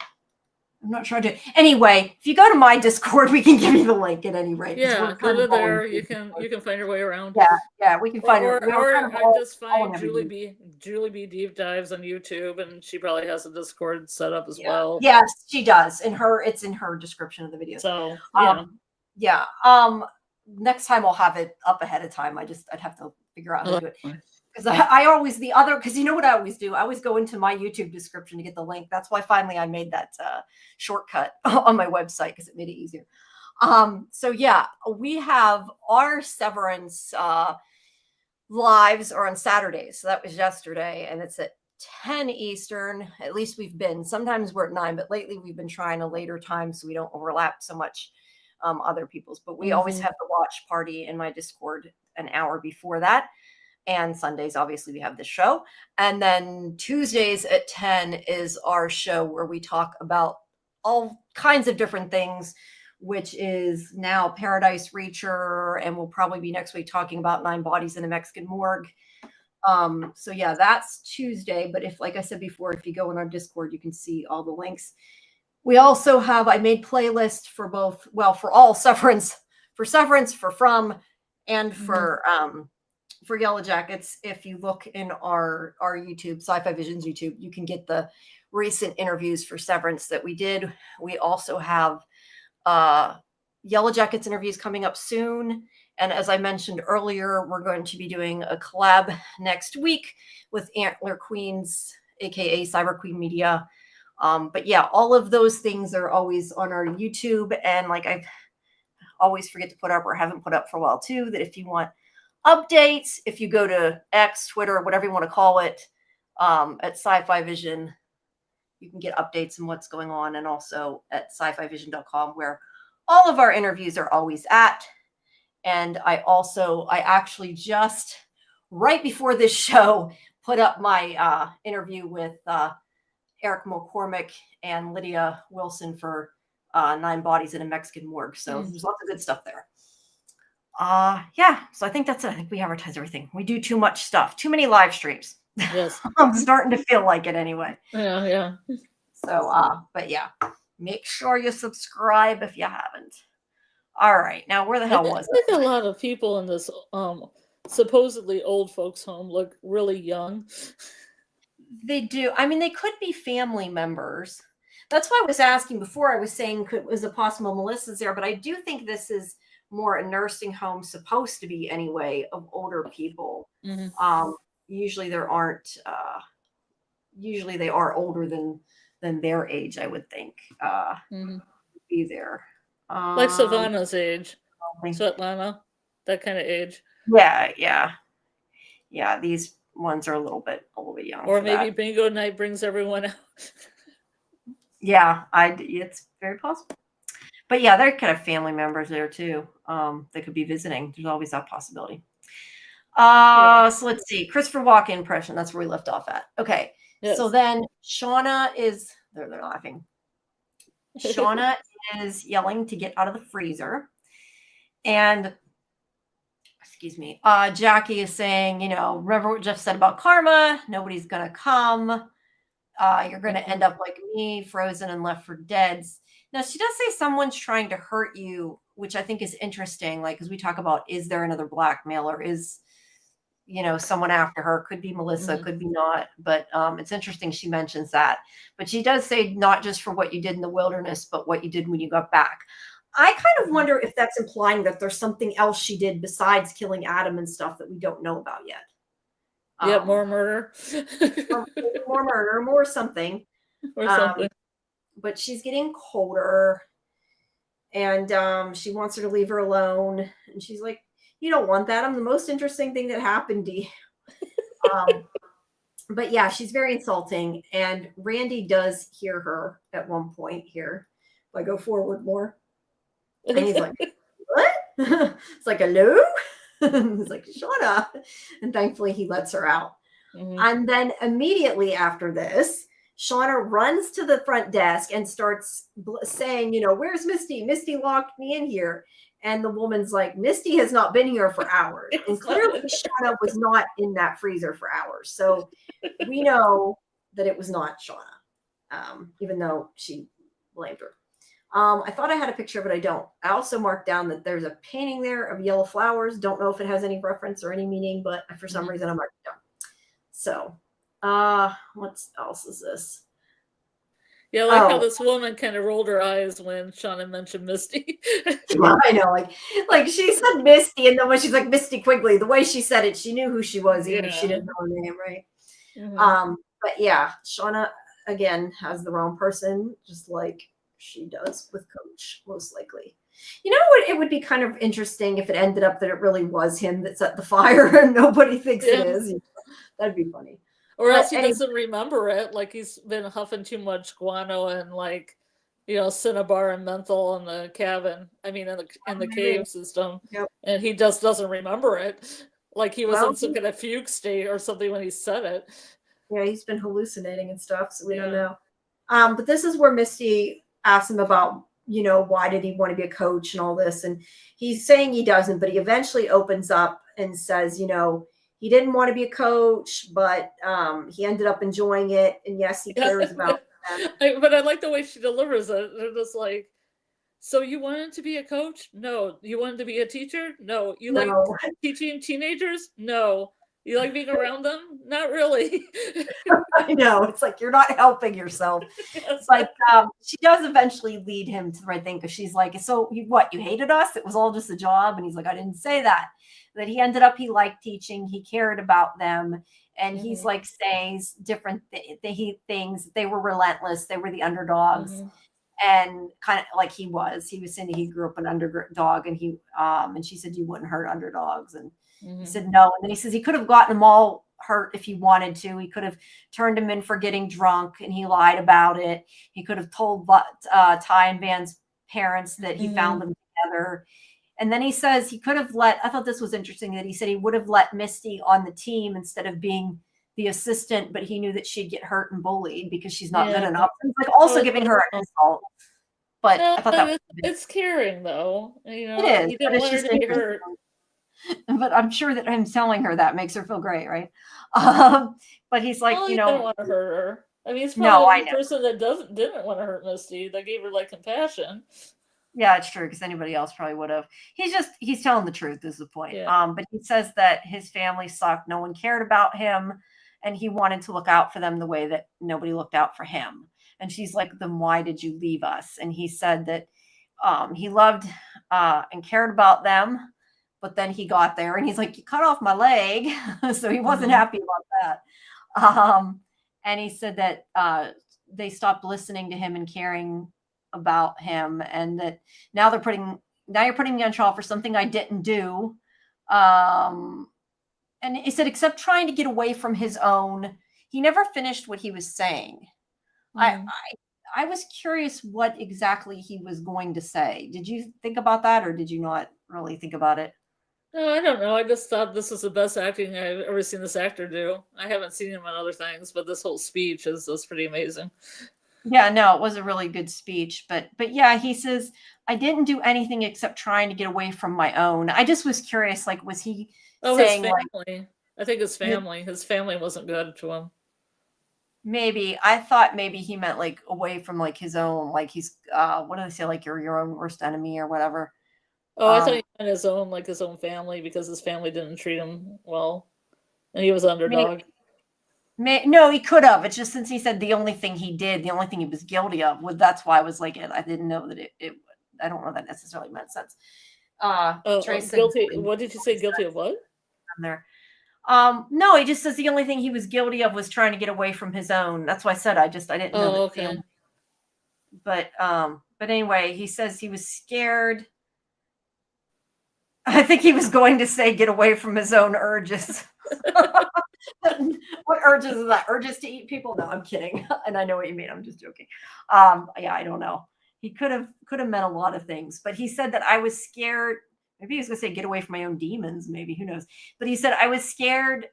I'm not sure I do. Anyway, if you go to my Discord, we can give you the link at any rate. Yeah, go to there. You can find your way around. Yeah, we can find or just find Julie B Deep Dives on YouTube, and she probably has a Discord set up as well. Yes, she does. It's in her description of the video. So next time I'll have it up ahead of time. I'd have to figure out how to do it. Because I always because you know what I always do? I always go into my YouTube description to get the link. That's why finally I made that shortcut on my website, because it made it easier. So yeah, we have our Severance lives are on Saturdays. So that was yesterday, and it's at 10 Eastern. At least we've been. Sometimes we're at 9, but lately we've been trying a later time so we don't overlap so much. other people's. But we always have the watch party in my Discord an hour before that. And Sundays, obviously, we have the show. And then Tuesdays at 10 is our show where we talk about all kinds of different things, which is now Paradise Reacher. And we'll probably be next week talking about 9 Bodies in a Mexican Morgue. So yeah, that's Tuesday. But if, like I said before, if you go in our Discord, you can see all the links. We also have, I made playlists for both, well, for all Severance, for From, and for Yellowjackets. If you look in our YouTube, SciFi Vision's YouTube, you can get the recent interviews for Severance that we did. We also have Yellowjackets interviews coming up soon. And as I mentioned earlier, we're going to be doing a collab next week with Antler Queens, aka Cyber Queen Media. But yeah, all of those things are always on our YouTube. And like I always forget to put up or haven't put up for a while too, that if you want updates, if you go to X, Twitter, whatever you want to call it, at SciFi Vision, you can get updates on what's going on. And also at scifivision.com, where all of our interviews are always at. And I actually just right before this show put up my interview with Eric McCormick and Lydia Wilson for 9 Bodies in a Mexican Morgue. So there's lots of good stuff there. Yeah, so I think that's it. I think we advertise everything. We do too much stuff, too many live streams. Yes. I'm starting to feel like it anyway. Yeah. So, but yeah, make sure you subscribe if you haven't. All right, now where the hell was I think a lot of people in this supposedly old folks home look really young. They do. I mean, they could be family members. That's why I was asking before. I was saying, was it possible Melissa's there? But I do think this is more a nursing home, supposed to be anyway, of older people. Usually there aren't. Usually they are older than their age, I would think. Be there. Like Savannah's age. Svetlana, that kind of age. Yeah. These ones are a little bit young. Or maybe bingo night brings everyone out. Yeah, it's very possible. But yeah, they're kind of family members there too. They could be visiting. There's always that possibility. So let's see. Christopher Walken impression. That's where we left off at. Okay. Yes. So then Shauna is they're laughing. Shauna is yelling to get out of the freezer. And excuse me, Jackie is saying, remember what Jeff said about karma? Nobody's gonna come. You're gonna end up like me, frozen and left for dead. Now she does say someone's trying to hurt you, which I think is interesting. Like, because we talk about, is there another blackmailer? Is someone after her? Could be Melissa, could be not. But it's interesting she mentions that. But she does say not just for what you did in the wilderness, but what you did when you got back. I kind of wonder if that's implying that there's something else she did besides killing Adam and stuff that we don't know about yet. Yeah, more murder. more murder, more something. Or something. But she's getting colder. And she wants her to leave her alone. And she's like, you don't want that. I'm the most interesting thing that happened to you. But yeah, she's very insulting. And Randy does hear her at one point here. If I go forward more. And he's like, what? It's like, hello? He's like, shut up. And thankfully he lets her out. And then immediately after this, Shauna runs to the front desk and starts saying, where's Misty? Misty locked me in here. And the woman's like, Misty has not been here for hours. And clearly Shauna was not in that freezer for hours. So we know that it was not Shauna, even though she blamed her. I thought I had a picture, but I don't. I also marked down that there's a painting there of yellow flowers. Don't know if it has any reference or any meaning, but for some reason I marked it down. So, what else is this? Yeah, I like how this woman kind of rolled her eyes when Shauna mentioned Misty. I know, like she said Misty, and then when she's like Misty Quigley, the way she said it, she knew who she was, even if she didn't know her name, right? But yeah, Shauna again has the wrong person, just like she does with Coach, most likely. You know what? It would be kind of interesting if it ended up that it really was him that set the fire and nobody thinks it is. That'd be funny. Or else he doesn't remember it, like he's been huffing too much guano and cinnabar and menthol in the cabin. I mean, in the Maybe. cave system, Yep. and he just doesn't remember it. Like he was Well, in some kind of fugue state or something when he said it. yeah, he's been hallucinating and stuff, so we don't Yeah. know. But this is where Misty asks him about, why did he want to be a coach and all this, and he's saying he doesn't, but he eventually opens up and says, he didn't want to be a coach, but he ended up enjoying it, and yes, he Yeah, cares about them. but I like the way she delivers it. They're just like, so you wanted to be a coach? No. You wanted to be a teacher? No. You like No, teaching teenagers? No. You like being around them? Not really. I know. It's like you're not helping yourself. Yes. But she does eventually lead him to the right thing because she's like, so you hated us? It was all just a job. And he's like, I didn't say that. That he ended up, he liked teaching. He cared about them. And he's like saying different things. They were relentless. They were the underdogs. And kind of like he was saying he grew up an underdog, and and she said, you wouldn't hurt underdogs. And he said no. And then he says he could have gotten them all hurt if he wanted to. He could have turned him in for getting drunk, and he lied about it. He could have told Ty and Van's parents that he found them together. And then he says he could have I thought this was interesting that he said he would have let Misty on the team instead of being the assistant, but he knew that she'd get hurt and bullied because she's not good enough. He's like also giving her an insult. But I thought that it's caring though. it is. He didn't want her to be hurt. But I'm sure that him telling her that makes her feel great, right? But he's like, he didn't want to hurt her. I mean, he's No, probably the person that didn't want to hurt Misty, that gave her like compassion. Yeah, it's true, because anybody else probably would have. He's telling the truth is the point. Yeah. But he says that his family sucked. No one cared about him, and he wanted to look out for them the way that nobody looked out for him. And she's like, then why did you leave us? And he said that he loved and cared about them, but then he got there and he's like, you cut off my leg. So he wasn't happy about that. And he said that they stopped listening to him and caring about him, and that now you're putting me on trial for something I didn't do. And he said, except trying to get away from his own. He never finished what he was saying. I was curious what exactly he was going to say. Did you think about that, or did you not really think about it? No, I don't know. I just thought this was the best acting I've ever seen this actor do. I haven't seen him on other things, but this whole speech is pretty amazing. Yeah, no, it was a really good speech. But yeah, he says, I didn't do anything except trying to get away from my own. I just was curious, like, was he saying his family? I think his family. His family wasn't good to him. Maybe. I thought maybe he meant like away from like his own, like he's what do they say, like you're your own worst enemy or whatever. Oh, I thought he meant his own family, because his family didn't treat him well, and he was an underdog. No, he could have. It's just since he said the only thing he did, the only thing he was guilty of, that's why I was like, I didn't know that it I don't know that necessarily meant sense. Guilty. What did you say? Guilty of what? There. No, he just says the only thing he was guilty of was trying to get away from his own. That's why I said I didn't know. Oh, okay. But anyway, he says he was scared. I think he was going to say get away from his own urges. What urges is that? Urges to eat people? No, I'm kidding. And I know what you mean. I'm just joking. Yeah, I don't know. He could have meant a lot of things, but he said that I was scared. Maybe he was going to say get away from my own demons. Maybe, who knows? But he said I was scared.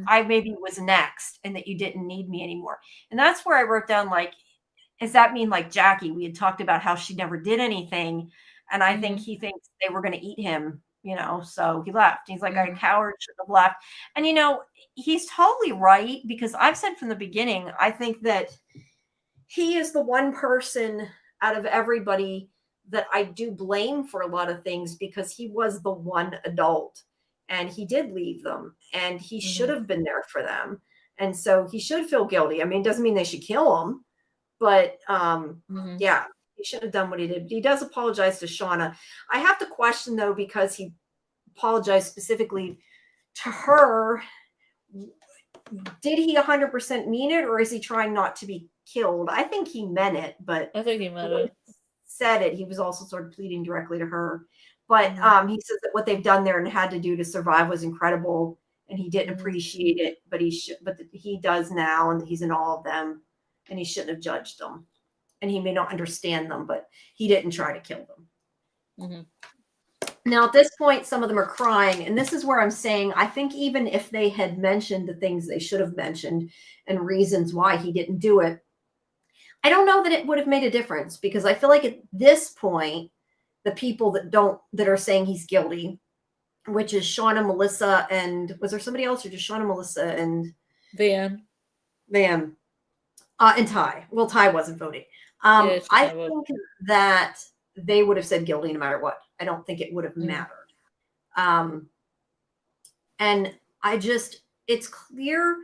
I maybe was next, and that you didn't need me anymore. And that's where I wrote down, like, does that mean like Jackie? We had talked about how she never did anything, and I think he thinks they were going to eat him. So he left. He's like, a coward should have left. And, he's totally right, because I've said from the beginning, I think that he is the one person out of everybody that I do blame for a lot of things, because he was the one adult and he did leave them, and he should have been there for them. And so he should feel guilty. I mean, it doesn't mean they should kill him, but yeah. He should have done what he did. But he does apologize to Shauna. I have to question, though, because he apologized specifically to her. Did he 100% mean it, or is he trying not to be killed? I think he meant it, but I think he meant it. Said it. He was also sort of pleading directly to her. But he says that what they've done there and had to do to survive was incredible, and he didn't appreciate it. But he does now, and he's in awe of them, and he shouldn't have judged them. and he may not understand them, but he didn't try to kill them. Mm-hmm. Now, at this point, some of them are crying. And this is where I'm saying, I think even if they had mentioned the things they should have mentioned and reasons why he didn't do it, I don't know that it would have made a difference, because I feel like at this point, the people that are saying he's guilty, which is Shauna, Melissa, and was there somebody else, or just Shauna, Melissa, and Van. and Ty. Well, Ty wasn't voting. Yeah, I think that they would have said guilty no matter what. I don't think it would have mattered. And it's clear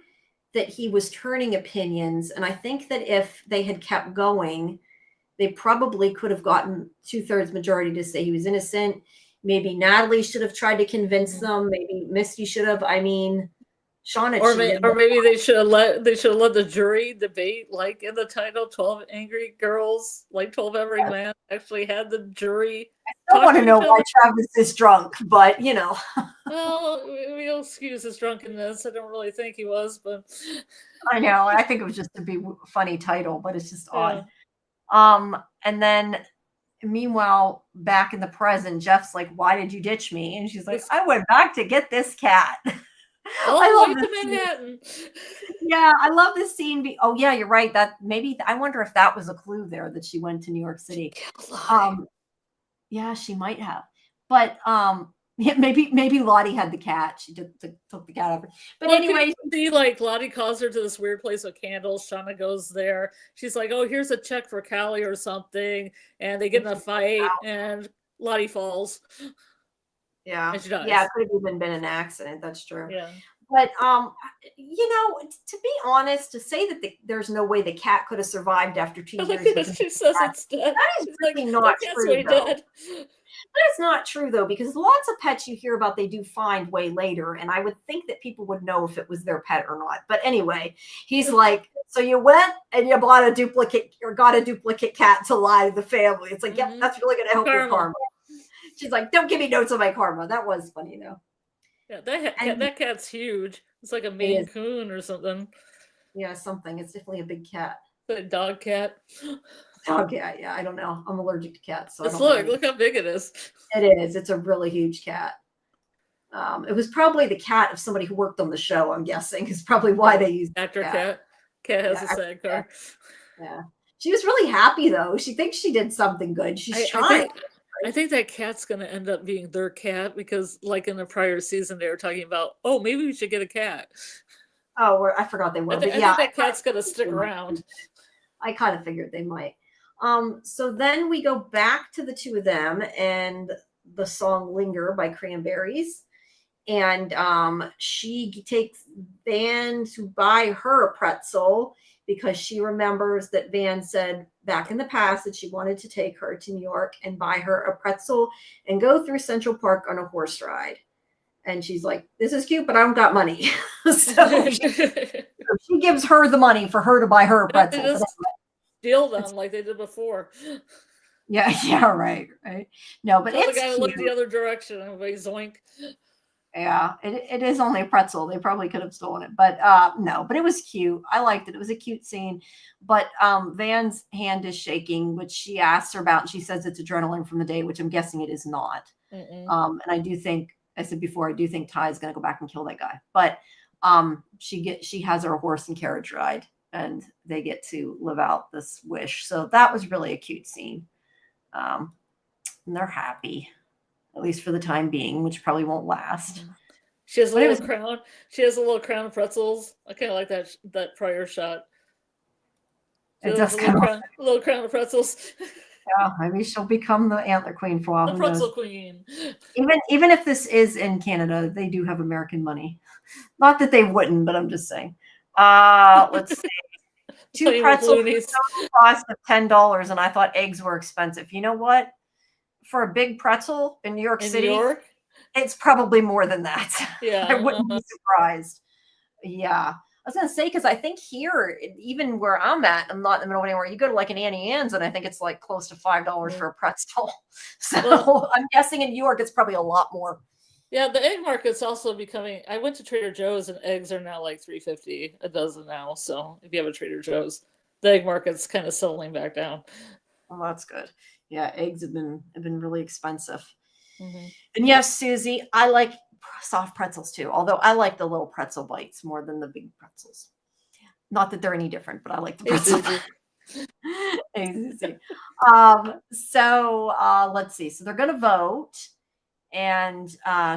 that he was turning opinions. And I think that if they had kept going, they probably could have gotten 2/3 majority to say he was innocent. Maybe Natalie should have tried to convince them. Maybe Misty should have. I mean, Shauna cheated. Or maybe they should have let the jury debate, like in the title, 12 Angry Girls, like 12 Every Man actually had the jury. I don't want to know why Travis is drunk, but you know. Well, we'll excuse his drunkenness. I don't really think he was, but I know. I think it was just to be a funny title, but it's just odd. And then meanwhile, back in the present, Jeff's like, "Why did you ditch me?" And she's like, "I went back to get this cat." I love this Manhattan. Yeah, I love this scene. Oh yeah, you're right. That maybe I wonder if that was a clue there that she went to New York City. Yeah, she might have. But yeah, maybe Lottie had the cat. She took the cat over. But anyway, see, like Lottie calls her to this weird place with candles. Shauna goes there. She's like, "Oh, here's a check for Callie or something," and they get in a fight, and Lottie falls. Yeah, and she dies. Yeah, it could have even been an accident. That's true. Yeah. But you know, to be honest, to say that there's no way the cat could have survived after 2 years, she says it's dead. That is really not true. Dead. That is not true, though, because lots of pets you hear about, they do find way later. And I would think that people would know if it was their pet or not. But anyway, he's like, so you went and you bought a duplicate or got a duplicate cat to lie to the family. It's like, yep, that's really going to help your karma. She's like, don't give me notes on my karma. That was funny, though. Yeah, that cat's huge. It's like a Maine Coon or something. Yeah, something. It's definitely a big cat. A dog cat. Dog cat, yeah. I don't know. I'm allergic to cats. So look how big it is. It is. It's a really huge cat. It was probably the cat of somebody who worked on the show, I'm guessing, is probably why they used actor cat. Cat has a sidecar. Yeah. She was really happy, though. She thinks she did something good. She's trying. I think that cat's going to end up being their cat, because like in the prior season, they were talking about, oh, maybe we should get a cat. Oh, I forgot they were. I think that cat's going to stick around. I kind of figured they might. So then we go back to the two of them and the song Linger by Cranberries. And she takes Van to buy her a pretzel because she remembers that Van said back in the past that she wanted to take her to New York and buy her a pretzel and go through Central Park on a horse ride. And she's like, this is cute, but I don't got money. so she gives her the money for her to buy her a pretzel. Steal them like they did before. Yeah, right. No, but it's the guy looked the other direction and everybody zoink. Yeah, it is only a pretzel. They probably could have stolen it, but no, but it was cute. I liked it. It was a cute scene. But Van's hand is shaking, which she asks her about, and she says it's adrenaline from the day, which I'm guessing it is not. And I do think, I said before, I do think Ty is going to go back and kill that guy. But she has her horse and carriage ride, and they get to live out this wish. So that was really a cute scene. And they're happy, at least for the time being, which probably won't last. She has a little crown. She has a little crown of pretzels. I kind of like that prior shot. It does kind of a little crown of pretzels. Yeah, maybe she'll become the antler queen for a while. The pretzel queen. Even if this is in Canada, they do have American money. Not that they wouldn't, but I'm just saying. Let's see. 2 pretzels cost of $10, and I thought eggs were expensive. You know what? For a big pretzel in New York City, it's probably more than that. Yeah, I wouldn't be surprised. Yeah. I was going to say, because I think here, even where I'm at, I'm not in the middle of anywhere. You go to like an Annie Ann's, and I think it's like close to $5 for a pretzel. So I'm guessing in New York, it's probably a lot more. Yeah, the egg market's also becoming. I went to Trader Joe's, and eggs are now like $3.50 a dozen now. So if you have a Trader Joe's, the egg market's kind of settling back down. Well, that's good. Yeah, eggs have been really expensive. Mm-hmm. And yes, Susie, I like soft pretzels too. Although I like the little pretzel bites more than the big pretzels. Not that they're any different, but I like the Hey, pretzel Susie. Hey, Susie. Let's see. So they're going to vote. And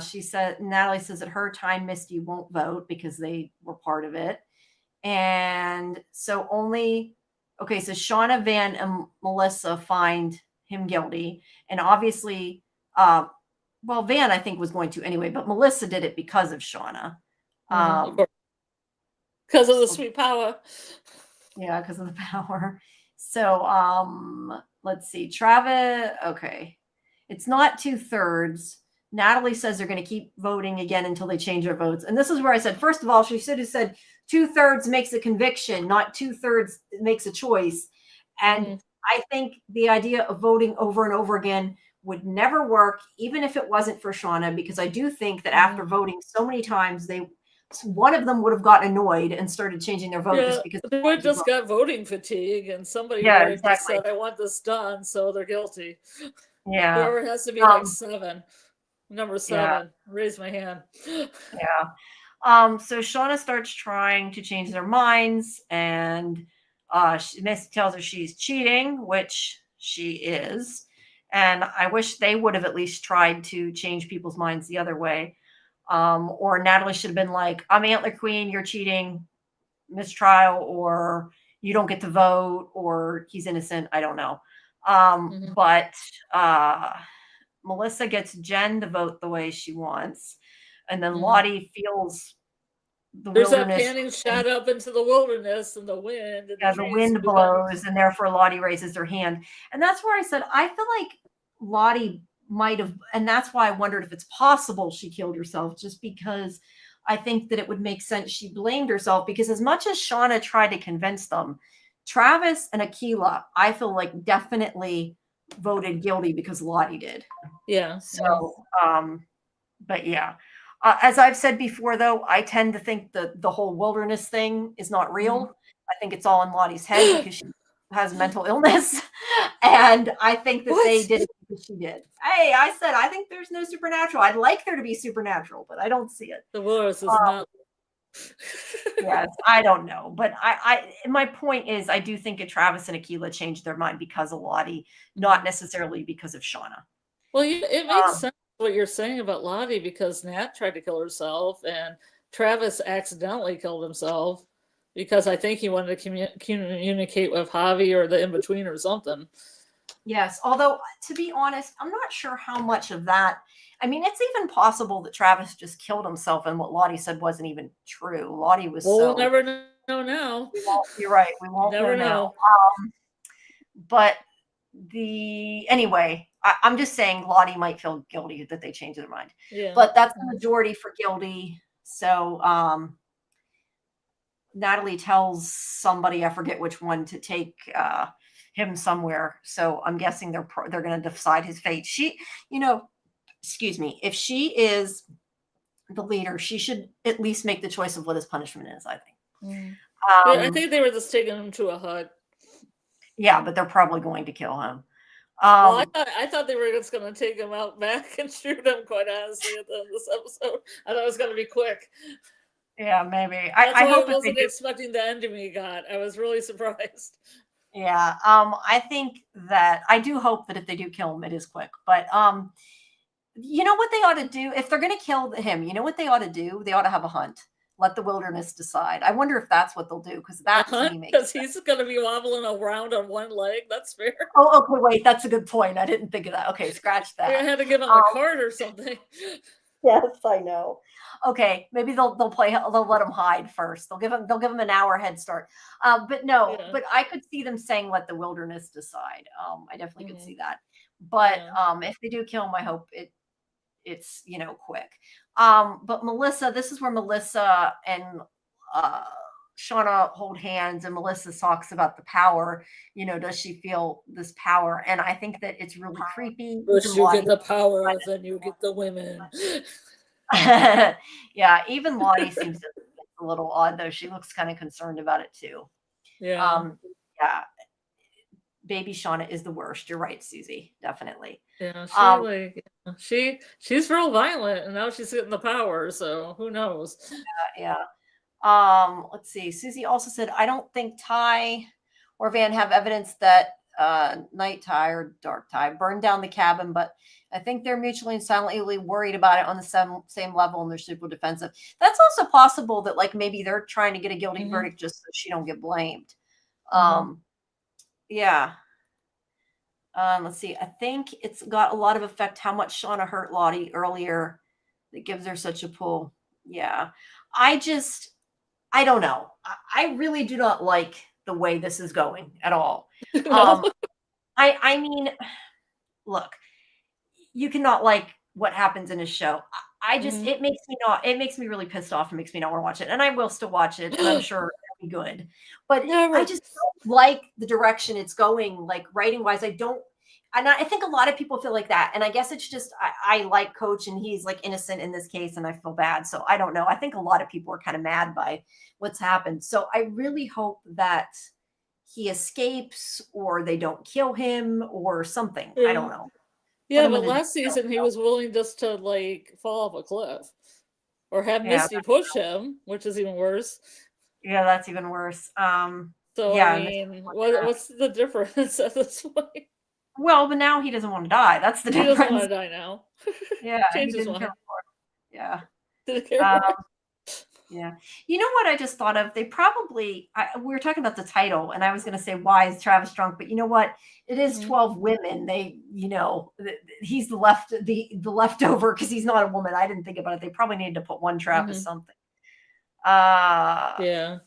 she said, Natalie says at her time, Misty won't vote because they were part of it. And so okay, so Shauna, Van, and Melissa find him guilty. And obviously, Van, I think, was going to anyway, but Melissa did it because of Shauna. Because of the sweet power. Yeah, because of the power. So let's see. Travis, okay. It's not 2/3. Natalie says they're going to keep voting again until they change their votes. And this is where I said, first of all, she should have said 2/3 makes a conviction, not 2/3 makes a choice. And I think the idea of voting over and over again would never work, even if it wasn't for Shauna, because I do think that after voting so many times, one of them would have gotten annoyed and started changing their vote just because they would just got voting fatigue, and somebody would have just said, "I want this done," so they're guilty. Yeah, whoever has to be like 7, number 7, raise my hand. Yeah. So Shauna starts trying to change their minds, and Misty tells her she's cheating, which she is. And I wish they would have at least tried to change people's minds the other way. Or Natalie should have been like, I'm Antler Queen, you're cheating, mistrial, or you don't get to vote, or he's innocent. I don't know. But Melissa gets Jen to vote the way she wants. And then Lottie feels there's wilderness. That panning shot up into the wilderness and the wind. And the wind blows, and therefore Lottie raises her hand. And that's where I said, I feel like Lottie might have, and that's why I wondered if it's possible she killed herself, just because I think that it would make sense she blamed herself, because as much as Shauna tried to convince them, Travis and Akilah, I feel like definitely voted guilty because Lottie did. Yeah. So, but yeah. As I've said before, though, I tend to think that the whole wilderness thing is not real. I think it's all in Lottie's head because she has mental illness. And I think that they did it because she did. Hey, I said, I think there's no supernatural. I'd like there to be supernatural, but I don't see it. The wilderness is not. Yes, I don't know. But my point is, I do think that Travis and Akilah changed their mind because of Lottie, not necessarily because of Shauna. Well, it makes sense what you're saying about Lottie, because Nat tried to kill herself and Travis accidentally killed himself because I think he wanted to communicate with Javi or the in-between or something. Yes, although to be honest, I'm not sure how much of that. I mean, it's even possible that Travis just killed himself and what Lottie said wasn't even true. Lottie was we'll never know now. You're right. We won't never know. But anyway, I'm just saying Lottie might feel guilty that they changed their mind. Yeah. But that's the majority for guilty. So Natalie tells somebody, I forget which one, to take him somewhere. So I'm guessing they're going to decide his fate. Excuse me, if she is the leader, she should at least make the choice of what his punishment is, I think. I think they were just taking him to a hut. Yeah, but they're probably going to kill him. Well, I thought they were just going to take him out back and shoot him, quite honestly, at the end of this episode. I thought it was going to be quick. Yeah, maybe. I hope I wasn't expecting the ending we got. I was really surprised. Yeah, I think that I do hope that if they do kill him, it is quick. But you know what they ought to do? If they're going to kill him, you know what they ought to do? They ought to have a hunt. Let the wilderness decide. I wonder if that's what they'll do, because that's because he's going to be wobbling around on one leg. That's fair. Oh, okay. Wait, that's a good point. I didn't think of that. Okay, scratch that. I had to give him a card or something. Yes, I know. Okay, maybe they'll let him hide first. They'll give him an hour head start. But no, but I could see them saying let the wilderness decide. I definitely could see that. But if they do kill him, I hope it's quick. But Melissa, this is where Melissa and Shauna hold hands, and Melissa talks about the power. Does she feel this power? And I think that it's really creepy. Once you get the power, then you get the women. Yeah, even Lottie seems a little odd, though. She looks kind of concerned about it too. Yeah. Yeah, baby Shauna is the worst. You're right, Susie. Definitely. Yeah, Um, she's real violent, and now she's getting the power. So who knows? yeah. Let's see. Susie also said, I don't think Ty or Van have evidence that Night Ty or Dark Ty burned down the cabin, but I think they're mutually and silently worried about it on the same level, and they're super defensive. That's also possible that like maybe they're trying to get a guilty verdict just so she don't get blamed. Yeah. Let's see. I think it's got a lot of effect how much Shauna hurt Lottie earlier that gives her such a pull. Yeah. I don't know. I really do not like the way this is going at all. No. I mean, look, you cannot like what happens in a show. I just it makes me really pissed off and makes me not want to watch it. And I will still watch it, and I'm sure it'll be good. But I just don't like the direction it's going, like writing wise. I think a lot of people feel like that. And I guess it's just I like Coach and he's like innocent in this case, and I feel bad. So I don't know. I think a lot of people are kind of mad by what's happened. So I really hope that he escapes or they don't kill him or something. I don't know. Yeah, but last season he was willing just to like fall off a cliff or have Misty push him, which is even worse. Yeah, that's even worse. So yeah, I mean, what's the difference at this point? Well, but now he doesn't want to die. That's the difference. He doesn't want to die now. Yeah, Change his mind. Yeah. Yeah. You know what I just thought of? They probably we were talking about the title, and I was going to say why is Travis drunk, but you know what? It is 12 women. They, he's the leftover because he's not a woman. I didn't think about it. They probably needed to put one Travis something. Yeah.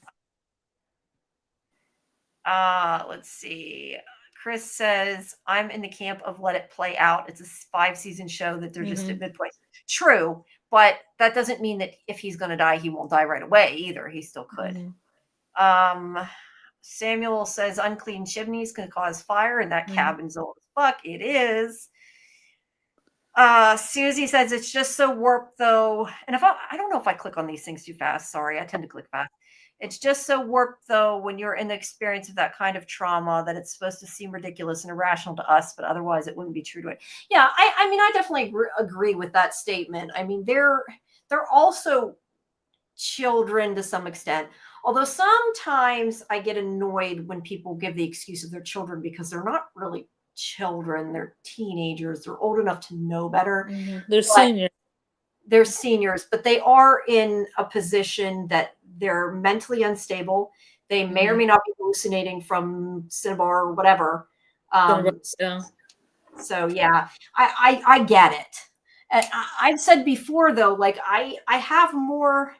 Let's see. Chris says, I'm in the camp of let it play out. It's a 5-season show that they're just at midpoint. True, but that doesn't mean that if he's going to die, he won't die right away either. He still could. Samuel says unclean chimneys can cause fire, and that cabin's old as fuck. It is. Susie says it's just so warped though. And if I don't know if I click on these things too fast. Sorry, I tend to click fast. It's just so warped though when you're in the experience of that kind of trauma that it's supposed to seem ridiculous and irrational to us, but otherwise it wouldn't be true to it. Yeah, I mean, I definitely agree with that statement. I mean, they're also children to some extent. Although sometimes I get annoyed when people give the excuse of their children because they're not really children. They're teenagers. They're old enough to know better. They're seniors. They're seniors, but they are in a position that they're mentally unstable. They may or may not be hallucinating from Cinnabar or whatever. So yeah, I get it. And I've said before though, like I have more.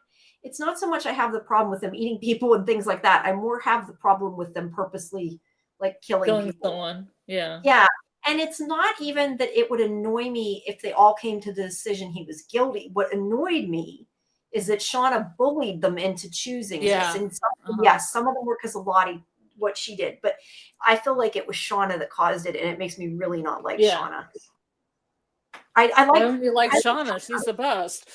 It's not so much I have the problem with them eating people and things like that. I more have the problem with them purposely like killing people. Someone. Yeah. Yeah. And it's not even that it would annoy me if they all came to the decision he was guilty. What annoyed me is that Shauna bullied them into choosing this. And some of them were because of Lottie, what she did. But I feel like it was Shauna that caused it, and it makes me really not like Shauna. I like Shauna. She's the best.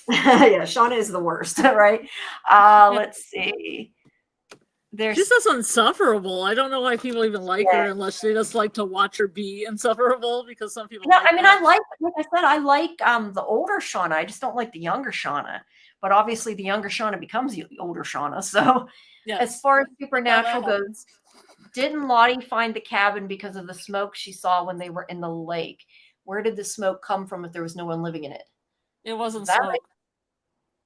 Yeah, Shauna is the worst, right? Let's see. She's just insufferable. I don't know why people even like her unless they just like to watch her be insufferable, because some people I mean, like I said, I like the older Shauna. I just don't like the younger Shauna. But obviously the younger Shauna becomes the older Shauna. So as far as Supernatural goes, didn't Lottie find the cabin because of the smoke she saw when they were in the lake? Where did the smoke come from if there was no one living in it? It wasn't smoke.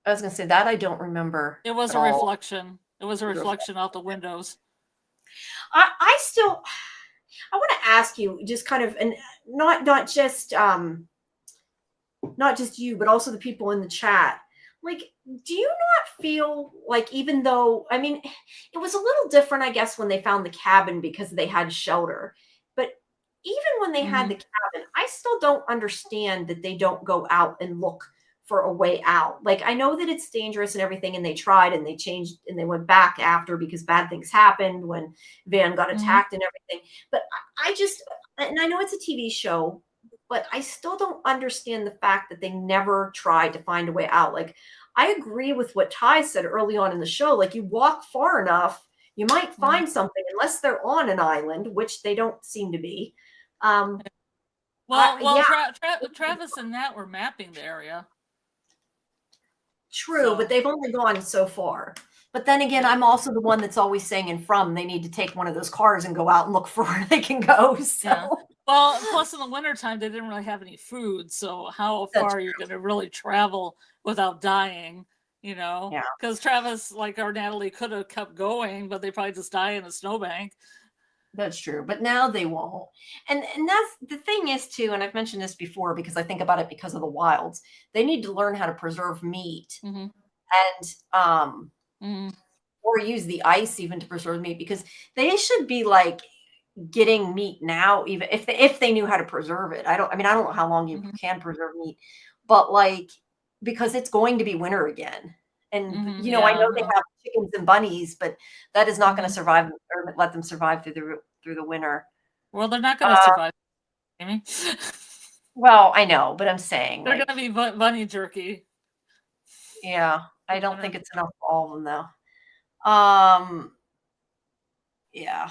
I was going to say that I don't remember. It was a reflection. It was a reflection out the windows. I want to ask you just kind of, and not just you, but also the people in the chat. Like, do you not feel like, even though, I mean, it was a little different, I guess, when they found the cabin because they had shelter, but even when they had the cabin, I still don't understand that they don't go out and look for a way out. Like, I know that it's dangerous and everything, and they tried and they changed and they went back after because bad things happened when Van got attacked and everything. But I just, and I know it's a TV show, but I still don't understand the fact that they never tried to find a way out. Like, I agree with what Ty said early on in the show. Like, you walk far enough, You might find something unless they're on an island, which they don't seem to be. Well, Yeah, Travis and Nat were mapping the area. true, So. but they've only gone so far. But then again, I'm also the one that's always saying and from they need to take one of those cars and go out and look for where they can go. So. Yeah. Well, plus in the wintertime, they didn't really have any food. So how far are you going to really travel without dying? You know? Yeah. Because Travis, like our Natalie, could have kept going, but they probably just die in a snowbank. That's true, but now they won't. And that's the thing is too, and I've mentioned this before because I think about it because of the wilds. They need to learn how to preserve meat and or use the ice even to preserve meat because they should be like getting meat now, even if they knew how to preserve it. I don't know how long you can preserve meat, but like because it's going to be winter again. And I know they have chickens and bunnies, but that is not going to survive or let them survive through the winter. Well, they're not going to survive, Amy. Well, I know, but I'm saying they're going to be bunny jerky. Yeah, I don't think it's enough for all of them though. Yeah.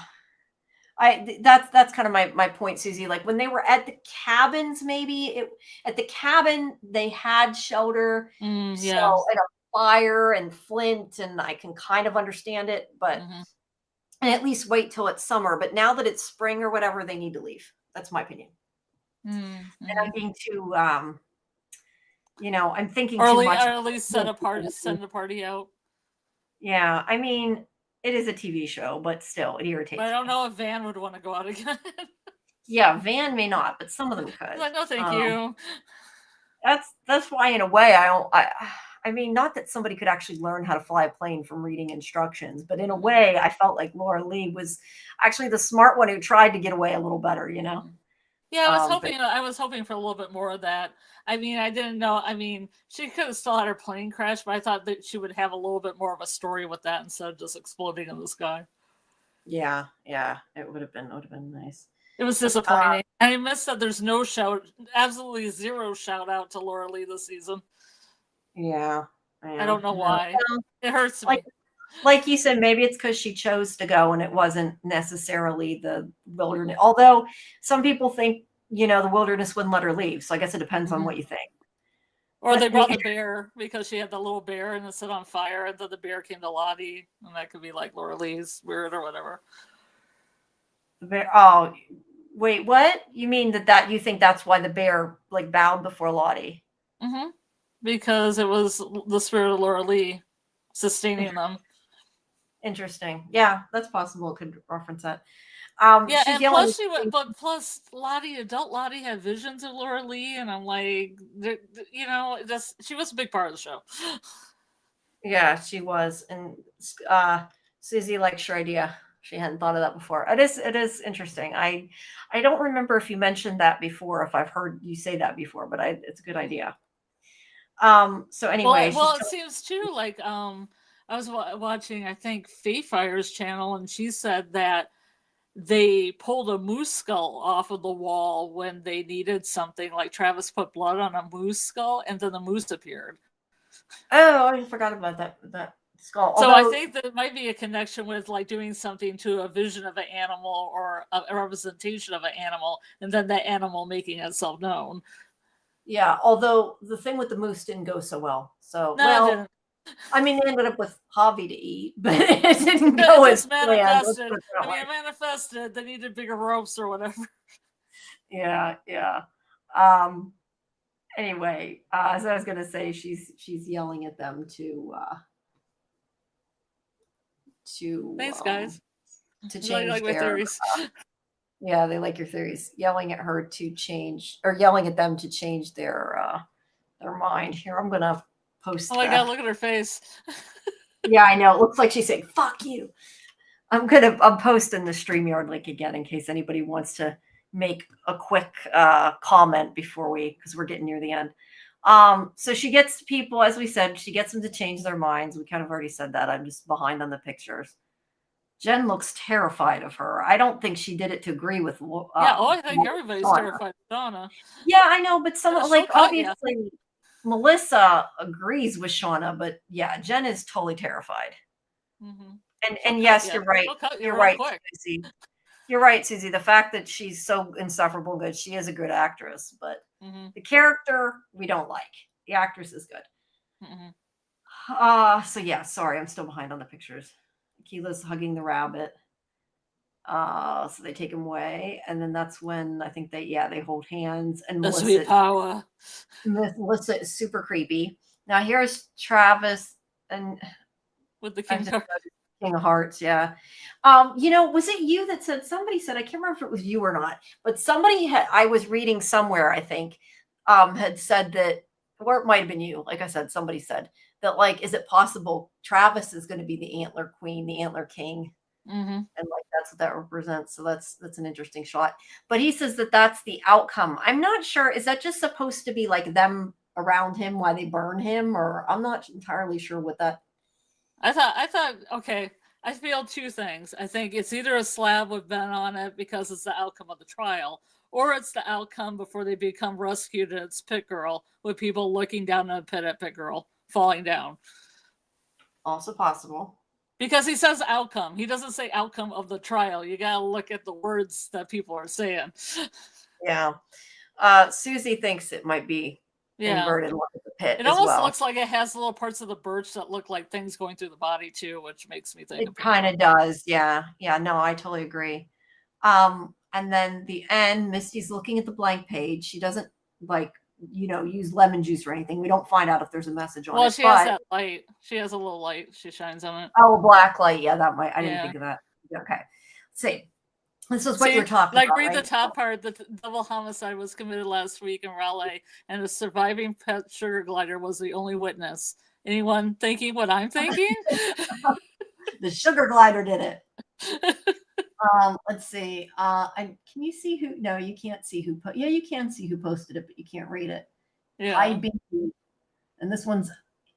That's kind of my point, Susie. Like when they were at the cabins, at the cabin they had shelter, so and a fire and flint, and I can kind of understand it, but and at least wait till it's summer. But now that it's spring or whatever, they need to leave. That's my opinion. And I'm being too, I'm thinking too much. Or at least send a party out. Yeah, I mean, it is a TV show, but still, it irritates. But I don't know if Van would want to go out again. Yeah, Van may not, but some of them could. Like, no, thank you. That's why, in a way, I mean, not that somebody could actually learn how to fly a plane from reading instructions, but in a way, I felt like Laura Lee was actually the smart one who tried to get away a little better, Yeah, I was hoping for a little bit more of that. I mean, I didn't know. I mean, she could have still had her plane crash, but I thought that she would have a little bit more of a story with that instead of just exploding in the sky. Yeah, it would have been nice. It was disappointing. I missed that there's absolutely zero shout out to Laura Lee this season. Yeah. I don't know why. It hurts me. Like you said, maybe it's because she chose to go and it wasn't necessarily the wilderness. Although some people think, the wilderness wouldn't let her leave. So I guess it depends on what you think. Or they brought the bear because she had the little bear and it set on fire, and then the bear came to Lottie, and that could be like Laura Lee's spirit or whatever. The bear. Oh, wait, what? You mean that you think that's why the bear like bowed before Lottie? Because it was the spirit of Laura Lee sustaining them. Interesting. Yeah, that's possible. It could reference that. Yeah, and plus adult Lottie had visions of Laura Lee, and I'm like, she was a big part of the show. Yeah, she was, and Susie likes your idea. She hadn't thought of that before. It is interesting. I don't remember if you mentioned that before, if I've heard you say that before, but it's a good idea. So anyway, well, it seems too like I was watching, I think, Fayefire's channel, and she said that they pulled a moose skull off of the wall when they needed something. Like Travis put blood on a moose skull, and then the moose appeared. Oh, I forgot about that skull. So I think that it might be a connection with like doing something to a vision of an animal or a representation of an animal, and then that animal making itself known. Yeah, although the thing with the moose didn't go so well. So no, it didn't. I mean, they ended up with Javi to eat, but it didn't go as manifested. I mean, it manifested. They needed bigger ropes or whatever. Yeah. Anyway, as I was gonna say, she's yelling at them to thanks, guys. To change like my theories. Yeah, they like your theories. Yelling at her to change, or yelling at them to change their mind. Here, I'm gonna post. Oh my god, look at her face. Yeah, I know. It looks like she's saying, fuck you. I'm posting the StreamYard link again in case anybody wants to make a quick comment because we're getting near the end. So she gets people, as we said, she gets them to change their minds. We kind of already said that. I'm just behind on the pictures. Jen looks terrified of her. I don't think she did it to agree with. I think everybody's terrified of Donna. Yeah, I know, but obviously Melissa agrees with Shauna, but yeah, Jen is totally terrified. And yes, you're right. She'll cut you You're real right, quick. Susie. You're right, Susie. The fact that she's so insufferable good, she is a good actress, but Mm-hmm. the character we don't like. The actress is good. Mm-hmm. So yeah, sorry, I'm still behind on the pictures. Keela's hugging the rabbit. So they take him away, and then that's when I think they hold hands, and The sweet power. Melissa is super creepy. Now here's Travis and With the I King just card. King of Hearts, yeah. Was it you that said, somebody said, I can't remember if it was you or not, but somebody had, I was reading somewhere, I think, had said that, or it might have been you, like I said, somebody said that, like, is it possible Travis is going to be the Antler Queen, the Antler King? Mm-hmm. And like that's what that represents. So that's an interesting shot. But he says that that's the outcome. I'm not sure. Is that just supposed to be like them around him while they burn him, or I'm not entirely sure what that. I thought, okay, I feel two things. I think it's either a slab with Ben on it because it's the outcome of the trial, or it's the outcome before they become rescued and it's Pit Girl, with people looking down in a pit at Pit Girl, falling down. Also possible. Because he says outcome. He doesn't say outcome of the trial. You gotta look at the words that people are saying. Yeah. Susie thinks it might be inverted like the pit It as almost well. looks like it has little parts of the birch that look like things going through the body too, which makes me think it kind of does. Yeah. Yeah. No, I totally agree. And then the end, Misty's looking at the blank page. She doesn't use lemon juice or anything. We don't find out if there's a message on it. Well, she has that light. She has a little light. She shines on it. Oh, a black light. Yeah, that might. I didn't think of that. Okay. Let's see. This is what you're talking about. Read the top part. The double homicide was committed last week in Raleigh, and the surviving pet sugar glider was the only witness. Anyone thinking what I'm thinking? The sugar glider did it. Let's see. And can you see who? No, you can't see who. Yeah, you can see who posted it, but you can't read it. Yeah. And this one's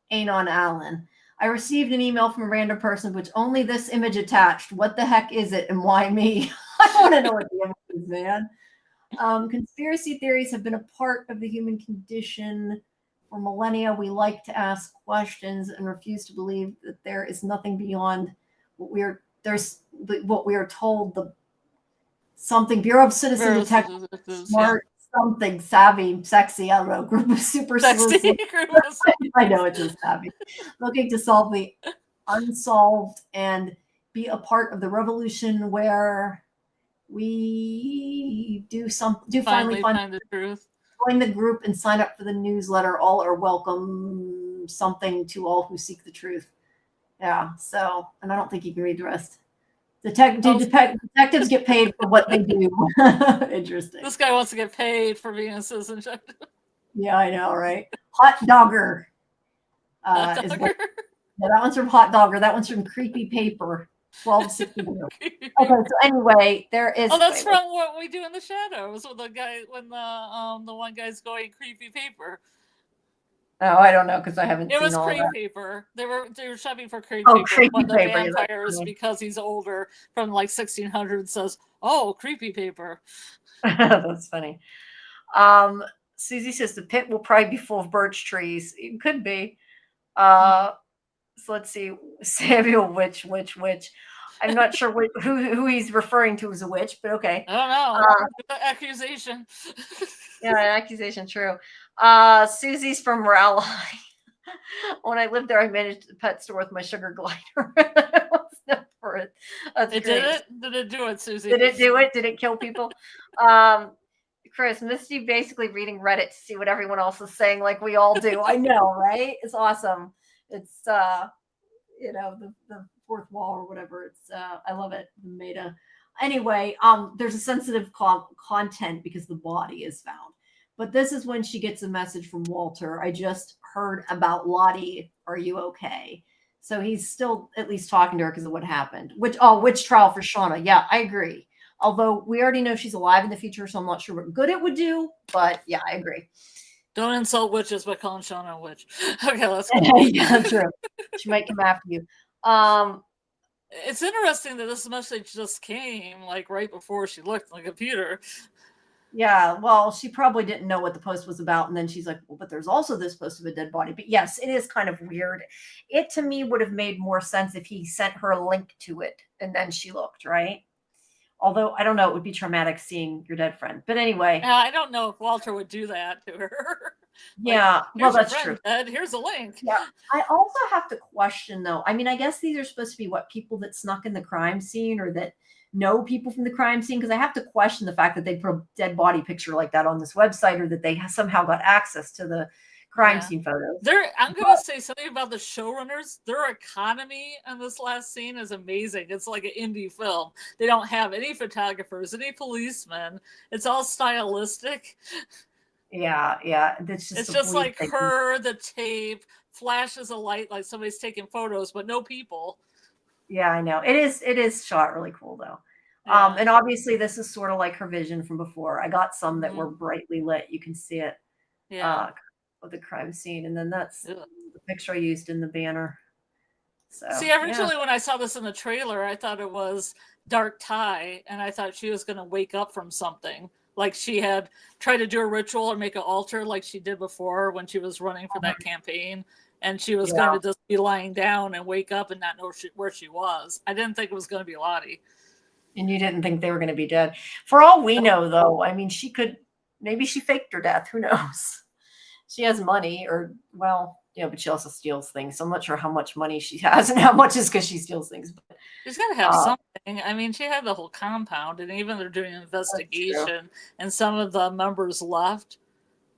Anon Allen. I received an email from a random person, which only this image attached. What the heck is it, and why me? I want to know what the image is, man. Conspiracy theories have been a part of the human condition for millennia. We like to ask questions and refuse to believe that there is nothing beyond what we are told. The something Bureau of Citizen Detectives, smart, something savvy, sexy. I don't know. Group of super sexy. I know it's just savvy. Looking to solve the unsolved and be a part of the revolution where we finally find the truth. Join the group and sign up for the newsletter. All are welcome. Something to all who seek the truth. Yeah. So, and I don't think you can read the rest. Detectives get paid for what they do. Interesting. This guy wants to get paid for being a citizen. Yeah, I know, right? Hot Dogger. Hot Dogger? That one's from Hot Dogger. That one's from Creepy Paper. 1262. Okay, so anyway, there is. Oh, that's from What We Do in the Shadows. When the one guy's going creepy paper. Oh, I don't know because I haven't. It was all crepe that. paper. They were shopping for crepe paper. Creepy but the paper. Vampires, because he's older, from like 1600, says, "Oh, creepy paper." That's funny. Susie says the pit will probably be full of birch trees. It could be. So let's see. Samuel, witch. I'm not sure who he's referring to as a witch, but okay. I don't know. The accusation. Yeah, an accusation, true. Susie's from Raleigh. When I lived there, I managed a pet store with my sugar glider. For it. That's it great. did it? Did it do it, Susie? Did it do it? Did it kill people? Chris, Misty basically reading Reddit to see what everyone else is saying, like we all do. I know, right? It's awesome. It's the fourth wall or whatever. It's I love it. The meta. Anyway, there's a sensitive content because the body is found. But this is when she gets a message from Walter. I just heard about Lottie. Are you okay? So he's still at least talking to her because of what happened. Which trial for Shauna? Yeah, I agree. Although we already know she's alive in the future, so I'm not sure what good it would do. But yeah, I agree. Don't insult witches by calling Shauna a witch. Okay, let's go. Yeah, true. She might come after you. It's interesting that this message just came like right before she looked on the computer. Yeah, well, she probably didn't know what the post was about. And then she's like, well, but there's also this post of a dead body. But yes, it is kind of weird. It to me would have made more sense if he sent her a link to it and then she looked, right? Although I don't know, it would be traumatic seeing your dead friend. But anyway. I don't know if Walter would do that to her. Like, Yeah, well, here's your that's friend true. dead. Here's a link. Yeah. I also have to question though. I mean, I guess these are supposed to be what people that snuck in the crime scene or that know people from the crime scene. Because I have to question the fact that they put a dead body picture like that on this website or that they somehow got access to the crime scene photos. I'm going to say something about the showrunners. Their economy in this last scene is amazing. It's like an indie film. They don't have any photographers, any policemen. It's all stylistic. Yeah. It's just like her, the tape, flashes of light like somebody's taking photos, but no people. Yeah, I know. It is shot really cool though. Yeah. And obviously this is sort of like her vision from before. I got some that were brightly lit. You can see it. Yeah. Of the crime scene. And then that's the picture I used in the banner. So see, originally when I saw this in the trailer, I thought it was Dark Ty, and I thought she was going to wake up from something. Like she had tried to do a ritual or make an altar like she did before when she was running for that campaign. And she was going to just be lying down and wake up and not know where she was. I didn't think it was going to be Lottie. And you didn't think they were going to be dead. For all we know, though, I mean, maybe she faked her death. Who knows? She has money but she also steals things. So I'm not sure how much money she has and how much is because she steals things. But she's got to have something. I mean, she had the whole compound, and even they're doing an investigation, and some of the members left.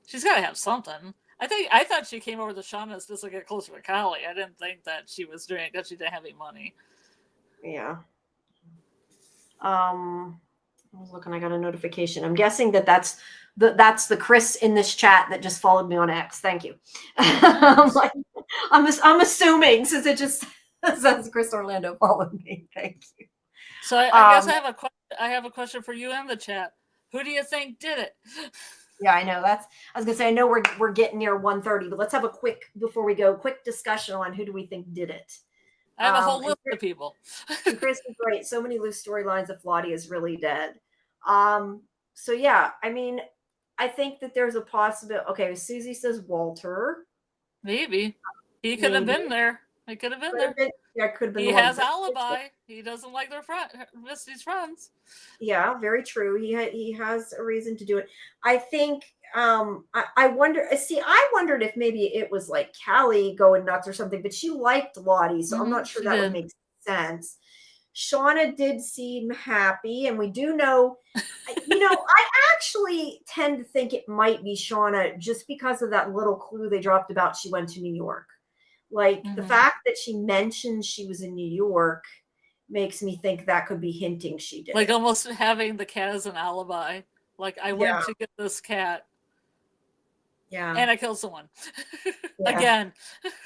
She's got to have something. I thought she came over to Shauna's just to get closer to Callie. I didn't think that she was doing it because she didn't have any money. Yeah. I was looking. I got a notification. I'm guessing that's the Chris in this chat that just followed me on X. Thank you. I'm assuming since it just says Chris Orlando followed me. Thank you. So I guess I have a question for you in the chat. Who do you think did it? Yeah, I know. I was gonna say, I know we're getting near 1:30, but let's have a quick discussion on who do we think did it. I have a whole list of people. Chris is great. So many loose storylines if Lottie is really dead. So yeah, I mean, I think that there's a possibility. Okay, Susie says Walter. Maybe he could have been there. He could have been there. Yeah, could have been. He has alibi. He doesn't like Misty's friends. Yeah, very true. He has a reason to do it. I think. I wonder. See, I wondered if maybe it was like Callie going nuts or something, but she liked Lottie, so I'm not sure that would make sense. Shauna did seem happy, and we do know. I actually tend to think it might be Shauna just because of that little clue they dropped about she went to New York. Like the fact that she mentioned she was in New York makes me think that could be hinting she did. Like almost having the cat as an alibi. Like I went to get this cat. Yeah. And I killed someone. Again.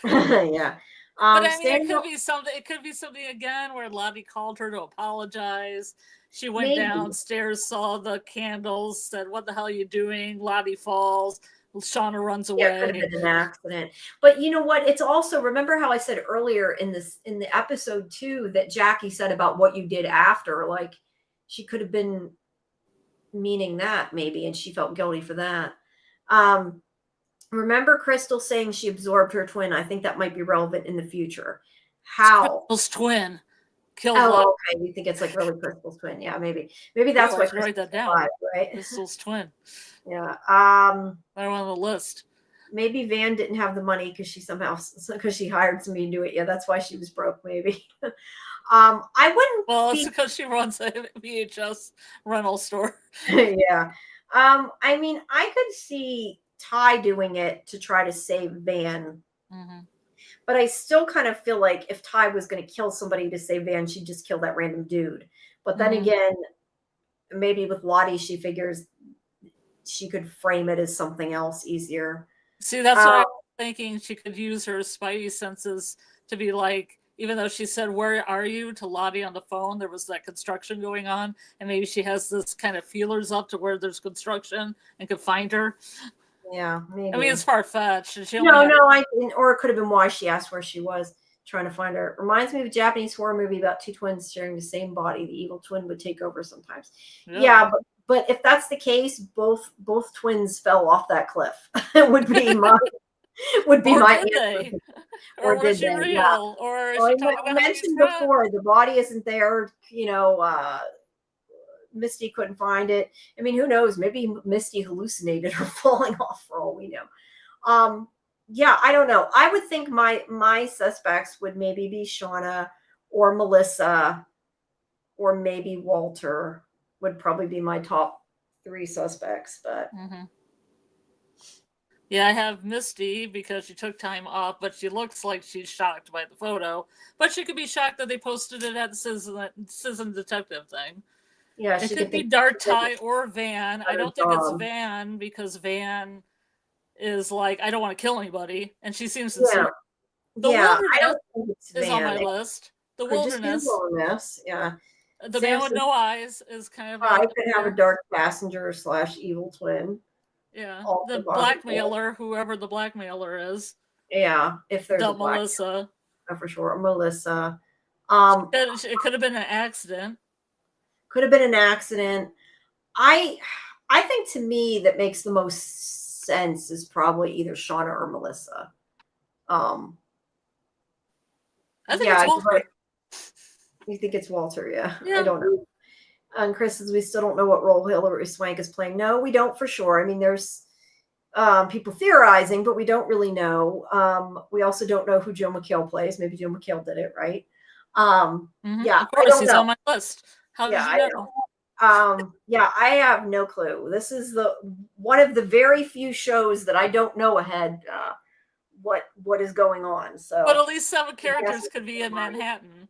Yeah. But I mean, it could be something. It could be something again where Lottie called her to apologize. She went downstairs, saw the candles, said, "What the hell are you doing?" Lottie falls. Shauna runs away. Yeah, it could have been an accident. But you know what? It's also, remember how I said earlier in the episode too that Jackie said about what you did after. Like she could have been meaning that maybe, and she felt guilty for that. Remember Crystal saying she absorbed her twin. I think that might be relevant in the future. How? Crystal's twin killed. Oh, okay. You think it's like really Crystal's twin? Yeah, maybe that's why. Write that down. Right? Crystal's twin. Yeah. They're on the list. Maybe Van didn't have the money because she hired somebody to do it. Yeah, that's why she was broke. Maybe. I wouldn't. Well, it's because she runs a VHS rental store. Yeah. I mean, I could see Ty doing it to try to save Van. But I still kind of feel like if Ty was going to kill somebody to save Van, she'd just kill that random dude. But then again, maybe with Lottie, she figures she could frame it as something else easier. See, that's what I was thinking. She could use her spidey senses to be like, even though she said, "Where are you?" to Lottie on the phone, there was that construction going on. And maybe she has this kind of feelers up to where there's construction and could find her. Yeah, maybe. I mean, it's far-fetched. Or it could have been why she asked where she was, trying to find her. Reminds me of a Japanese horror movie about two twins sharing the same body. The evil twin would take over sometimes. Yeah, but But if that's the case, both twins fell off that cliff. It would be my Or did answer. they? Or Or was did she they? Yeah. real? Or is Well, she I talking about how she's mentioned friends? before the body isn't there. Misty couldn't find it. I mean, who knows? Maybe Misty hallucinated her falling off for all we know. Yeah, I don't know. I would think my suspects would maybe be Shauna or Melissa or maybe Walter would probably be my top 3 suspects. But yeah, I have Misty because she took time off, but she looks like she's shocked by the photo. But she could be shocked that they posted it at the Citizen Detective thing. yeah, It she could be think Dartai or Van. I don't think it's job. Van because Van is like, I don't want to kill anybody, and she seems Yeah, sincere. The yeah. I Wilderness don't think it's is on Van. my It list. The could just be the Wilderness, Wilderness. Yeah. the man with no eyes, is kind of I out could have a there. dark passenger / evil twin. Yeah, Also the possible. blackmailer, whoever the blackmailer is. Yeah, if there's a black Melissa. for sure. Melissa. It could have been an accident. Could have been an accident. I think to me that makes the most sense is probably either Shauna or Melissa. I think it's Walter. Right. You think it's Walter? Yeah. Yeah. I don't know. And Chris says we still don't know what role Hilary Swank is playing. No, we don't for sure. I mean, there's people theorizing, but we don't really know. We also don't know who Joe McHale plays. Maybe Joe McHale did it, right? Yeah, of course, he's on my list. How did you know? Yeah, I have no clue. This is one of the very few shows that I don't know ahead what is going on. So, but at least some characters could be in Manhattan.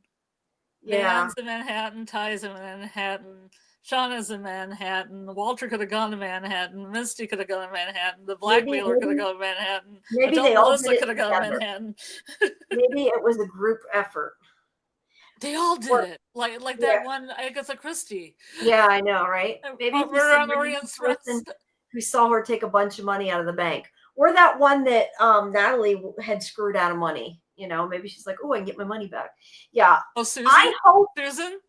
Yeah, Van's in Manhattan, Ty's in Manhattan, Shauna's in Manhattan, Walter could have gone to Manhattan, Misty could have gone to Manhattan, the blackmailer could have gone to Manhattan, maybe they all Melissa could have gone to Manhattan. Maybe it was a group effort. They all did it, like that one Agatha Christie. Yeah, I know, right? Maybe Murder on the Orient Express. Who saw her take a bunch of money out of the bank, or that one that Natalie had screwed out of money. You know, maybe she's like, "Oh, I can get my money back." Yeah. Oh, Susan. I hope Susan.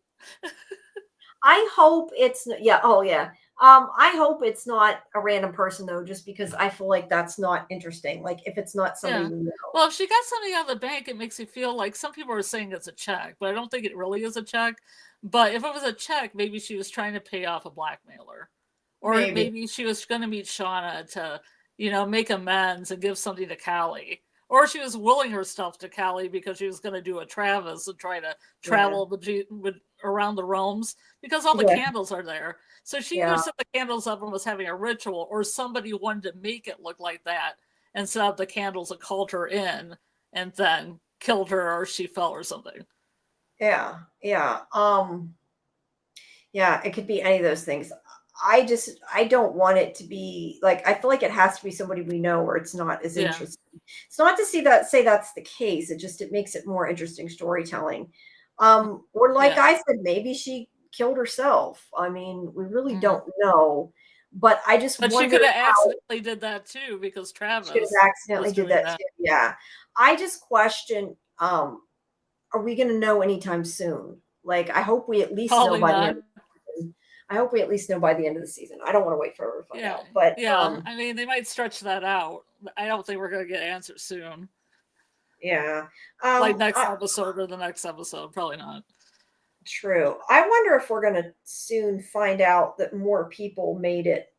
I hope it's yeah. Oh, yeah. I hope it's not a random person though, just because I feel like that's not interesting. Like if it's not somebody we know. Well, if she got something out of the bank, it makes you feel like some people are saying it's a check, but I don't think it really is a check. But if it was a check, maybe she was trying to pay off a blackmailer, or maybe she was going to meet Shauna to, make amends and give something to Callie. Or she was willing her stuff to Callie because she was going to do a Travis and try to travel around the realms because all the candles are there. So she either set the candles up and was having a ritual, or somebody wanted to make it look like that and set up the candles and called her in and then killed her, or she fell or something. Yeah. Yeah, it could be any of those things. I don't want it to be like, I feel like it has to be somebody we know where it's not as interesting. It's not to say that's the case. It makes it more interesting storytelling. Or like I said, maybe she killed herself. I mean, we really don't know, but I just But she could have accidentally did that too, because Travis could have accidentally did that too. Yeah. I just question, are we going to know anytime soon? Like, I hope we at least know by the end. I hope we at least know by the end of the season. I don't want to wait forever to find out. But I mean, they might stretch that out. I don't think we're going to get answers soon. Yeah. Like next episode or the next episode, probably not. True. I wonder if we're going to soon find out that more people made it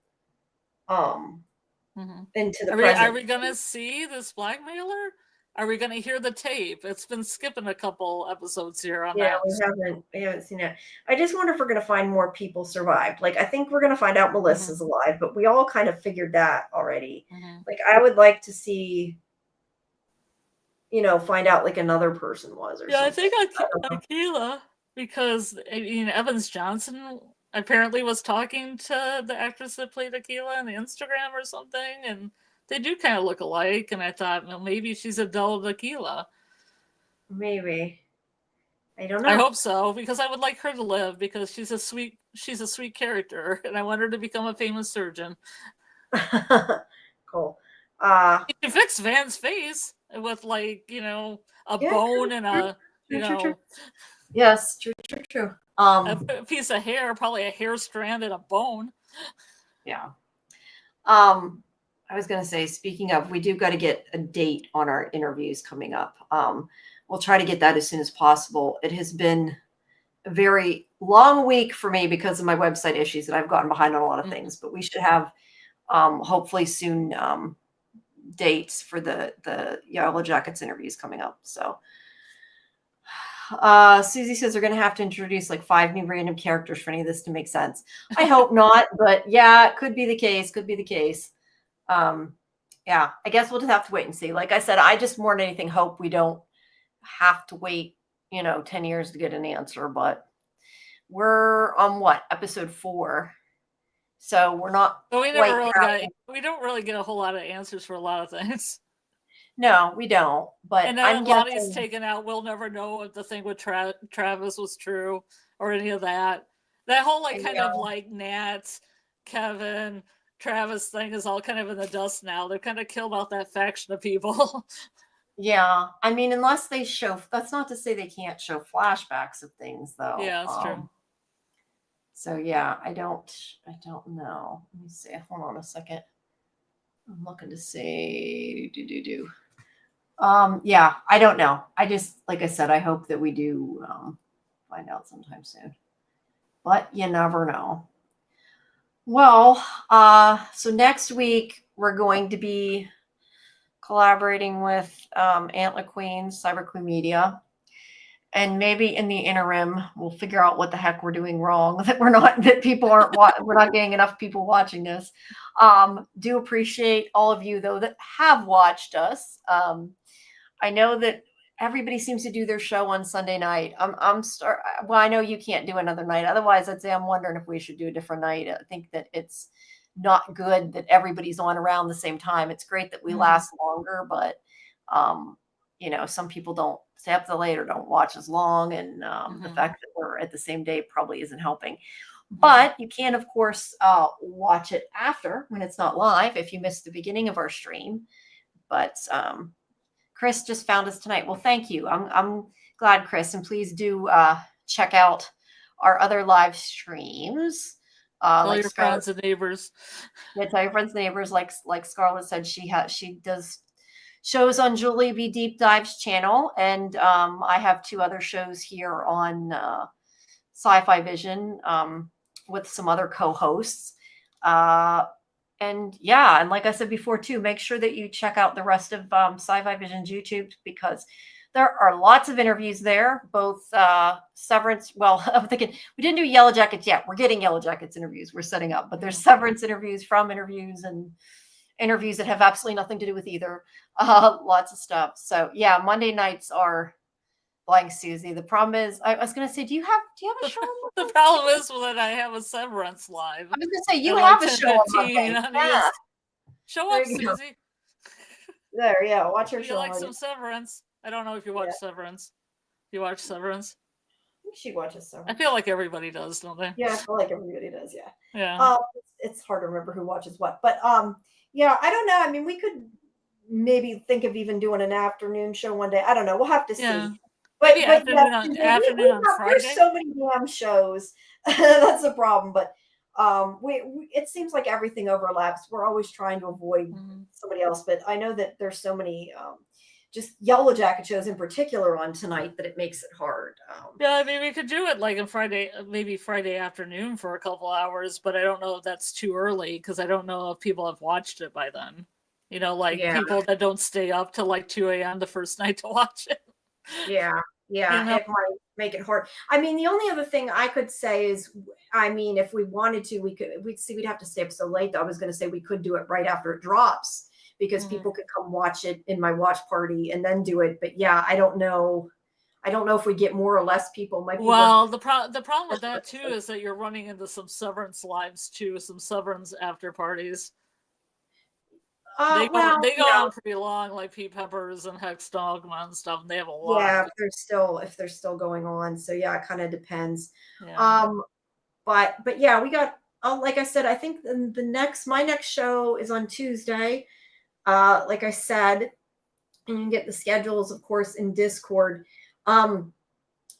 into the present. Are we going to see this blackmailer? Are we going to hear the tape? It's been skipping a couple episodes here on that. We haven't seen it. I just wonder if we're going to find more people survived. Like, I think we're going to find out Melissa's alive, but we all kind of figured that already. Like, I would like to see, find out like another person was or something. I think Akila, because Evans Johnson apparently was talking to the actress that played Akila on the Instagram or something, and they do kind of look alike, and I thought, well, maybe she's a dull Akila. Maybe. I don't know. I hope so, because I would like her to live, because she's a sweet character, and I want her to become a famous surgeon. Cool. You fix Van's face with a bone and a true. Yes, true. a piece of hair, probably a hair strand and a bone. Yeah. I was going to say, speaking of, we do got to get a date on our interviews coming up. We'll try to get that as soon as possible. It has been a very long week for me because of my website issues that I've gotten behind on a lot of things, but we should have hopefully soon dates for the Yellowjackets interviews coming up. So Susie says they're going to have to introduce like 5 new random characters for any of this to make sense. I hope not, but yeah, it could be the case. Could be the case. Yeah, I guess we'll just have to wait and see. Like I said, I just more than anything hope we don't have to wait, 10 years to get an answer, but we're on what, episode 4. So we're not But we quite never really there. we don't really get a whole lot of answers for a lot of things. No, we don't. But And I'm then Lottie's guessing taken out. We'll never know if the thing with Travis was true or any of that. That whole kind of Nat, Kevin, Travis thing is all kind of in the dust now. They've kind of killed off that faction of people. Yeah, I mean, unless they show, that's not to say they can't show flashbacks of things, though. Yeah, that's true. So yeah, I don't know. Let me see. Hold on a second. I'm looking to see. Yeah, I don't know. I just, like I said, I hope that we do find out sometime soon. But you never know. Well, so next week we're going to be collaborating with Antler Queens, Cyber Queen Media. And maybe in the interim, we'll figure out what the heck we're doing wrong, that people aren't, we're not getting enough people watching this. Do appreciate all of you, though, that have watched us. I know that everybody seems to do their show on Sunday night. Well, I know you can't do another night. Otherwise, I'd say I'm wondering if we should do a different night. I think that it's not good that everybody's on around the same time. It's great that we last longer, but some people don't stay up the late or don't watch as long, and the fact that we're at the same day probably isn't helping. But you can, of course, watch it after when it's not live if you missed the beginning of our stream. But Chris just found us tonight. Well, thank you. I'm glad, Chris, and please do check out our other live streams. Tell your friends and neighbors. Yeah, tell your friends and neighbors. Like Scarlett said, she does shows on Julie B Deep Dives channel, and I have 2 other shows here on SciFi Vision with some other co-hosts. And yeah, and like I said before too, make sure that you check out the rest of SciFi Vision's YouTube, because there are lots of interviews there, both Severance. Well, I'm thinking we didn't do Yellowjackets yet. We're getting Yellowjackets interviews. We're setting up, but there's Severance interviews from interviews and interviews that have absolutely nothing to do with either. Lots of stuff. So yeah, Monday nights are blank, Susie. The problem is, I was going to say, do you have a show? The problem is that I have a Severance live. I was going to say, you have a show on Monday. Yeah. Show up, Susie. There, yeah. Watch your show. You like some Severance? I don't know if you watch Severance. You watch Severance? I think she watches Severance. I feel like everybody does, don't they? Yeah, I feel like everybody does. Yeah. Yeah. It's hard to remember who watches what, but yeah, I don't know. I mean, we could maybe think of even doing an afternoon show one day. I don't know. We'll have to see. Yeah. But, maybe afternoon on Friday. There's so many damn shows. That's the problem. But it seems like everything overlaps. We're always trying to avoid somebody else. But I know that there's so many just Yellowjacket shows in particular on tonight that it makes it hard. Yeah, I mean, we could do it like on Friday, maybe Friday afternoon for a couple hours, but I don't know if that's too early, because I don't know if people have watched it by then. People that don't stay up till like 2 a.m. the first night to watch it. Yeah, it might make it hard. I mean, the only other thing I could say is, I mean, if we wanted to, we'd have to stay up so late. I was going to say we could do it right after it drops, because people could come watch it in my watch party and then do it. But yeah, I don't know if we get more or less people. The problem with that too is that you're running into some Severance lives too, some Severance after parties. They go on pretty long, like Pete Peppers and Hex Dogma and stuff, and they have a lot. Yeah, if they're still going on. So yeah, it kind of depends. Yeah. But yeah, we got like I said, I think my next show is on Tuesday. Like I said, and you can get the schedules, of course, in Discord.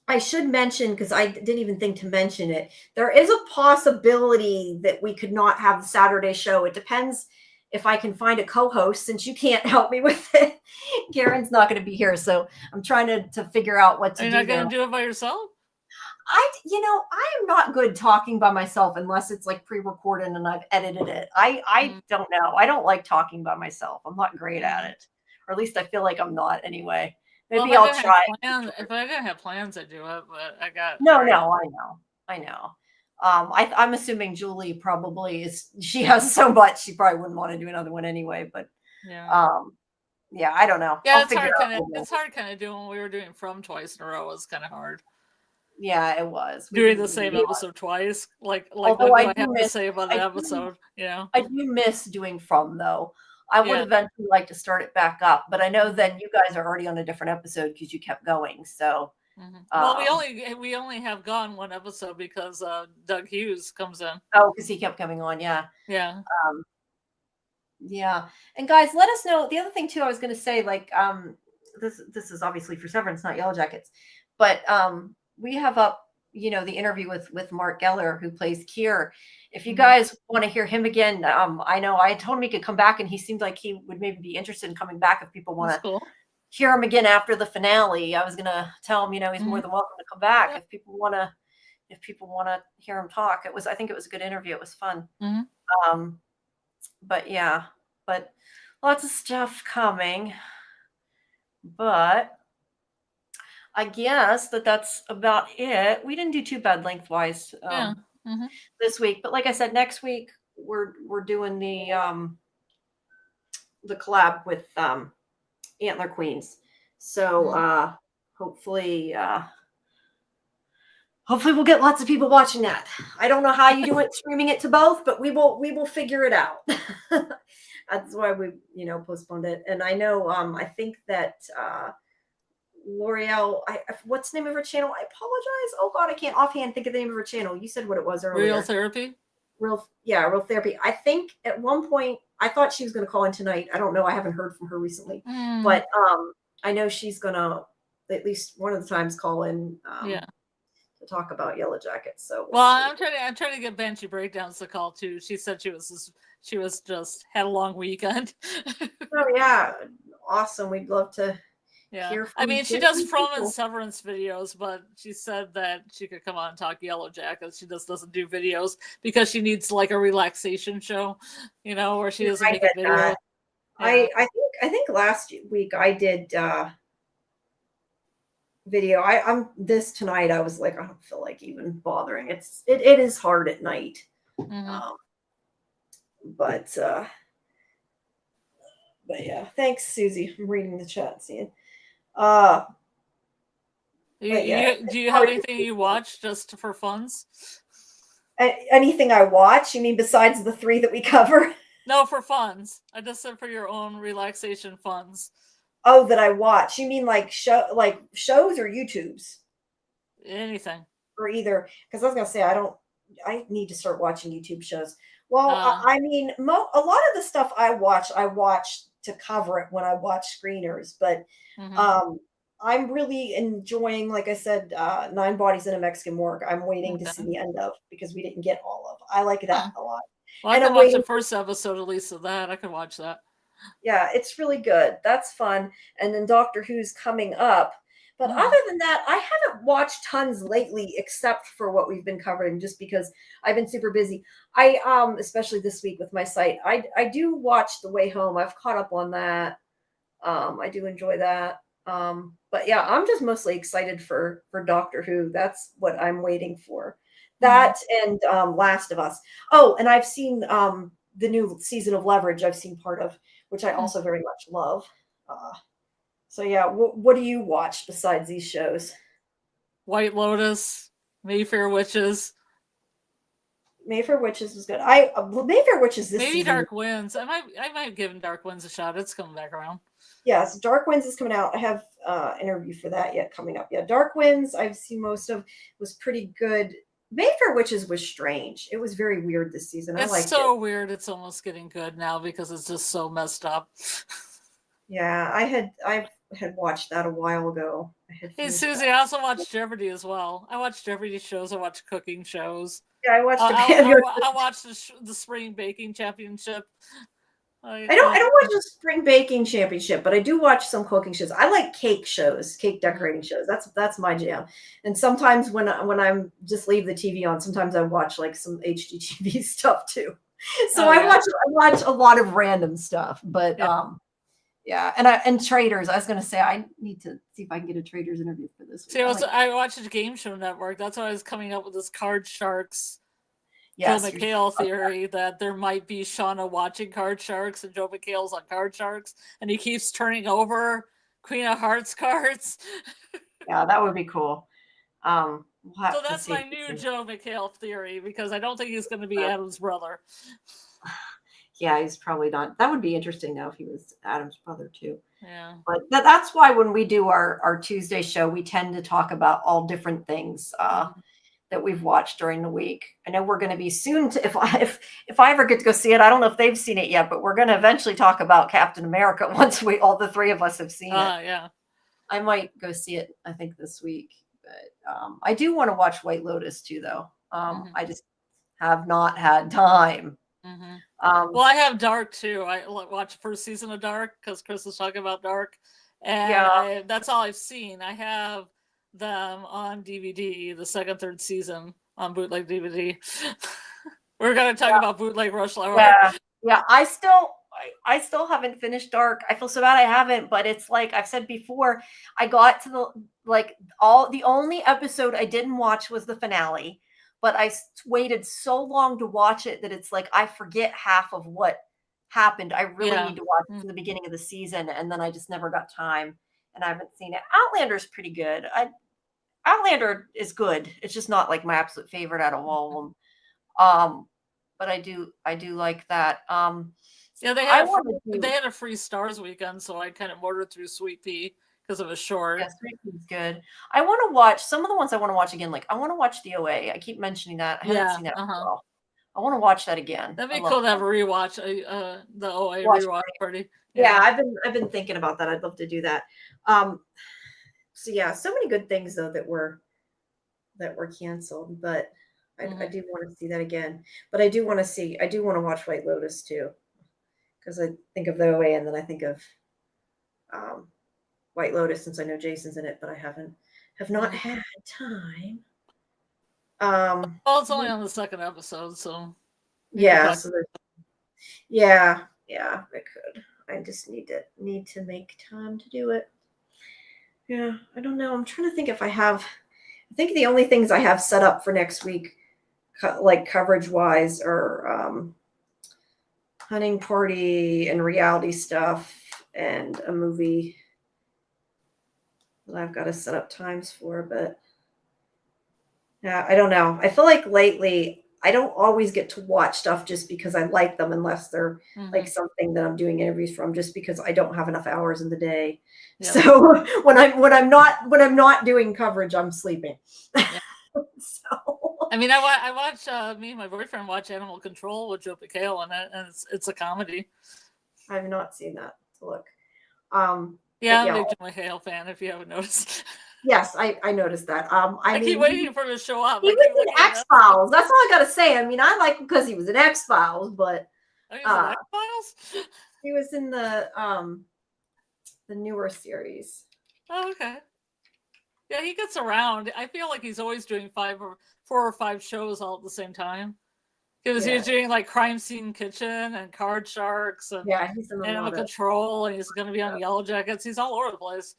I should mention, because I didn't even think to mention it, there is a possibility that we could not have the Saturday show. It depends if I can find a co-host, since you can't help me with it. Karen's not going to be here, so I'm trying to figure out what Are to you do not there. going to do it by yourself? I am not good talking by myself unless it's like pre-recorded and I've edited it. I don't know. I don't like talking by myself. I'm not great at it, or at least I feel like I'm not anyway. Maybe I'll try. If I didn't have plans, I'd do it, but I got No, I know. I'm assuming Julie probably is. She has so much, she probably wouldn't want to do another one anyway. But yeah, I don't know. Yeah, it's hard kind of doing. We were doing From twice in a row. It was kind of hard. Yeah, it was. Doing the same episode twice. Like what do I have to say about the episode? I do miss doing From, though. I would eventually like to start it back up, but I know that you guys are already on a different episode because you kept going. So, well, we only have gone one episode because Doug Hughes comes in. Oh, because he kept coming on, yeah. Yeah. Yeah. And guys, let us know. The other thing too, I was going to say, like, this is obviously for Severance, not Yellowjackets, but we have up, the interview with Mark Geller, who plays Kier. If you guys want to hear him again, I know I told him he could come back, and he seemed like he would maybe be interested in coming back if people want to hear him again after the finale. I was going to tell him, he's more than welcome to come back if people want to hear him talk. I think it was a good interview. It was fun. But yeah, lots of stuff coming. But I guess that's about it. We didn't do too bad lengthwise this week, but like I said, next week we're doing the collab with Antler Queens. So hopefully we'll get lots of people watching that. I don't know how you do it, streaming it to both, but we will figure it out. That's why we postponed it. And I know I think that L'Oreal, what's the name of her channel? I apologize. Oh God, I can't offhand think of the name of her channel. You said what it was earlier. Real Therapy. Real Therapy. I think at one point I thought she was going to call in tonight. I don't know. I haven't heard from her recently, but I know she's going to at least one of the times call in. To talk about Yellowjackets. So I'm trying to get Banshee Breakdowns to call too. She said she was just had a long weekend. Oh yeah, awesome. We'd love to hear from. I mean, she does From and Severance videos, but she said that she could come on and talk Yellowjackets. She just doesn't do videos because she needs like a relaxation show, where she doesn't make a video. Yeah. I think last week I did video. I'm this tonight. I was like, I don't feel like even bothering. It is hard at night. But yeah, thanks, Susie. I'm reading the chat, seeing. Do you have anything you watch just for funs? Anything I watch? You mean besides the 3 that we cover? No, for funs. I just said for your own relaxation funs. Oh, that I watch. You mean like shows or YouTubes? Anything. Or either, because I was gonna say I need to start watching YouTube shows. Well, I mean, a lot of the stuff I watch to cover it when I watch screeners, but I'm really enjoying, like I said, 9 Bodies in a Mexican Morgue. I'm waiting to see the end of, because we didn't get all of. I like that a lot. Well, I can watch the first episode at least of that. I can watch that. Yeah, it's really good. That's fun. And then Doctor Who's coming up. But other than that, I haven't watched tons lately, except for what we've been covering, just because I've been super busy. I especially this week with my site, I do watch The Way Home. I've caught up on that. I do enjoy that. But yeah, I'm just mostly excited for Doctor Who. That's what I'm waiting for. That and Last of Us. Oh, and I've seen the new season of Leverage. I've seen part of, which I also very much love. So yeah, what do you watch besides these shows? White Lotus, Mayfair Witches. Mayfair Witches was good. Mayfair Witches this maybe season. Dark Winds. I might give Dark Winds a shot. It's coming back around. Yes, Dark Winds is coming out. I have interview for that yet coming up. Yeah, Dark Winds I've seen most of. Was pretty good. Mayfair Witches was strange. It was very weird this season. It's so weird. It's almost getting good now because it's just so messed up. Yeah, had watched that a while ago. I had Hey, finished Susie, that. I also watch Jeopardy as well. I watch Jeopardy shows. I watch cooking shows. Yeah, I watched a I, bit of your. I watched the Spring Baking Championship. I don't watch the spring baking championship, but I do watch some cooking shows. I like cake shows, cake decorating shows. That's my jam. And sometimes when I'm just leave the TV on, sometimes I watch like some HGTV stuff too. So Oh, I yeah. watch a lot of random stuff, but Yeah. yeah, and traders. I was gonna say I need to see if I can get a traders interview for this week. See, I watched the Game Show Network. That's why I was coming up with this Card Sharks Yes, Joe McHale theory that there might be Shauna watching Card Sharks and Joe McHale's on Card Sharks, and he keeps turning over Queen of Hearts cards. yeah, that would be cool. We'll have So to that's see. my new Joe McHale theory, because I don't think he's going to be Adam's brother. Yeah, he's probably not. That would be interesting though if he was Adam's brother too. Yeah. But that's why when we do our Tuesday show, we tend to talk about all different things that we've watched during the week. I know we're going to be soon to, if I ever get to go see it, I don't know if they've seen it yet, but we're going to eventually talk about Captain America once all the three of us have seen it. Yeah. I might go see it, I think, this week. But I do want to watch White Lotus too, though. I just have not had time. Well, I have Dark too. I watched the first season of Dark because Chris was talking about Dark, and that's all I've seen. I have them on DVD, the second, third season on bootleg DVD. We're gonna talk about bootleg Rush Hour. Yeah. I still haven't finished Dark. I feel so bad I haven't, but it's like I've said before, I got to the only episode I didn't watch was the finale, but I waited so long to watch it that it's like I forget half of what happened. I really need to watch it from the beginning of the season, and then I just never got time, and I haven't seen it. Outlander's pretty good. Outlander is good. It's just not like my absolute favorite out of all of them. But I do like that. Yeah, they had a free Stars weekend, so I kind of ordered through Sweet Pea because it was short. Yeah, Sweet Pea's good. I want to watch some of the ones I want to watch again. Like I want to watch the OA. I keep mentioning that. I haven't seen that for a while. I want to watch that again. That'd be cool to have a rewatch. The OA rewatch party. Yeah, I've been thinking about that. I'd love to do that. So yeah, so many good things though that were canceled, but I do want to see that again. But I do want to watch White Lotus too, because I think of the OA and then I think of White Lotus since I know Jason's in it, but I have not had time. Well, it's only on the second episode, so yeah. So yeah, I could. I just need to make time to do it. Yeah, I don't know. I'm trying to think if I have. I think the only things I have set up for next week, like coverage wise, are hunting party and reality stuff, and a movie that I've got to set up times for. But yeah, I don't know. I feel like lately I don't always get to watch stuff just because I like them, unless they're like something that I'm doing interviews from, just because I don't have enough hours in the day. Yep. So when I'm not doing coverage, I'm sleeping. Yep. So I mean, I watch me and my boyfriend watch Animal Control with Joe McHale in it, and it's a comedy. I've not seen that. To look. Yeah, I'm a big Joe McHale fan. If you haven't noticed. Yes, I noticed that. I keep waiting for him to show up. He was in X-Files. That's all I gotta say. I mean, I like him because he was in X-Files, but X-Files? He was in the newer series. Oh, okay. Yeah, he gets around. I feel like he's always doing 4 or 5 shows all at the same time. Because he's doing like Crime Scene Kitchen and Card Sharks and he's in Animal Control, and he's going to be on Yellowjackets. He's all over the place.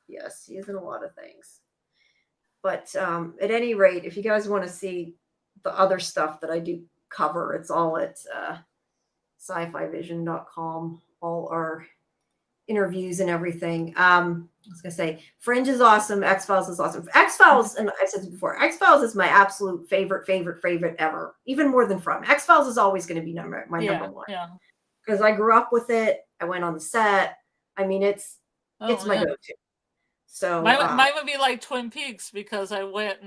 Yes, he is in a lot of things. But at any rate, if you guys want to see the other stuff that I do cover, it's all at scifivision.com. All our interviews and everything. I was going to say, Fringe is awesome. X-Files is awesome. X-Files, and I said this before, X-Files is my absolute favorite ever. Even more than From. X-Files is always going to be my number one. Yeah. Because I grew up with it. I went on the set. I mean, it's my go-to. So mine would be like Twin Peaks, because I went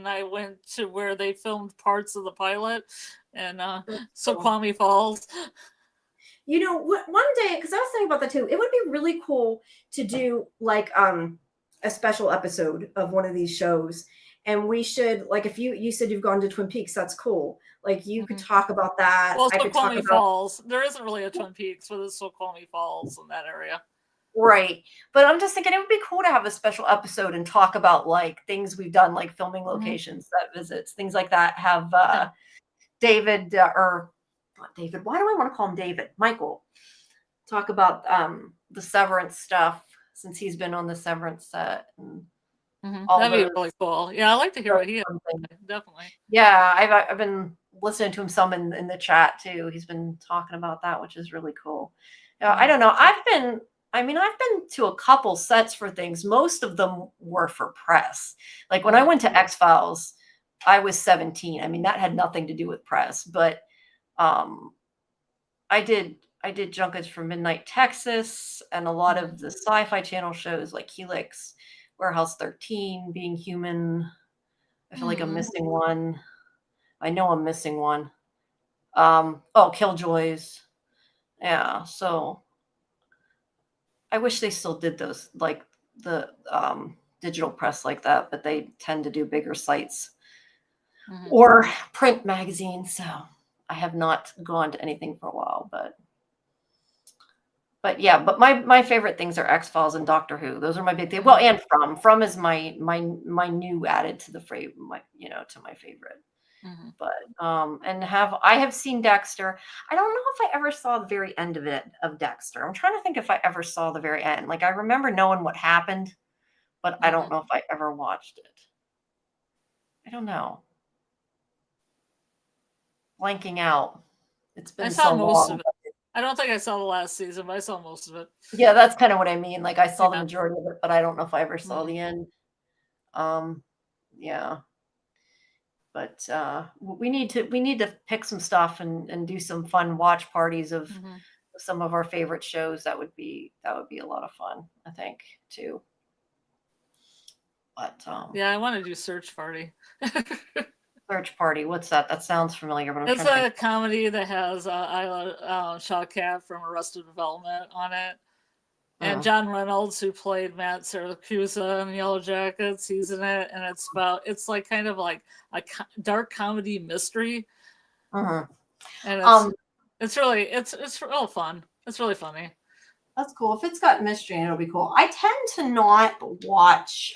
to where they filmed parts of the pilot, and Snoqualmie Falls. You know, one day, because I was thinking about that too, it would be really cool to do like a special episode of one of these shows. And we should, like, if you said you've gone to Twin Peaks, that's cool. Like, you could Mhm. talk about that. Well, I could talk Snoqualmie about, Falls. There isn't really a Twin Peaks, but there's Snoqualmie Falls in that area. right. But I'm just thinking it would be cool to have a special episode and talk about like things we've done, like filming Mhm. locations, set visits, things like that. Have Yeah. David or not David. Why do I want to call him David? Michael. Talk about the Severance stuff since he's been on the Severance set and all That'd be those, really cool. Yeah, I like to hear those what he has fun to things. say, definitely. Yeah, I've been listening to him some in the chat too. He's been talking about that, which is really cool. I Mhm. don't know. I've been to a couple sets for things. Most of them were for press. Like when I Mhm. went to X Files, I was 17. I mean, that had nothing to do with press, but um, I did junkets for Midnight Texas and a lot Mhm. of the Sci-Fi Channel shows like Helix, Warehouse 13, Being Human. I feel like I'm Mhm. missing one. I know I'm missing one. Killjoys. Yeah, so I wish they still did those, like the digital press like that, but they tend to do bigger sites Mhm. or print magazines. So I have not gone to anything for a while, but yeah, but my favorite things are X Files and Doctor Who. Those are my big thing. Well, Mhm. and From is my new added to the my to my favorite. Mhm. But and I have seen Dexter. I don't know if I ever saw the very end of Dexter. I'm trying to think if I ever saw the very end. Like I remember knowing what happened, but I don't Mhm. know if I ever watched it. I don't know. Blanking out. It's I been saw so most long. of it. I don't think I saw the last season, but I saw most of it. Yeah, that's kind of what I mean. Like I saw the Yeah. majority of it, but I don't know if I ever saw Mhm. the end. Um, yeah. But we need to pick some stuff and do some fun watch parties of Mhm. some of our favorite shows. That would be a lot of fun, I think, too. But Yeah, I want to do Search Party. search party, what's that? That sounds familiar, but I'm It's trying to think. a comedy that has Isla Shawkat from Arrested Development on it. And Oh, John Reynolds, who played Matt Syracuse in Yellowjackets, he's in it, and it's like kind of like a dark comedy mystery, mhm. and Um, it's real fun. It's really funny. that's cool. If it's got mystery, it'll be cool. I tend to not watch.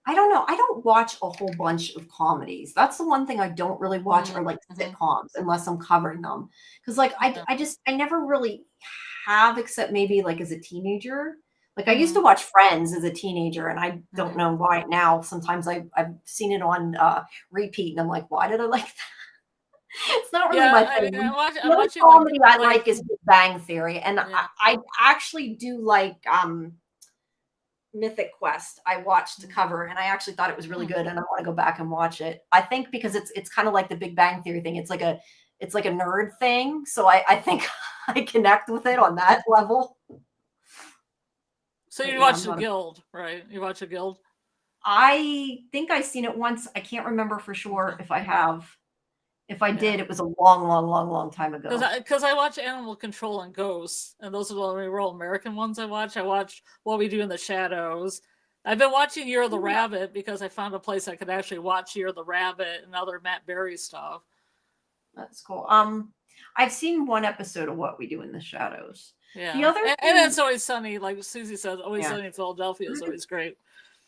I don't know. I don't watch a whole bunch of comedies. That's the one thing I don't really watch are like Mm-hmm. sitcoms unless I'm covering them. Because like Yeah. I never really have except maybe like as a teenager. Like I used Mm-hmm. to watch Friends as a teenager and I don't Mm-hmm. know why now. Sometimes I've seen it on repeat and I'm like, why did I like that? It's not really Yeah, my I mean, thing. The I'm other watching comedy I like like is Big Bang Theory. And yeah. I actually do like Mythic Quest. I watched the cover and I actually thought it was really Hmm. good and I want to go back and watch it. I think because it's kind of like the Big Bang Theory thing. It's like a nerd thing. So I think I connect with it on that level. So But you yeah, watch The Guild, right? You watch The Guild? I think I've seen it once. I can't remember for sure Okay. if I have. If I Yeah. did, it was a long, long, long, long time ago. Because I watch Animal Control and Ghosts, and those are the only real American ones I watch. I watch What We Do in the Shadows. I've been watching Year of the Yeah, Rabbit because I found a place I could actually watch Year of the Rabbit and other Matt Berry stuff. that's cool. I've seen one episode of What We Do in the Shadows. The Yeah, other and thing, it's Always Sunny, like Susie says, Always yeah, Sunny in Philadelphia is always great.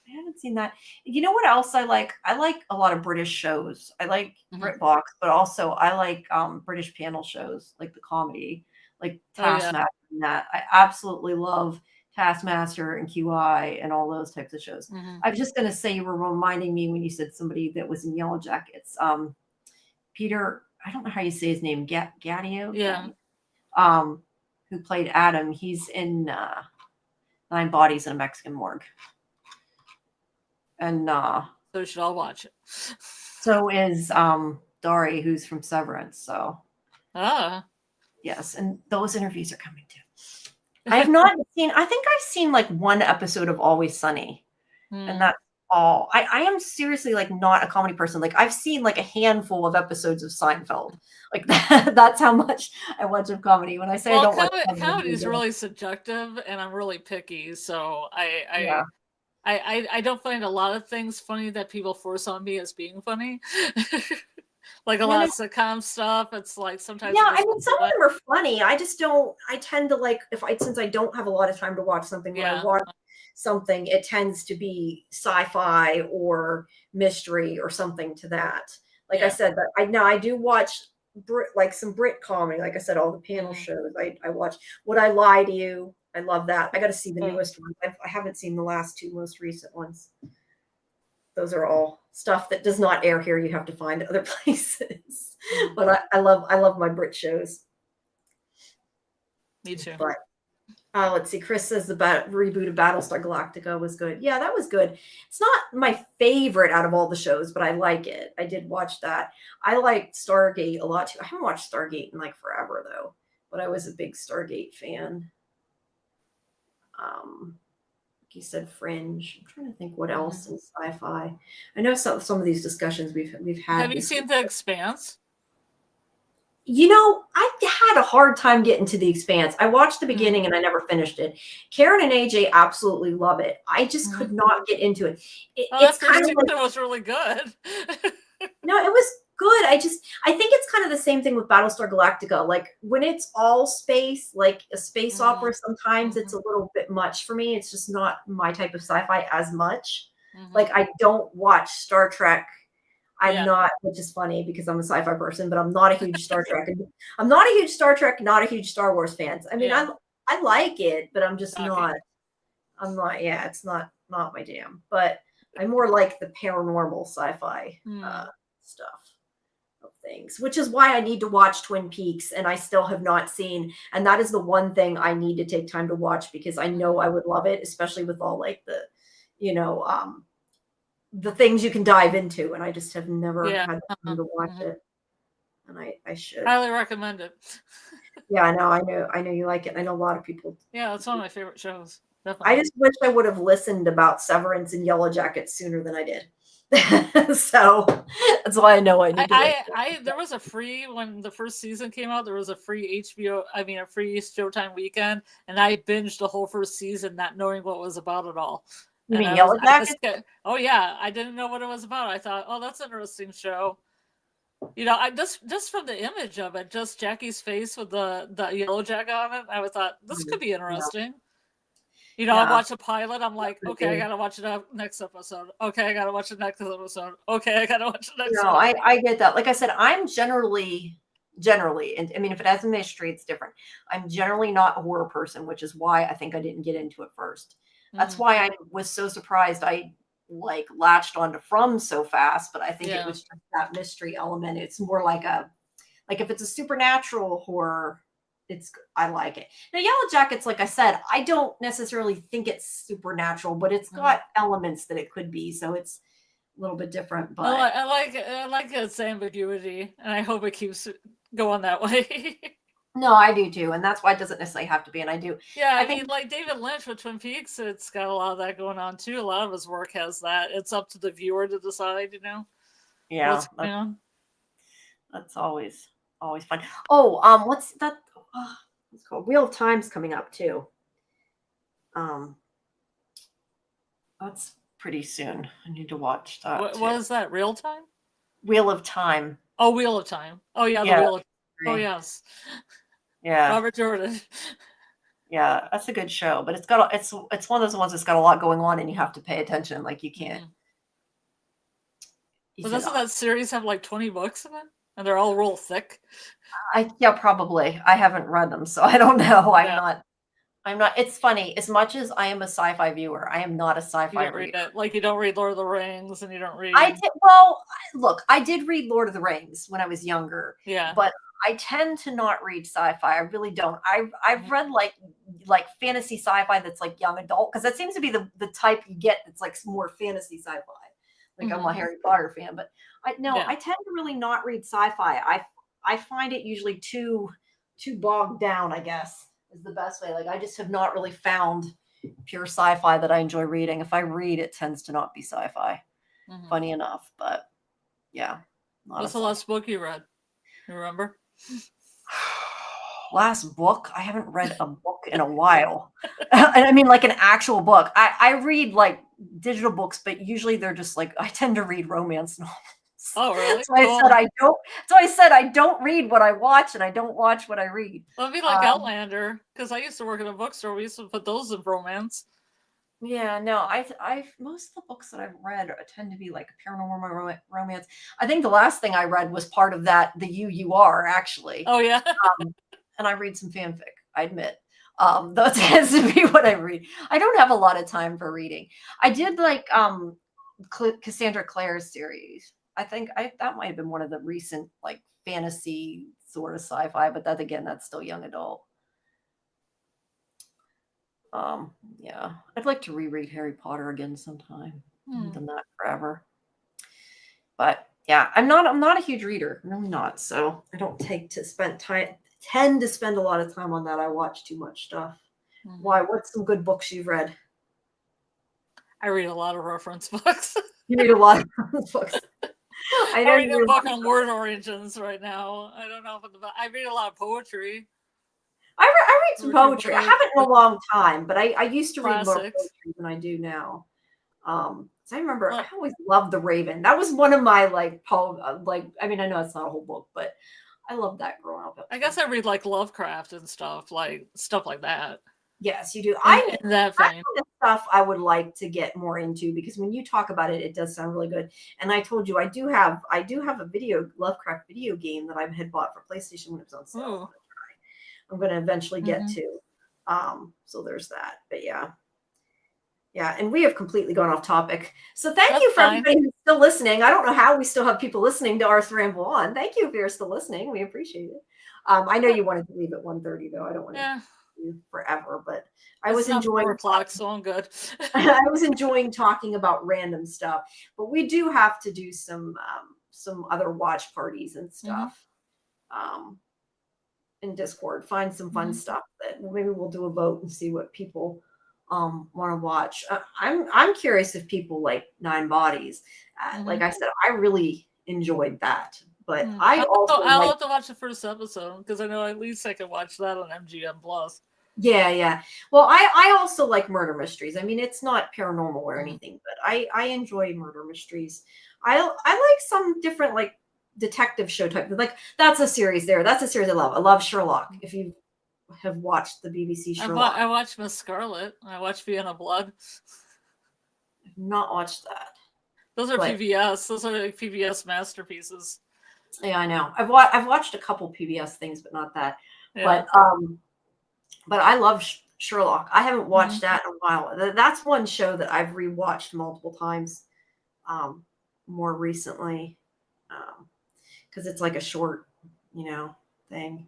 I haven't seen that. You know what else I like? I like a lot of British shows. I like Hmm. BritBox, but also I like British panel shows, like the comedy, like Oh yeah. Taskmaster and that. I absolutely love Taskmaster and QI and all those types of shows. Hmm. I was just gonna say you were reminding me when you said somebody that was in Yellowjackets. Peter, I don't know how you say his name, Yeah. Gadio, um, who played Adam. He's in Nine Bodies in a Mexican Morgue. And So we should all watch it. so is Dari, who's from Severance. So Ah. yes, and those interviews are coming too. I have not seen. I think I've seen like one episode of Always Sunny, and Hmm. that's Oh, I am seriously like not a comedy person. Like I've seen like a handful of episodes of Seinfeld. Like that's how much I watch of comedy. When I say I Well, don't watch comedy, comedy is really subjective, and I'm really picky, so yeah. I don't find a lot of things funny that people force on me as being funny. Like a No, lot no, of sitcom stuff, it's like sometimes yeah, it I just mean, some of them are funny. I just don't. I tend to like if I since I don't have a lot of time to watch something. When I yeah, watch something, it tends to be sci-fi or mystery or something to that. Like I yeah. said, but I now I do watch like some Brit comedy. Like I said, all the panel Mhm. shows. I watch. Would I Lie to You? I love that. I got to see the Oh, newest one. I haven't seen the last two most recent ones. Those are all stuff that does not air here. You have to find other places. mhm. But I love my Brit shows. Me too. But let's see. Chris says the reboot of Battlestar Galactica was good. Yeah, that was good. It's not my favorite out of all the shows, but I like it. I did watch that. I liked Stargate a lot too. I haven't watched Stargate in like forever though, but I was a big Stargate fan. Like you said, Fringe. I'm trying to think what Mhm. else in sci-fi. I know some of these discussions we've had Have you before. seen The Expanse? You know, I had a hard time getting to The Expanse. I watched the Mhm. beginning and I never finished it. Karen and AJ absolutely love it. I just Mhm. could not get into it. Oh, It's that kind first of like season was really good. no, it was good. I think it's kind of the same thing with Battlestar Galactica. Like when it's all space, like a space Mhm. opera, sometimes it's Mhm. a little bit much for me. It's just not my type of sci-fi as much. Mhm. Like I don't watch Star Trek. I'm Yeah. not, which is funny because I'm a sci-fi person, but I'm not a huge Star Trek. I'm not a huge Star Trek, not a huge Star Wars fans. I mean, Yeah. I like it, but I'm just not. Okay. I'm not. Yeah, it's not my jam. But I more like the paranormal sci-fi Hmm. stuff of things, which is why I need to watch Twin Peaks, and I still have not seen. And that is the one thing I need to take time to watch because I know Mhm. I would love it, especially with all like you know, the things you can dive into, and I just have never Yeah. had the Uh-huh. time to watch Mhm. it, and I should. Highly recommend it. Yeah, I know you like it. I know a lot of people. Yeah, it's one of my favorite shows. I Definitely. just wish I would have listened about Severance and Yellowjackets sooner than I did. So that's why I know I need to like. There was a free when the first season came out. There was a free HBO, I mean, a free Showtime weekend, and I binged the whole first season, not knowing what it was about at all. You And mean I just Yellowjackets? get, oh yeah, I didn't know what it was about. I thought, oh, that's an interesting show. You know, I just from the image of it, just Jackie's face with the yellow jacket on it, I thought this could Mhm. be Yeah, interesting. You know, I yeah. watch a pilot, I'm That like, could okay, I be. gotta watch the next episode. Okay, I gotta watch the next episode. Okay, I gotta watch the next No, one. I get that. Like I said, I'm generally, and I mean, if it has a mystery, it's different. I'm generally not a horror person, which is why I think I didn't get into it first. That's Hmm. why I was so surprised I like latched onto From so fast, but I think it Yeah. was just that mystery element. It's more like like if it's a supernatural horror, I like it. Now Yellow Jackets, like I said, I don't necessarily think it's supernatural, but it's Hmm. got elements that it could be, so it's a little bit different, I but like I like its ambiguity, and I hope it keeps going that way. no, I do too, and that's why it doesn't necessarily have to be. And Yeah, I I think, mean, like David Lynch with Twin Peaks, it's got a lot of that going on too. A lot of his work has that. It's up to the viewer to decide, you know, yeah, what's going on. that's always fun. Oh, what's that? Oh, it's called Wheel of Time's coming up too. Um, that's pretty soon. I need to watch that too. What is that? Real time? Wheel of Time. Oh, Wheel of Time. Oh yeah, the Yeah, Wheel of. Oh agree. yes, Yeah, Robert Jordan. yeah, that's a good show, but it's one of those ones that's got a lot going on, and you have to pay attention. Like you can't. Hmm. You But said, doesn't that series have like 20 books in it, and they're all real thick? yeah, probably. I haven't read them, so I don't know. Yeah, I'm not. It's funny. As much as I am a sci-fi viewer, I am not a you sci-fi don't read reader. it. Like you don't read Lord of the Rings, and you don't I read. did well. Look, I did read Lord of the Rings when I was younger, Yeah. but I tend to not read sci-fi. I really don't. I've Mhm. read like fantasy sci-fi that's like young adult because that seems to be the type you get that's like more fantasy sci-fi. Like I'm a Mhm. Harry Potter fan, but I no, Yeah. I tend to really not read sci-fi. I find it usually too bogged down. I guess is the best way. Like I just have not really found. pure sci-fi that I enjoy reading. If I read, it tends to not be sci-fi. Mhm. Funny enough, but yeah. What's the last book you read? You remember? Last book? I haven't read a book in a while. And I mean, like an actual book. I read like digital books, but usually they're just like I tend to read romance novels. Oh, really? So I Cool. said I don't. So I said I don't read what I watch, and I don't watch what I read. Well, it'd be like Outlander, because I used to work in a bookstore. We used to put those in romance. Yeah, no, I most of the books that I've read tend to be like paranormal romance. I think the last thing I read was part of that, the you are actually. Oh yeah. And I read some fanfic, I admit. That tends to be what I read. I don't have a lot of time for reading. I did like Cassandra Clare's series. I think that might have been one of the recent like fantasy sort of sci-fi, but that again, that's still young adult. Yeah, I'd like to reread Harry Potter again sometime. I haven't done that forever. But yeah, I'm not a huge reader. I'm really not. So I don't tend to spend a lot of time on that. I watch too much stuff. Why? What's some good books you've read? I read a lot of reference books. You read a lot of books. I know I read you a book on word origins right now. I don't know if I read a lot of poetry. I read some poetry. I haven't in a long time, but I used to read more Classics. poetry than I do now. So I remember I always loved The Raven. That was one of my like poem. Like I mean, I know it's not a whole book, but I loved that growing up. I guess I read like Lovecraft and stuff like that. Yes, you do. That kind of stuff I would like to get more into because when you talk about it, it does sound really good. And I told you I do have a Lovecraft video game that I had bought for PlayStation when it was on sale. I'm going to eventually get to. So there's that. But yeah. Yeah, and we have completely gone off topic. So thank you for everybody who's still listening. I don't know how we still have people listening to Arth Ramble On. Thank you if you're still listening. We appreciate it. I know you wanted to leave at 1:30 though. I don't want to do forever, but I was enjoying 4 o'clock, so I'm good. I was enjoying talking about random stuff, but we do have to do some other watch parties and stuff in Discord. Find some fun stuff that maybe we'll do a vote and see what people want to watch. I'm curious if people like Nine Bodies. Like I said, I really enjoyed that, but I'll have to watch the first episode because I know at least I can watch that on MGM Plus. Yeah. Well, I also like murder mysteries. I mean, it's not paranormal or anything, but I enjoy murder mysteries. I like some different like detective show type. Like that's a series there. That's a series I love. I love Sherlock. If you have watched the BBC Sherlock, I watched Miss Scarlet. I watched Vienna Blood. I've not watched that. Those are PBS. Those are like PBS masterpieces. Yeah, I know. I've watched a couple PBS things, but not that. Yeah. But I love Sherlock. I haven't watched that in a while. That's one show that I've rewatched multiple times more recently because it's like a short, thing.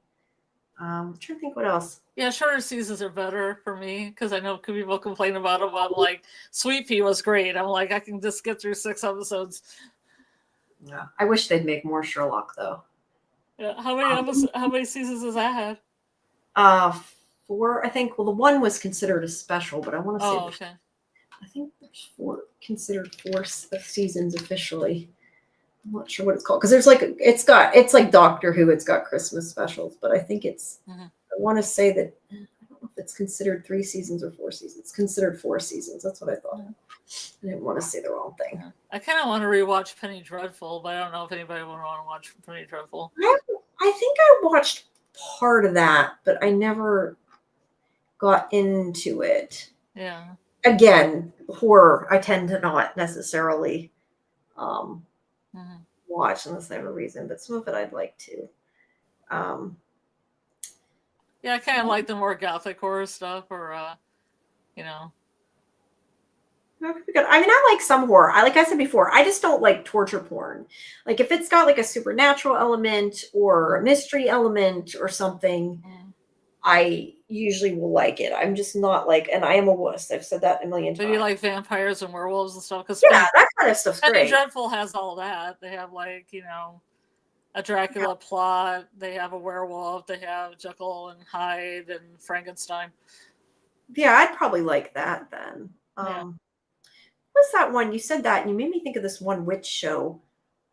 I'm trying to think what else. Yeah, shorter seasons are better for me because I know people complain about them. I'm like, Sweet Pea was great. I'm like, I can just get through 6 episodes. Yeah, I wish they'd make more Sherlock though. Yeah, how many seasons has that had? 4, I think. Well, the one was considered a special, but I want to say. Oh, okay. I think there's considered 4 seasons officially. I'm not sure what it's called because there's like it's like Doctor Who. It's got Christmas specials, but I think it's. I want to say that I don't know if it's considered 3 seasons or 4 seasons. It's considered 4 seasons. That's what I thought. I didn't want to say the wrong thing. Yeah. I kind of want to rewatch Penny Dreadful, but I don't know if anybody would want to watch Penny Dreadful. I think I watched part of that, but I never got into it. Yeah. Again, horror, I tend to not necessarily watch unless I have a reason, but some of it I'd like to. Yeah, I kind of like the more gothic horror stuff, or I mean, I like some horror. Like I said before, I just don't like torture porn. Like if it's got like a supernatural element or a mystery element or something, I usually will like it. I'm just not like, and I am a wuss. I've said that a million times. But you like vampires and werewolves and stuff? Because that kind of stuff's great. Penny Dreadful has all that. They have like, a Dracula plot. They have a werewolf. They have Jekyll and Hyde and Frankenstein. Yeah, I'd probably like that then. Yeah. What's that one? You said that and you made me think of this one witch show.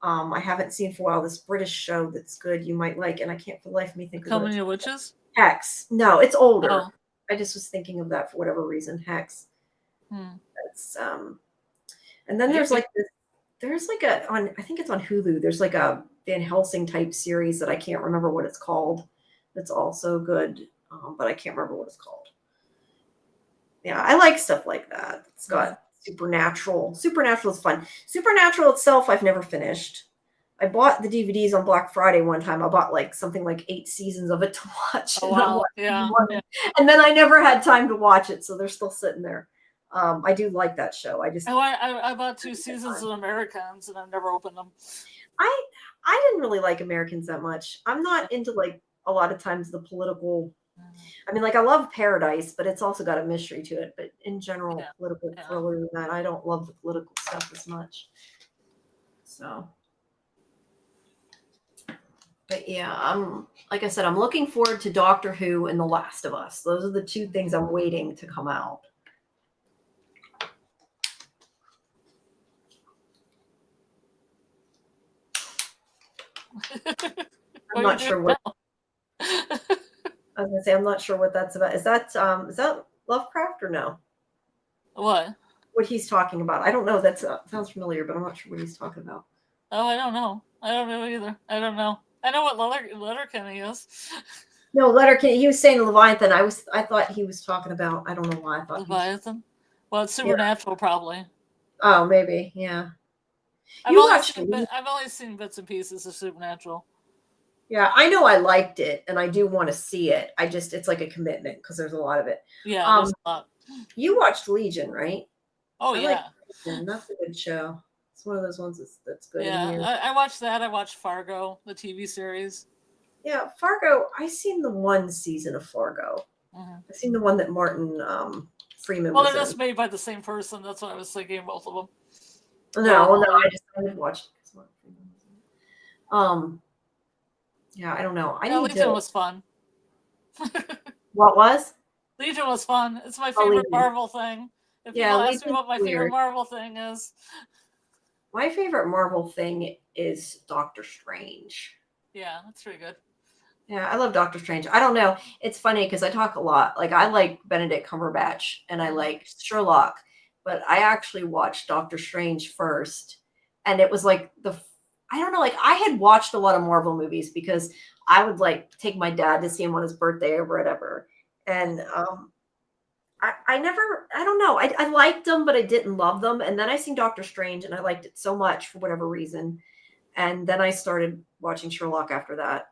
I haven't seen for a while, this British show that's good you might like, and I can't for the life of me The think of what it's Company of called. Witches? Hex. No, it's older. Oh. I just was thinking of that for whatever reason. Hex. Hmm. That's and then there's Maybe. like this there's like a on I think it's on Hulu. There's like a Van Helsing type series that I can't remember what it's called. That's also good, but I can't remember what it's called. Yeah, I like stuff like that. It's Yeah. got supernatural. Supernatural is fun. Supernatural itself, I've never finished. I bought the DVDs on Black Friday one time. I bought like something like 8 seasons of it to watch, Oh and I'm wow. watching Yeah. one, Yeah. and then I never had time to watch it, so they're still sitting there. I do like that show. I just I bought 2 seasons of Americans and I've never opened them. I I didn't really like Americans that much. I'm not into like a lot of times the political. I mean, like I love Paradise, but it's also got a mystery to it. But in general, Yeah. political Yeah. thriller and that I don't love the political stuff as much. So, but yeah, I'm like I said, I'm looking forward to Doctor Who and The Last of Us. Those are the two things I'm waiting to come out. I'm What are you not doing sure what now? I was gonna say. I'm not sure what that's about. Is that Lovecraft or no? What? What he's talking about? I don't know. That sounds familiar, but I'm not sure what he's talking about. Oh, I don't know. I don't know either. I don't know. I know what Letterkenny is. No, Letterkenny. He was saying Leviathan. I thought he was talking about. I don't know why I thought he was. Leviathan. Well, it's Yeah. supernatural, probably. Oh, maybe. Yeah. I've You only watched. seen I've only seen bits and pieces of Supernatural. Yeah, I know I liked it, and I do want to see it. I just it's like a commitment because there's a lot of it. Yeah, Um, there's a lot. you watched Legion, right? Oh I like yeah, Legion. That's a good show. It's one of those ones that's good in yeah. years. I watched that. I watched Fargo, the TV series. Yeah, Fargo. I seen the one season of Fargo. Mhm. I seen the one that Martin Freeman Well, was they're in. just made by the same person. That's what I was thinking. Both of them. No, well, no, I did watch it 'cause Martin Freeman was in it. Yeah, I don't know. I Yeah, need Legion to. was fun. What was? Legion was fun. It's my Oh, favorite Legion. Marvel thing. If Yeah, people ask me Legion's what my favorite weird. Marvel thing is, My favorite Marvel thing is Doctor Strange. yeah, that's pretty good. Yeah, I love Doctor Strange. I don't know. It's funny because I talk a lot. Like I like Benedict Cumberbatch and I like Sherlock, but I actually watched Doctor Strange first, and it was like I don't know. Like I had watched a lot of Marvel movies because I would like take my dad to see him on his birthday or whatever, and I never. I don't know. I liked them, but I didn't love them. And then I seen Doctor Strange, and I liked it so much for whatever reason. And then I started watching Sherlock after that.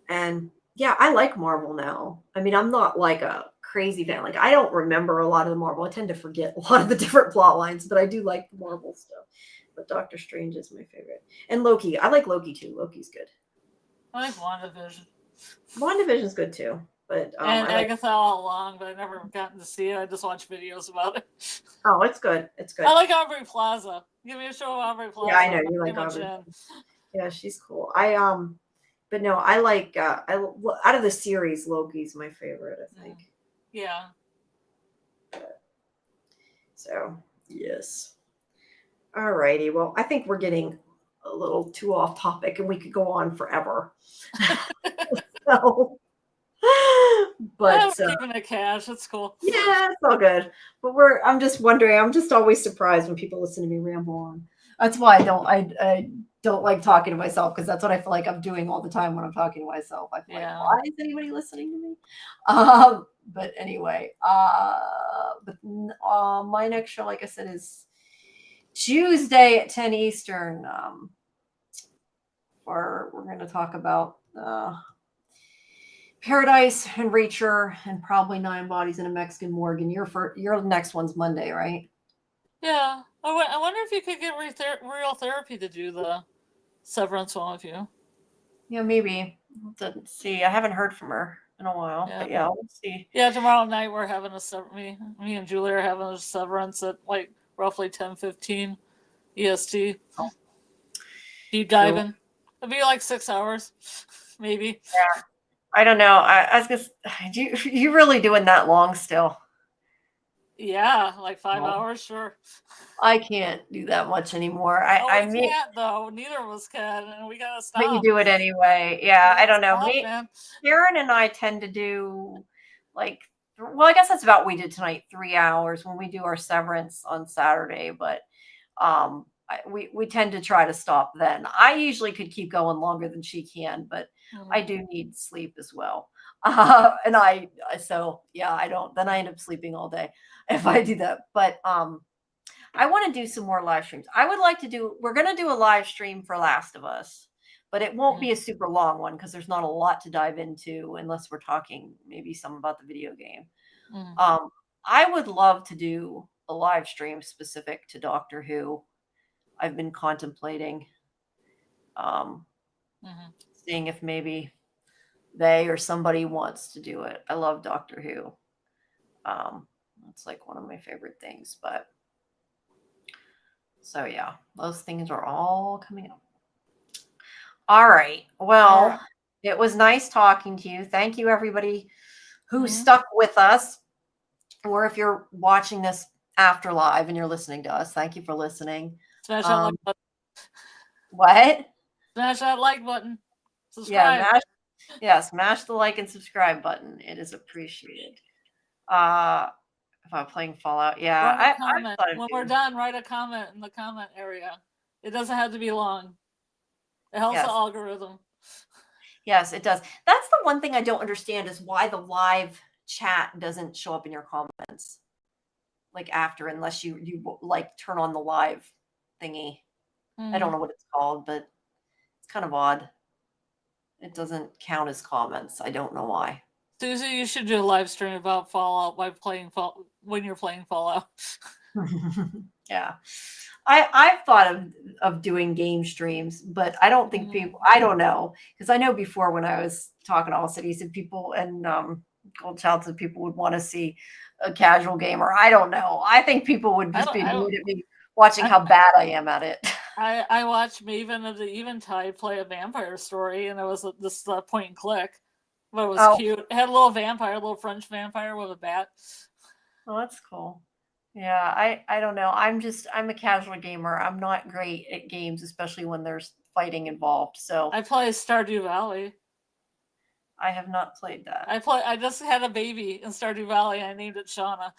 And yeah, I like Marvel now. I mean, I'm not like a crazy fan. Like I don't remember a lot of the Marvel. I tend to forget a lot of the different plot lines, but I do like the Marvel stuff. But Doctor Strange is my favorite. And Loki. I like Loki too. Loki's good. I like WandaVision. WandaVision's good too. But And I like Agatha all along, but I never gotten to see it. I just watch videos about it. oh, it's good. It's good. I like Aubrey Plaza. Give me a show of Aubrey Plaza. Yeah, I know I'm you like pretty much Aubrey. in. Yeah, she's cool. But no, I like out of the series, Loki's my favorite, I think. Yeah. So yes. All righty. Well, I think we're getting a little too off topic and we could go on forever. So, but I'm keeping it cash. It's cool. yeah, it's all good. But I'm just wondering, I'm just always surprised when people listen to me ramble on. That's why I don't like talking to myself because that's what I feel like I'm doing all the time when I'm talking to myself. I feel like, why is anybody listening to me? But anyway, my next show, like I said, is Tuesday at 10 Eastern. Where we're going to talk about Paradise and Reacher and probably Nine Bodies in a Mexican Morgue. And your next one's Monday, right? Yeah. I wonder if you could get Real Therapy to do the Severance one with you. Yeah, maybe. Didn't see. I haven't heard from her in a while. Yeah. But yeah, we'll see. Yeah, tomorrow night we're having me and Julie are having a Severance at like roughly 10:15 EST. Deep diving. It'll be like 6 hours, maybe. Yeah. I don't know. I was just, you really doing that long still? Yeah, like 5 No, hours, sure. I can't do that much anymore. Oh, I we mean, can't though. Neither of us can, and we gotta but you stop. do it anyway. Yeah, We I gotta don't know. stop, man. Karen and I tend to do like, well, I guess that's about what we did tonight, 3 hours when we do our severance on Saturday. But we tend to try to stop then. I usually could keep going longer than she can, but I Mhm. do need sleep as well. And so yeah, I don't. Then I end up sleeping all day if I do that. But I want to do some more live streams. I would like to do, we're going to do a live stream for Last of Us, but it won't be a super long one because there's not a lot to dive into unless we're talking maybe some about the video game. Mhm. I would love to do a live stream specific to Doctor Who. I've been contemplating um, Mhm. seeing if maybe they or somebody wants to do it. I love Doctor Who. It's like one of my favorite things, but so yeah, those things are all coming up. All right. All right. Well, it was nice talking to you. Thank you, everybody who Mhm. stuck with us. Or if you're watching this after live and you're listening to us, thank you for listening. Smash that like button. What? Smash that like button. Yeah, Subscribe. smash the like and subscribe button. It is appreciated. Uh, if I'm playing Fallout, yeah, Write a I comment. thought of When we're doing. done, write a comment in the comment area. It doesn't have to be long. It helps the Yes, algorithm. yes, it does. That's the one thing I don't understand is why the live chat doesn't show up in your comments like after, unless you like turn on the live thingy. I don't Mhm. know what it's called, but it's kind of odd. It doesn't count as comments. I don't know why. Susie, you should do a live stream about Fallout when you're playing Fallout. Yeah. I've thought of doing game streams, but I don't think Mhm. people, I don't know, because I know before when I was talking to All Cities and people and Gold Child said people would want to see a casual gamer. I don't know. I think people would I just don't. be I, annoyed at me watching I how bad I am at it. I watched Maven of the Eventide play a vampire story, and it was this point and click, but it was Oh, cute. It had a little vampire, a little French vampire with a bat. well, that's cool. Yeah, I don't know. I'm a casual gamer. I'm not great at games, especially when there's fighting involved. So I play Stardew Valley. I have not played that. I just had a baby in Stardew Valley. I named it Shauna,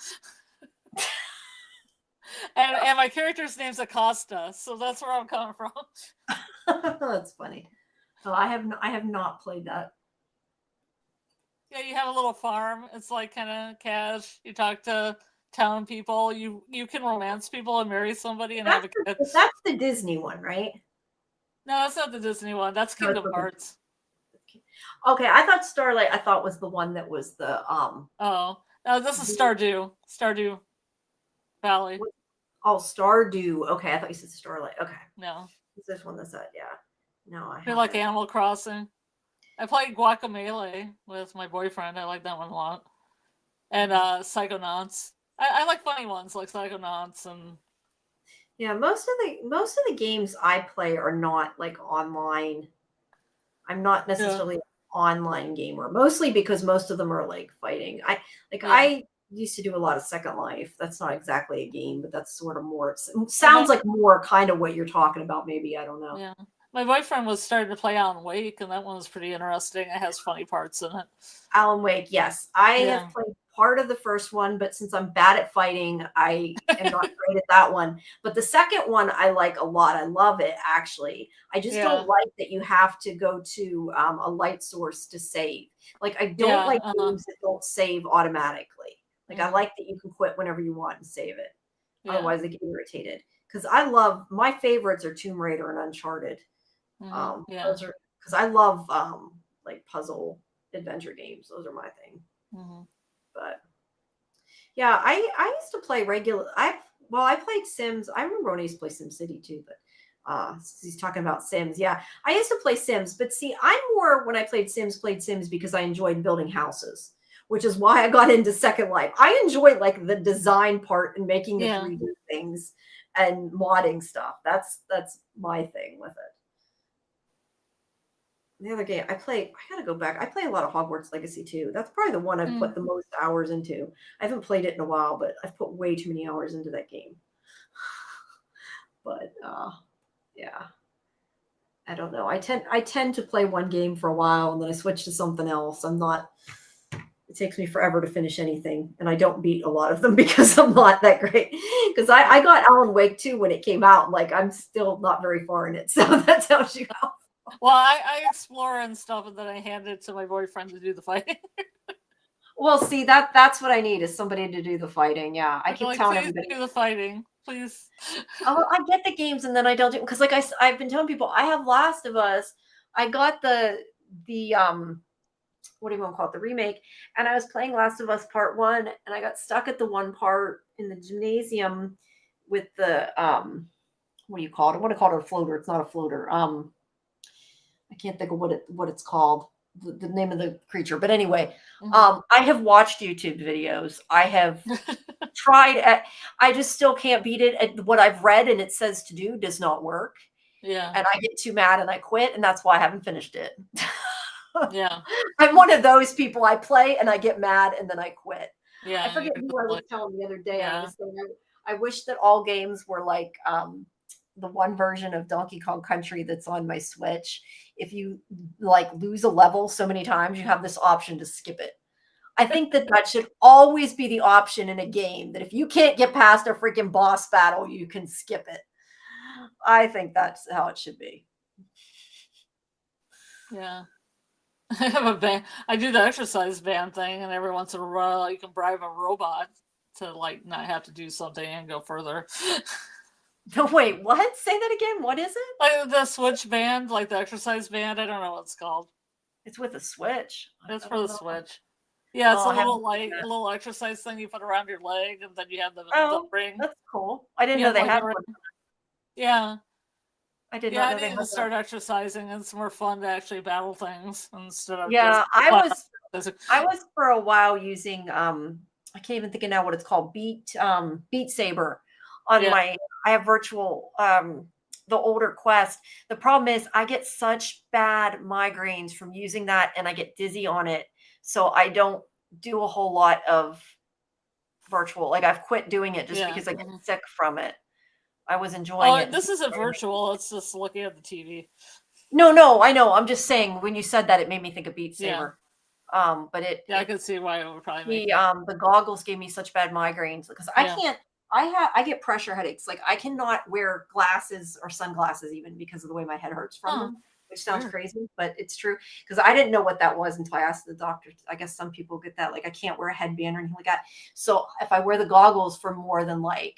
and my character's name's Acosta, so that's where I'm coming from. That's funny. Oh, I have not played that. Yeah, you have a little farm. It's like kind of cash. You talk to town people. You can romance people and marry somebody and have a kid. That's the Disney one, right? No, that's not the Disney one. That's No, it's Kingdom not the- Hearts. Okay, I thought Starlight. I thought was the one that was the Oh, no, this is Stardew Valley. oh, Stardew. Okay, I thought you said Starlight. Okay, No, it's this one that said yeah. No, I they like haven't. Animal Crossing. I played Guacamelee with my boyfriend. I like that one a lot. And Psychonauts. I like funny ones like Psychonauts and Yeah, most of the games I play are not like online. I'm not yeah, necessarily an online gamer, mostly because most of them are like fighting. yeah. I used to do a lot of Second Life. That's not exactly a game, but that's sort of more. It And my sounds like more kind of what you're talking about. Maybe I don't know. yeah, my boyfriend was starting to play Alan Wake, and that one was pretty interesting. It has funny parts in it. Alan Wake, yes, I have Yeah, played part of the first one, but since I'm bad at fighting, I am not great at that one. But the second one, I like a lot. I love it actually. I just don't yeah, like that you have to go to a light source to save. Like I don't yeah. like games that don't save automatically. Like I Hmm. like that you can quit whenever you want and save it. Yeah. Otherwise, I get irritated. Because I love my favorites are Tomb Raider and Uncharted. Yeah. Those are because I love like puzzle adventure games. Those are my thing. Hmm. But yeah, I used to play regular. I played Sims. I remember when I used to play Sim City too. But he's talking about Sims. Yeah, I used to play Sims. But see, I'm more when I played Sims because I enjoyed building houses, which is why I got into Second Life. I enjoy like the design part and making the Yeah. 3D things and modding stuff. That's my thing with it. the other game I gotta go back. I play a lot of Hogwarts Legacy too. That's probably the one I've put the most hours into. I haven't played it in a while, but I've put way too many hours into that game. But yeah, I don't know. I tend to play one game for a while and then I switch to something else. I'm not. It takes me forever to finish anything, and I don't beat a lot of them because I'm not that great. Because I got Alan Wake 2 when it came out, and like I'm still not very far in it. So that tells you how. Well, I explore and stuff, and then I hand it to my boyfriend to do the fighting. Well, see that's what I need is somebody to do the fighting. Yeah, I keep like, telling please everybody. do the fighting, please. I get the games and then I don't do because like I've been telling people I have Last of Us. I got the what do you want to call it, the remake, and I was playing Last of Us Part 1 and I got stuck at the one part in the gymnasium with the what do you call it? I want to call it a floater. It's not a floater. I can't think of what it's called. The name of the creature. But anyway, I have watched YouTube videos. I have tried I just still can't beat it. At what I've read and it says to do does not work. Yeah. And I get too mad and I quit, and that's why I haven't finished it. Yeah. I'm one of those people. I play and I get mad and then I quit. Yeah. I forget who I was telling the other day. Yeah. I was saying I wish that all games were like the one version of Donkey Kong Country that's on my Switch. If you like lose a level so many times, you have this option to skip it. I think that should always be the option in a game, that if you can't get past a freaking boss battle, you can skip it. I think that's how it should be. Yeah. I have a band. I do the exercise band thing, and every once in a while, you can bribe a robot to like not have to do something and go further. No, wait, what? Say that again. What is it? Like the Switch band, like the exercise band. I don't know what it's called. It's with a Switch. It's for the Switch. Yeah, it's Oh, a little exercise thing you put around your leg, and then you have the ring. That's cool. I didn't know they had one. Yeah. I did not know they had to start exercising, and it's more fun to actually battle things instead of I was for a while using I can't even think of now what it's called, Beat Saber on my I have virtual the older Quest. The problem is I get such bad migraines from using that and I get dizzy on it. So I don't do a whole lot of virtual. Like I've quit doing it just because I get sick from it. I was enjoying it. This isn't virtual. It's just looking at the TV. No, I know. I'm just saying when you said that, it made me think of Beat Saber. But I can see why it would probably make the goggles gave me such bad migraines because I can't. I get pressure headaches. Like I cannot wear glasses or sunglasses even because of the way my head hurts from them, which sounds crazy, but it's true. Because I didn't know what that was until I asked the doctor. I guess some people get that. Like I can't wear a headband or anything like that. So if I wear the goggles for more than like,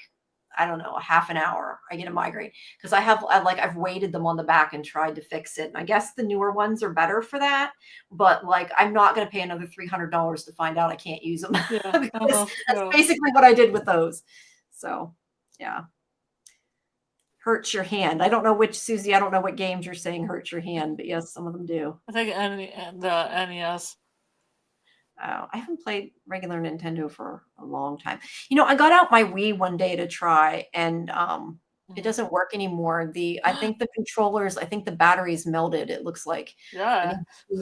I don't know, a half an hour, I get a migraine because I've weighted them on the back and tried to fix it. And I guess the newer ones are better for that, but like, I'm not going to pay another $300 to find out I can't use them. That's basically what I did with those. So yeah. Hurts your hand. I don't know which, Susie, I don't know what games you're saying hurts your hand, but yes, some of them do. I think the NES. I haven't played regular Nintendo for a long time. You know, I got out my Wii one day to try, and it doesn't work anymore. I think the controllers, I think the batteries melted. It looks like. Yeah.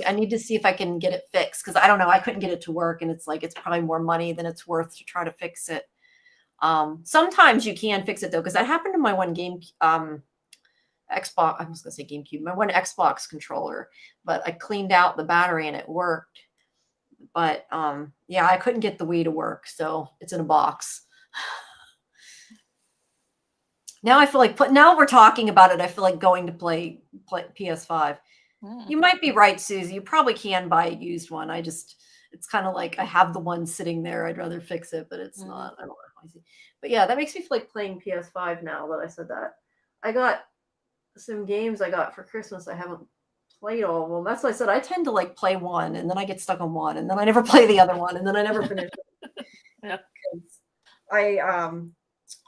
I need to see if I can get it fixed because I don't know. I couldn't get it to work, and it's like it's probably more money than it's worth to try to fix it. Sometimes you can fix it though, because that happened to my one game. Xbox. I was gonna say GameCube. My one Xbox controller, but I cleaned out the battery and it worked. But yeah, I couldn't get the Wii to work, so it's in a box. Now I feel like now we're talking about it. I feel like going to play PS5. You might be right, Susie. You probably can buy a used one. It's kind of like I have the one sitting there. I'd rather fix it, but it's not. I don't know. But yeah, that makes me feel like playing PS5 now that I said that. I got some games I got for Christmas. I haven't played all of them. That's why I said I tend to like play one and then I get stuck on one and then I never play the other one and then I never finish it. Yeah. I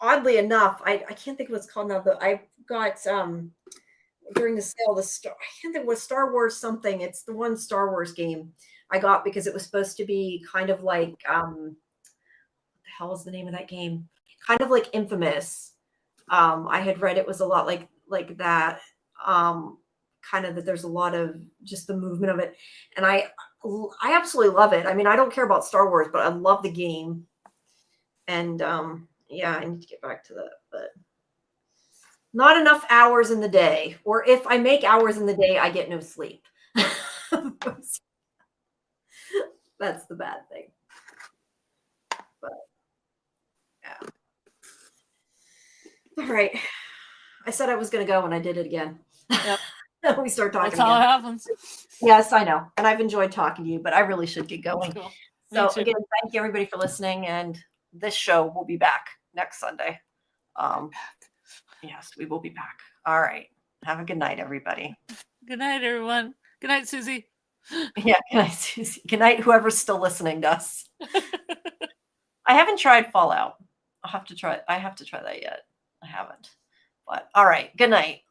oddly enough, I can't think of what's called now, but I got during the sale I can't think what Star Wars something. It's the one Star Wars game I got because it was supposed to be kind of like what the hell is the name of that game? Kind of like Infamous. I had read it was a lot like that. kind of that there's a lot of just the movement of it. And I absolutely love it. I mean, I don't care about Star Wars, but I love the game. And yeah, I need to get back to that, but not enough hours in the day. Or if I make hours in the day, I get no sleep. That's the bad thing. But yeah. All right. I said I was going to go and I did it again. Yep. We start talking That's how it again. happens. Yes, I know. And I've enjoyed talking to you, but I really should get going. Cool. So again, thank you everybody for listening. And this show will be back next Sunday. Yes, we will be back. All right. Have a good night, everybody. Good night, everyone. Good night, Susie. Yeah, good night, Susie. Good night, whoever's still listening to us. I haven't tried Fallout. I have to try that yet. I haven't. But all right. Good night.